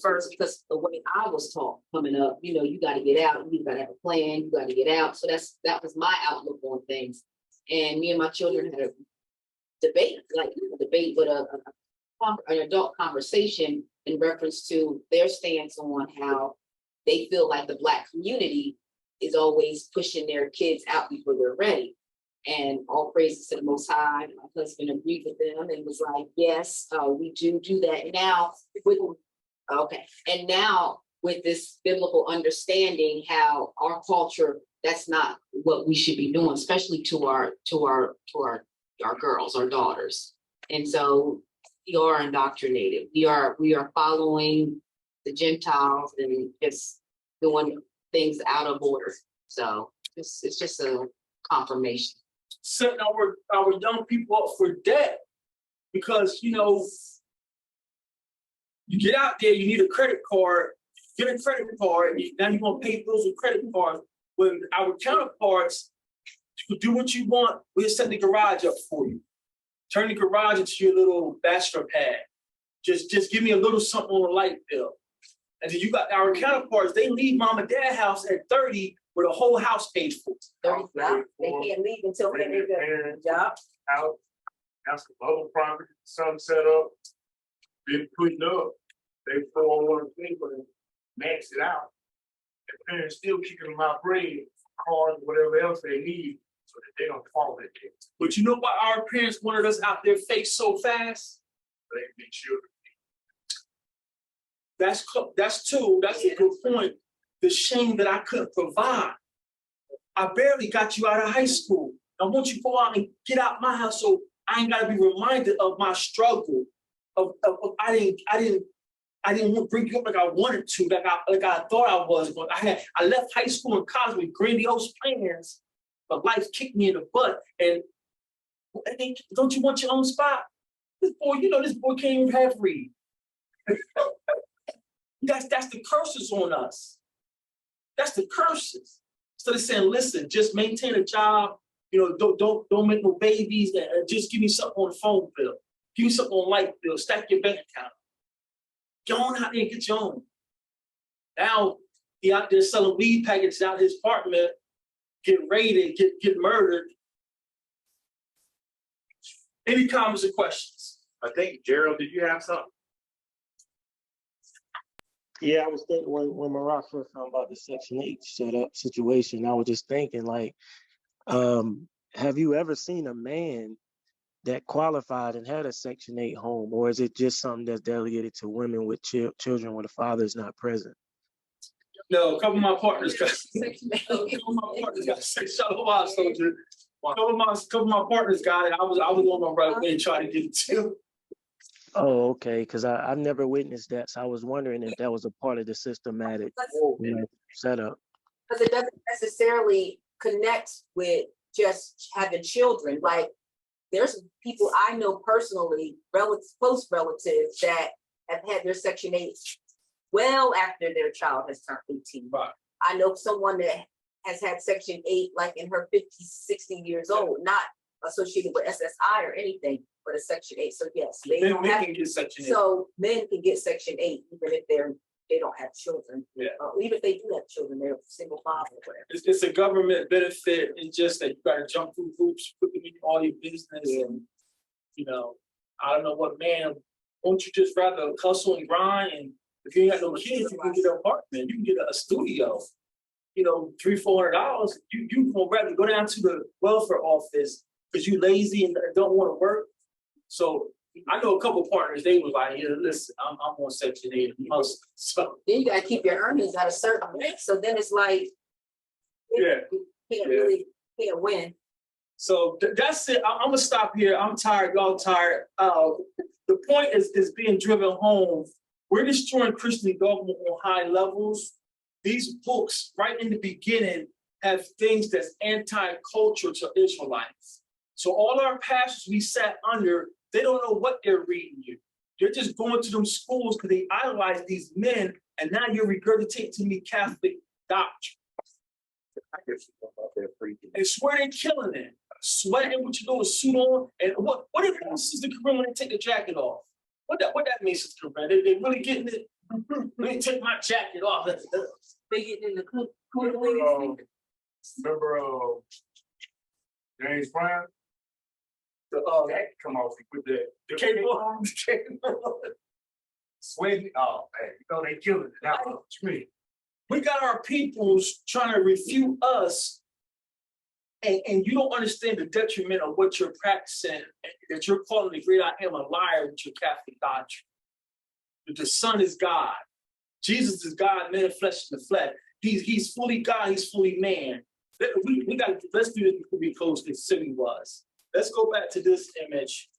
Speaker 2: first, because the way I was taught coming up, you got to get out, you got to have a plan, you got to get out. So that was my outlook on things. And me and my children had a debate, with an adult conversation in reference to their stance on how they feel like the Black community is always pushing their kids out before they're ready. And all praises to the Most High. My husband agreed with them and was like, yes, we do that now. And now with this biblical understanding, how our culture, that's not what we should be doing, especially to our girls, our daughters. And so we are indoctrinated. We are following the Gentiles and just doing things out of order. So it's just a confirmation.
Speaker 1: Setting our young people up for debt because you get out there, you need a credit card, now you're gonna pay bills with credit cards. When our counterparts, you do what you want, we'll set the garage up for you. Turn the garage into your little bachelor pad. Just give me a little something on the light bill. And then you got our counterparts, they leave mom and dad house at 30 with a whole house paid for.
Speaker 2: They can't leave until they get a job.
Speaker 5: Out, that's the bubble property, sun set up, been putting up. They fall one thing, but max it out. The parents still kicking them out bread, cars, whatever else they need, so that they don't fall that day.
Speaker 1: But you know why our parents wanted us out their face so fast?
Speaker 5: They be children.
Speaker 1: That's a good point. The shame that I couldn't provide. I barely got you out of high school. I want you to go out and get out my house so I ain't gotta be reminded of my struggle. I didn't bring you up like I wanted to, like I thought I was. But I left high school and college with grandiose plans, but life kicked me in the butt. And don't you want your own spot? This boy can't even half read. That's the curses on us. That's the curses. So they're saying, listen, just maintain a job. Don't make no babies. Just give me something on the phone bill. Give me something on light bill. Stack your bank account. Go on out there and get your own. Now he out there selling weed packets out his apartment, get raided, get murdered. Any comments or questions?
Speaker 3: I think, Gerald, did you have something?
Speaker 10: Yeah, I was thinking when Marak first talking about the Section 8 setup situation, I was just thinking have you ever seen a man that qualified and had a Section 8 home, or is it just something that's delegated to women with children where the father is not present?
Speaker 1: No, a couple of my partners got Section 8 soldier. couple of my partners got it. I was on my right way trying to get it too.
Speaker 10: Oh, okay, because I've never witnessed that, so I was wondering if that was a part of the systematic, setup.
Speaker 2: Because it doesn't necessarily connect with just having children. Like, there's people I know personally, close relatives that have had their Section 8 well after their child has turned 18.
Speaker 1: Right.
Speaker 2: I know someone that has had Section 8 like in her 50s, 60 years old, not associated with SSI or anything, but a Section 8. So yes, they
Speaker 1: Men
Speaker 2: don't have.
Speaker 1: can get Section 8.
Speaker 2: So men can get Section 8 even if they don't have children.
Speaker 1: Yeah.
Speaker 2: Even if they do have children, they're single father or whatever.
Speaker 1: It's a government benefit. It's just that you gotta jump through hoops, put them in all your business, and you know, I don't know what man. Won't you just rather hustle and grind? And if you ain't got no kids, you can get an apartment. You can get a studio. You know, $300-400. You will rather go down to the welfare office because you lazy and don't want to work. So I know a couple partners. They was like, "Yeah, listen, I'm on Section 8 and hustle." So
Speaker 2: Then you gotta keep your earnings at a certain rate. So then it's like,
Speaker 1: yeah.
Speaker 2: can't win.
Speaker 1: So that's it. I'm gonna stop here. I'm tired. Y'all tired. The point is being driven home. We're destroying Christian dogma on high levels. These books, right in the beginning, have things that's anti-culture to Israelites. So all our pastors we sat under, they don't know what they're reading you. They're just going to them schools because they idolize these men, and now you're regurgitating to me Catholic doctrine. And swear they're killing it. Sweating what you do with a suit on. And what if Sister Corinne when they take the jacket off? What that means, Sister Corinne? They really getting it. Let me take my jacket off.
Speaker 2: They getting in the cool.
Speaker 5: Remember James Brown? Come on, with the
Speaker 1: cape on.
Speaker 5: Sweating. Oh man, you know they killing it. That was me.
Speaker 1: We got our peoples trying to refute us, and you don't understand the detriment of what you're practicing, that you're calling the great I am a liar with your Catholic doctrine. That the Son is God. Jesus is God, manifested in the flesh. He's fully God, he's fully man. Let's do this before we close this city was. Let's go back to this image.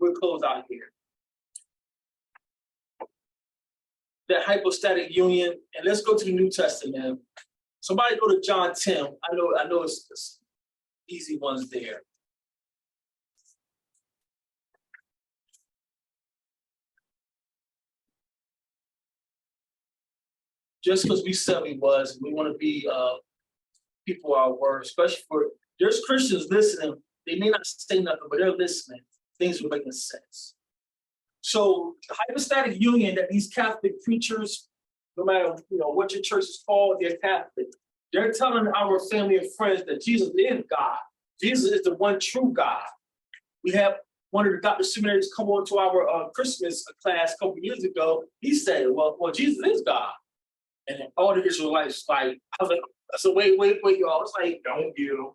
Speaker 1: We'll close out here. That hypostatic union, and let's go to the New Testament. Somebody go to John 10. I know it's easy ones there. Just because we said we was, we want to be people our word, especially for there's Christians listening. They may not say nothing, but they're listening. Things are making sense. So the hypostatic union that these Catholic preachers, no matter what your church is called, they're Catholic. They're telling our family and friends that Jesus is God. Jesus is the one true God. We have one of the Dr. Seminaries come on to our Christmas class a couple years ago. He said, well, Jesus is God. And all the Israelites I was like, so wait, y'all. It's like, don't you?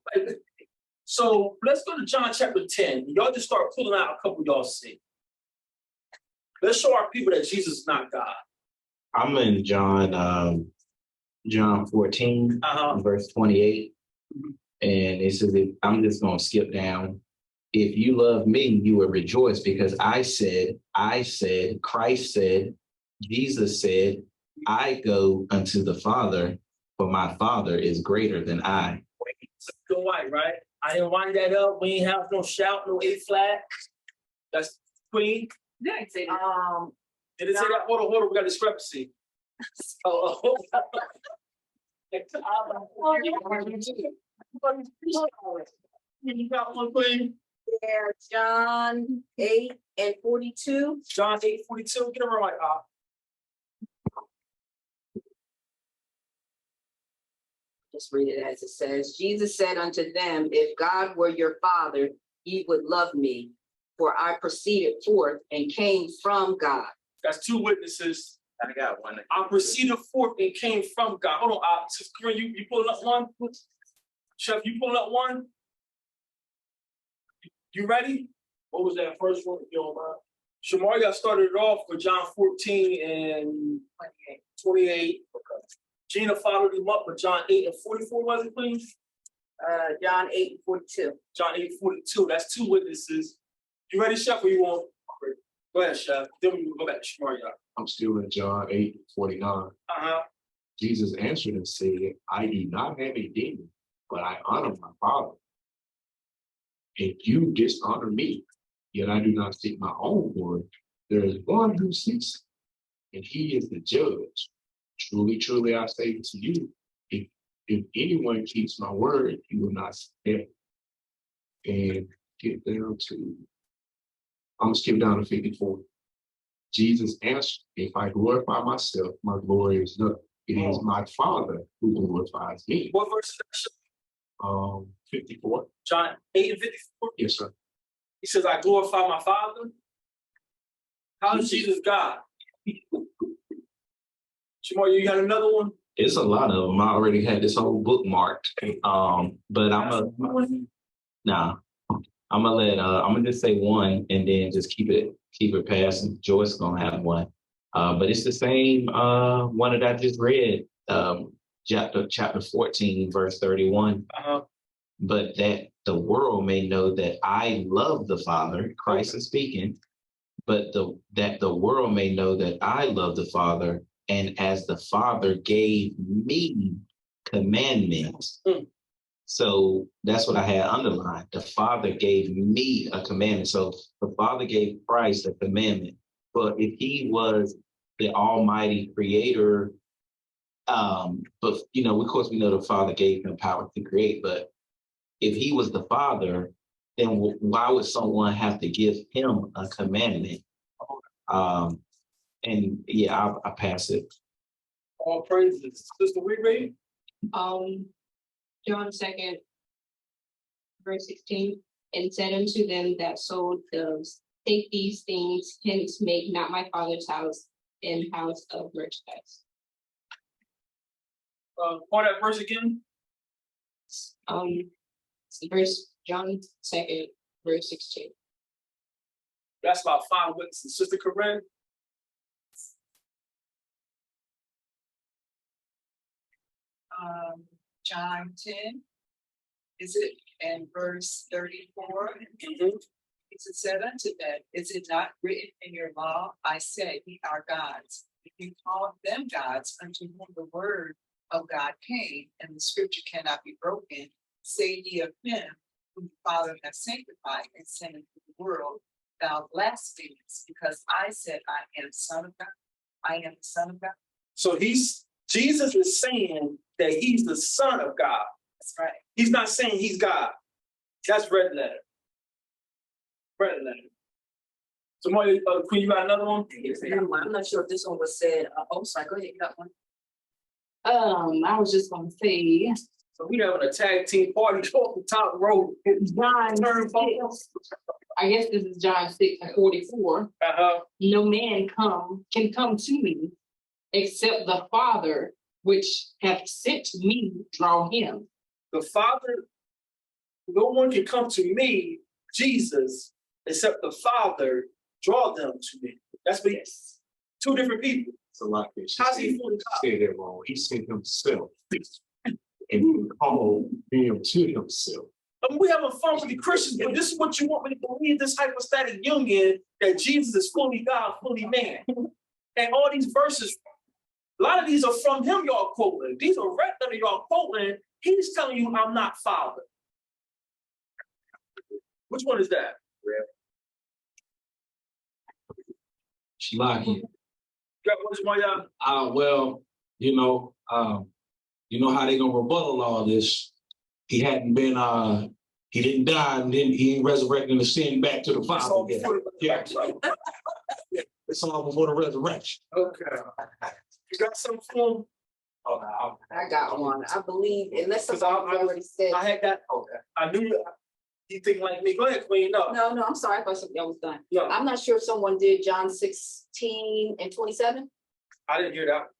Speaker 1: So let's go to John chapter 10. Y'all just start pulling out a couple y'all see. Let's show our people that Jesus is not God.
Speaker 4: I'm in John 14, verse 28. And it says, I'm just going to skip down. If you love me, you will rejoice because I said, Christ said, Jesus said, I go unto the Father, for my Father is greater than I.
Speaker 1: Go white, right? I didn't wind that up. We ain't have no shout, no A flat. That's Queen.
Speaker 2: Yeah, I say that.
Speaker 1: Did it say that? Hold on, we got discrepancy. You got one, Queen?
Speaker 2: Yeah, John 8 and 42.
Speaker 1: John 8:42. Get him right,
Speaker 2: Just read it as it says. Jesus said unto them, if God were your Father, ye would love me, for I proceeded forth and came from God.
Speaker 1: That's two witnesses.
Speaker 3: I got one.
Speaker 1: I proceeded forth and came from God. Hold on, Sister Corinne, you pulling up one? Chef, you pulling up one? You ready? What was that first one? Shamar got started it off with John 14 and 28. Okay. Gina followed him up with John 8 and 44, was it, please?
Speaker 2: John 8:42.
Speaker 1: John 8:42, that's two witnesses. You ready, Chef, or you want? Go ahead, Chef. Then we will go back to Shemaria.
Speaker 5: I'm still in John 8:49.
Speaker 1: Uh-huh.
Speaker 5: Jesus answered and said, I do not have a demon, but I honor my Father. And you dishonor me, yet I do not seek my own glory. There is one who seeks, and he is the judge. Truly, truly, I say to you, if anyone keeps my word, he will not sin. And get down to, I'm gonna skip down to 54. Jesus answered, if I glorify myself, my glory is nothing. It is my Father who glorifies me.
Speaker 1: What verse is that?
Speaker 5: 54.
Speaker 1: John 8:54.
Speaker 5: Yes, sir.
Speaker 1: He says, I glorify my Father. How is Jesus God? Shemaria, you got another one?
Speaker 4: It's a lot of them. I already had this whole book marked. But I'm gonna just say one and then just keep it passing. Joyce gonna have one. But it's the same one that I just read, chapter 14, verse 31.
Speaker 1: Uh-huh.
Speaker 4: But that the world may know that I love the Father, Christ is speaking, but that the world may know that I love the Father, and as the Father gave me commandments. So that's what I had underlined. The Father gave me a commandment. So the Father gave Christ a commandment. But if he was the Almighty Creator, but of course we know the Father gave him power to create, but if he was the Father, then why would someone have to give him a commandment? And yeah, I'll pass it.
Speaker 1: All praises. Sister, we ready?
Speaker 9: John 2nd, verse 16, and said unto them that sold doves, take these things, hence make not my Father's house an house of merchandise.
Speaker 1: Call that verse again.
Speaker 9: John 2nd, verse 16.
Speaker 1: That's about 5 witnesses. Sister Corinne.
Speaker 6: John 10, is it, and verse 34? It said unto them, is it not written in your law? I said, ye are gods. If you call them gods unto whom the word of God came, and the scripture cannot be broken, say ye of him whom the Father hath sanctified and sent into the world, thou blasphemest, because I said, I am Son of God. I am the Son of God.
Speaker 1: So Jesus is saying that he's the Son of God.
Speaker 6: That's right.
Speaker 1: He's not saying he's God. That's red letter. Red letter. So, Queen, you got another one?
Speaker 2: I'm not sure if this one was said. Sorry, go ahead, you got one.
Speaker 8: I was just gonna say,
Speaker 1: So we having a tag team party off the top row.
Speaker 8: John 6, I guess this is John 6:44. No man can come to me except the Father which hath sent me draw him.
Speaker 1: The Father, no one can come to me, Jesus, except the Father draw them to me. That's what he's two different people.
Speaker 5: It's a lot.
Speaker 1: How's he fully God?
Speaker 5: Say that wrong. He sent himself. And he called him to himself.
Speaker 1: We having fun with the Christians, but this is what you want me to believe, this hypostatic union, that Jesus is fully God, fully man. And all these verses, a lot of these are from him y'all quoting. These are right that y'all quoting. He's telling you I'm not Father. Which one is that?
Speaker 4: Shalaki.
Speaker 1: Which one, y'all?
Speaker 12: Well, you know how they gonna rebuttal all this. He hadn't been he didn't die and then he ain't resurrecting the sin back to the Father. Yeah. It's all before the resurrection.
Speaker 1: Okay. You got something for him?
Speaker 2: Oh, I got one. I believe, unless somebody already said.
Speaker 1: I had that. Okay. I knew you think like me. Go ahead, Queen. No,
Speaker 2: I'm sorry. I thought something else was done.
Speaker 1: No.
Speaker 2: I'm not sure if someone did John 16:27.
Speaker 1: I didn't hear that.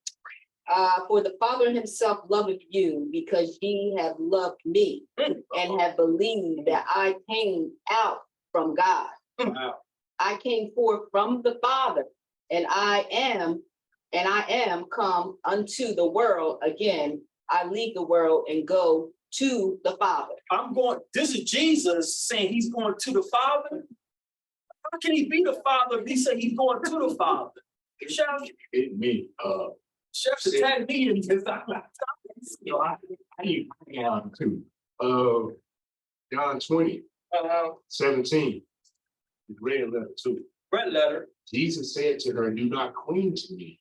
Speaker 2: For the Father himself loveth you, because ye have loved me and have believed that I came out from God.
Speaker 1: Wow.
Speaker 2: I came forth from the Father, and I am come unto the world. Again, I leave the world and go to the Father.
Speaker 1: This is Jesus saying he's going to the Father. How can he be the Father if he said he's going to the Father? Chef, Chef's attack me in this.
Speaker 5: John 20, 17. Red letter too.
Speaker 1: Red letter.
Speaker 5: Jesus said to her, do not cling to me,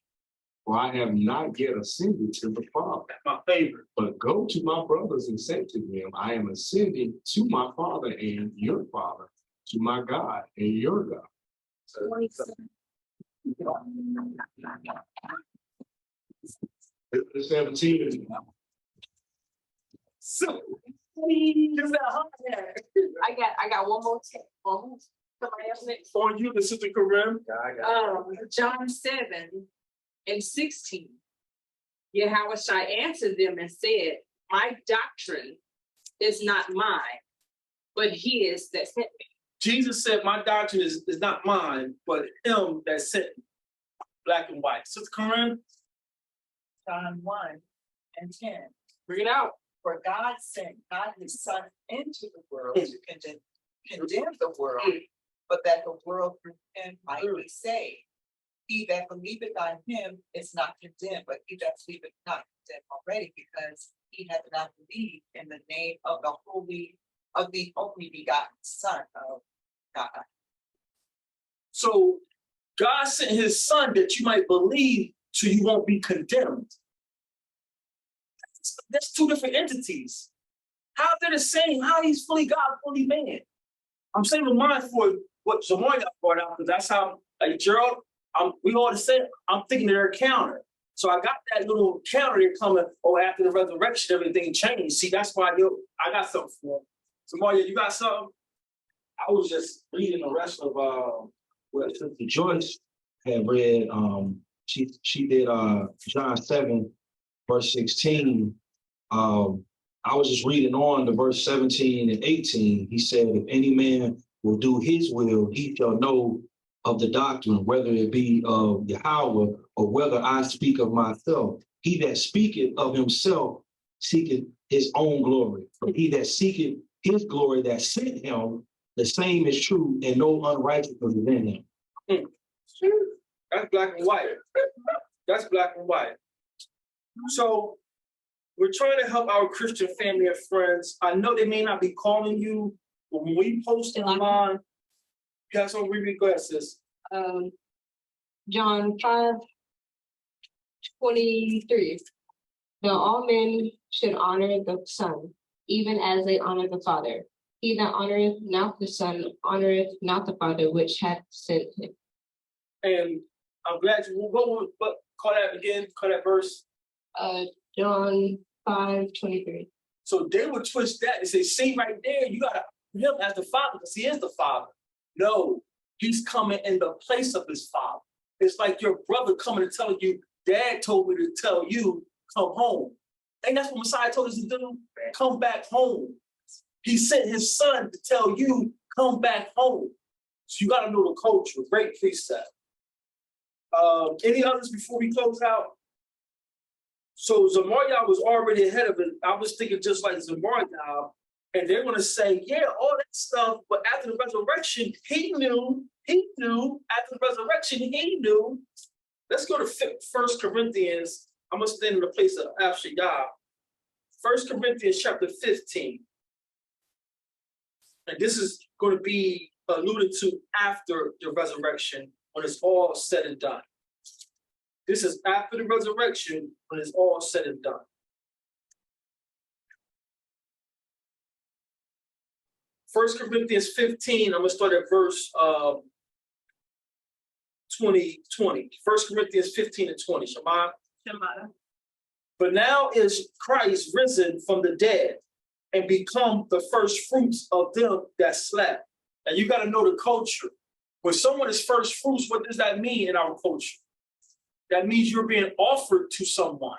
Speaker 5: for I have not yet ascended to the Father.
Speaker 1: My favorite.
Speaker 5: But go to my brothers and say to them, I am ascending to my Father and your Father, to my God and your God. 17.
Speaker 1: So,
Speaker 8: I got one more tip. Somebody else next.
Speaker 1: on you, the Sister Karim.
Speaker 8: John 7:16. Yahushua answered them and said, my doctrine is not mine, but his that sent me.
Speaker 1: Jesus said, my doctrine is not mine, but him that sent me. Black and white. Sister Karim.
Speaker 6: John 1:10.
Speaker 8: Bring it out.
Speaker 6: For God sent not his son into the world to condemn the world, but that the world through him might be saved. He that believeth on him is not condemned, but he that believeth not condemned already, because he hath not believed in the name of the only begotten Son of God.
Speaker 1: So God sent his son that you might believe so you won't be condemned. That's two different entities. How they're the same? How he's fully God, fully man? I'm saving mine for what Zamoya brought out, because that's how, like Gerald, we all the same. I'm thinking they're a counter. So I got that little counter there coming, after the resurrection, everything changed. See, that's why I got something for him. Zamoya, you got something?
Speaker 12: I was just reading the rest of what Sister Joyce had read. She did John 7, verse 16. I was just reading on to verse 17 and 18. He said, if any man will do his will, he shall know of the doctrine, whether it be of Yahweh or whether I speak of myself. He that speaketh of himself seeketh his own glory. But he that seeketh his glory that sent him, the same is true, and no unrighteousness is in him.
Speaker 1: That's black and white. That's black and white. So we're trying to help our Christian family and friends. I know they may not be calling you, but when we post online, you got some read, go ahead, sis.
Speaker 9: John 5:23. Now all men should honor the Son, even as they honor the Father. He that honoreth not the Son honoreth not the Father which hath sent him.
Speaker 1: And I'm glad you but call that again, call that verse.
Speaker 9: John 5:23.
Speaker 1: So they would twist that and say, see right there, you gotta him as the Father, because he is the Father. No, he's coming in the place of his Father. It's like your brother coming and telling you, Dad told me to tell you, come home. And that's what Messiah told us to do. Come back home. He sent his son to tell you, come back home. So you got to know the culture. Great precept. Any others before we close out? So Zamaria was already ahead of it. I was thinking just like Zamaria, and they're going to say, yeah, all that stuff, but after the resurrection, he knew, after the resurrection, he knew. Let's go to 1 Corinthians. I'm going to stand in the place of Abshayah. 1 Corinthians chapter 15. And this is going to be alluded to after the resurrection, when it's all said and done. This is after the resurrection, when it's all said and done. 1 Corinthians 15, I'm going to start at verse 20. 1 Corinthians 15 and 20. Shema. But now is Christ risen from the dead and become the first fruits of them that slept. And you got to know the culture. When someone is first fruits, what does that mean in our culture? That means you're being offered to someone.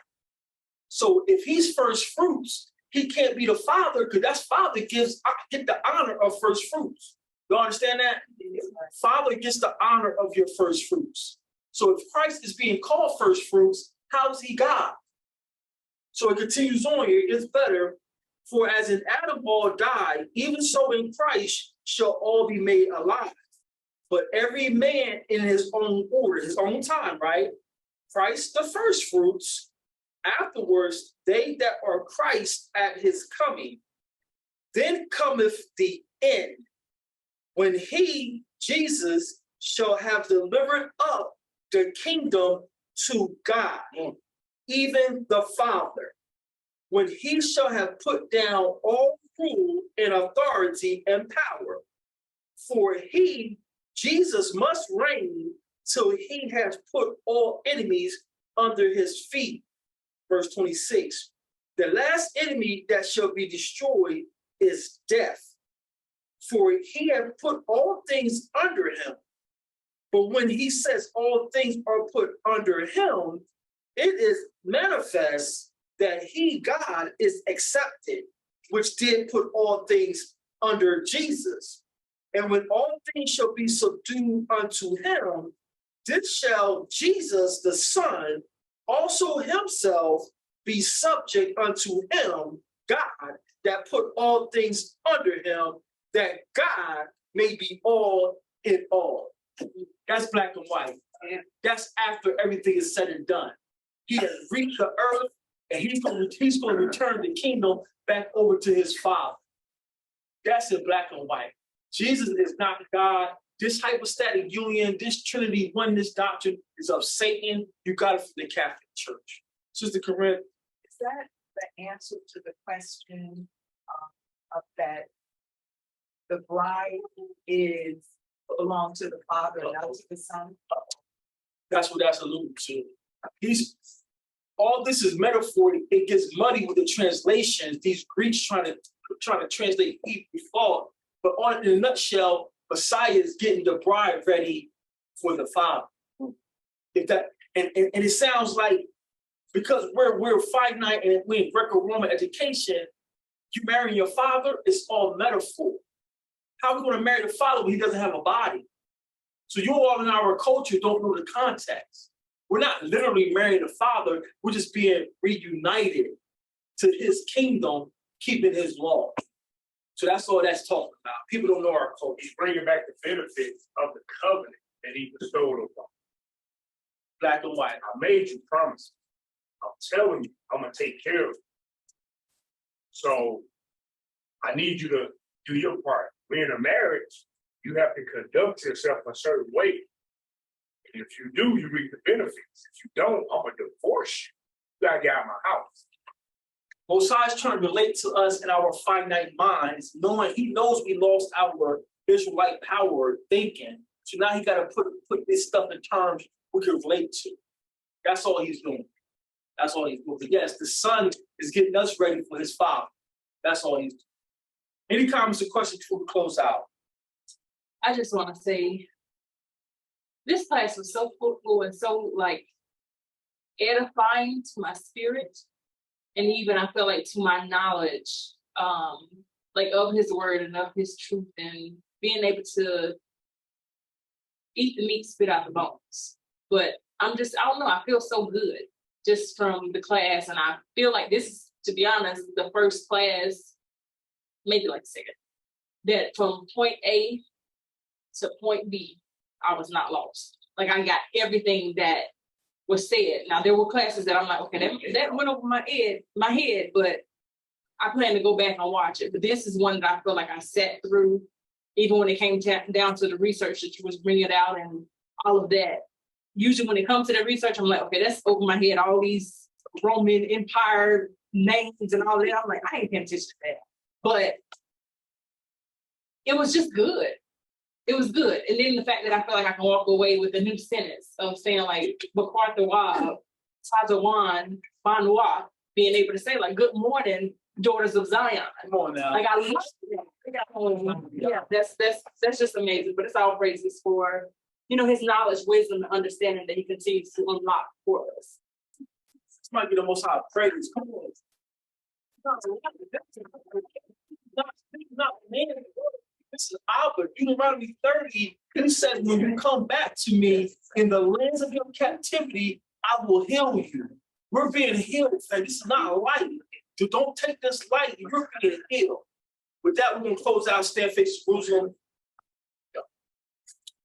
Speaker 1: So if he's first fruits, he can't be the Father, because that's Father get the honor of first fruits. You understand that? Father gets the honor of your first fruits. So if Christ is being called first fruits, how is he God? So it continues on here. It gets better. For as in Adam all died, even so in Christ shall all be made alive. But every man in his own order, his own time, right? Christ the first fruits, afterwards they that are Christ at his coming. Then cometh the end, when he, Jesus, shall have delivered up the kingdom to God, even the Father, when he shall have put down all rule and authority and power. For he, Jesus, must reign till he has put all enemies under his feet. Verse 26, the last enemy that shall be destroyed is death. For he hath put all things under him. But when he says all things are put under him, it is manifest that he, God, is accepted, which did put all things under Jesus. And when all things shall be subdued unto him, this shall Jesus, the Son, also himself be subject unto him, God, that put all things under him, that God may be all in all. That's black and white. That's after everything is said and done. He has reached the earth, and he's going to return the kingdom back over to his Father. That's in black and white. Jesus is not God. This hypostatic union, this Trinity oneness doctrine is of Satan. You got it from the Catholic Church. Sister Corinne.
Speaker 6: Is that the answer to the question of that the bride belongs to the Father and not to the Son?
Speaker 1: That's what that's alluding to. All this is metaphor. It gets muddy with the translations. These Greeks trying to translate Hebrew thought, but in a nutshell, Messiah is getting the bride ready for the Father. If that and it sounds like, because we're finite and we're in Greco-Roman education, you marry your father, it's all metaphor. How are we going to marry the Father when he doesn't have a body? So you all in our culture don't know the context. We're not literally marrying the Father, we're just being reunited to his kingdom, keeping his law. So that's all that's talking about. People don't know our culture.
Speaker 5: He's bringing back the benefits of the covenant that he bestowed upon.
Speaker 1: Black and white.
Speaker 5: I made you promises. I'm telling you, I'm going to take care of you. So I need you to do your part. When in a marriage, you have to conduct yourself a certain way. And if you do, you reap the benefits. If you don't, I'm going to divorce you. You got to get out of my house.
Speaker 1: Most High is trying to relate to us in our finite minds, knowing he knows we lost our Israelite power thinking. So now he got to put this stuff in terms we can relate to. That's all he's doing. That's all he's doing. But yes, the Son is getting us ready for his Father. That's all he's doing. Any comments or questions before we close out?
Speaker 8: I just want to say, this class was so fruitful and so edifying to my spirit, and even I feel like to my knowledge, of his word and of his truth, and being able to eat the meat, spit out the bones. But I don't know, I feel so good just from the class, and I feel like this is, to be honest, the first class, maybe second, that from point A to point B, I was not lost. I got everything that was said. Now there were classes that I'm like, okay, that went over my head, but I plan to go back and watch it. But this is one that I feel like I sat through, even when it came down to the research that you was bringing out and all of that. Usually when it comes to the research, I'm like, okay, that's over my head. All these Roman Empire names and all that. I'm like, I ain't paying attention to that. But it was just good. It was good. And then the fact that I feel like I can walk away with a new sentence of saying Bakwar Tazawan Banwa, being able to say good morning, daughters of Zion.
Speaker 1: Come on now.
Speaker 8: I love that. Yeah, that's just amazing. But it's all praises for, his knowledge, wisdom, and understanding that he continues to unlock for us.
Speaker 1: This might be the most high praise. Come on. This is Albert, Deuteronomy 30. He said, when you come back to me in the lands of your captivity, I will heal you. We're being healed, and this is not light. You don't take this light, you're being healed. With that, we're gonna close out Stand Face Jerusalem.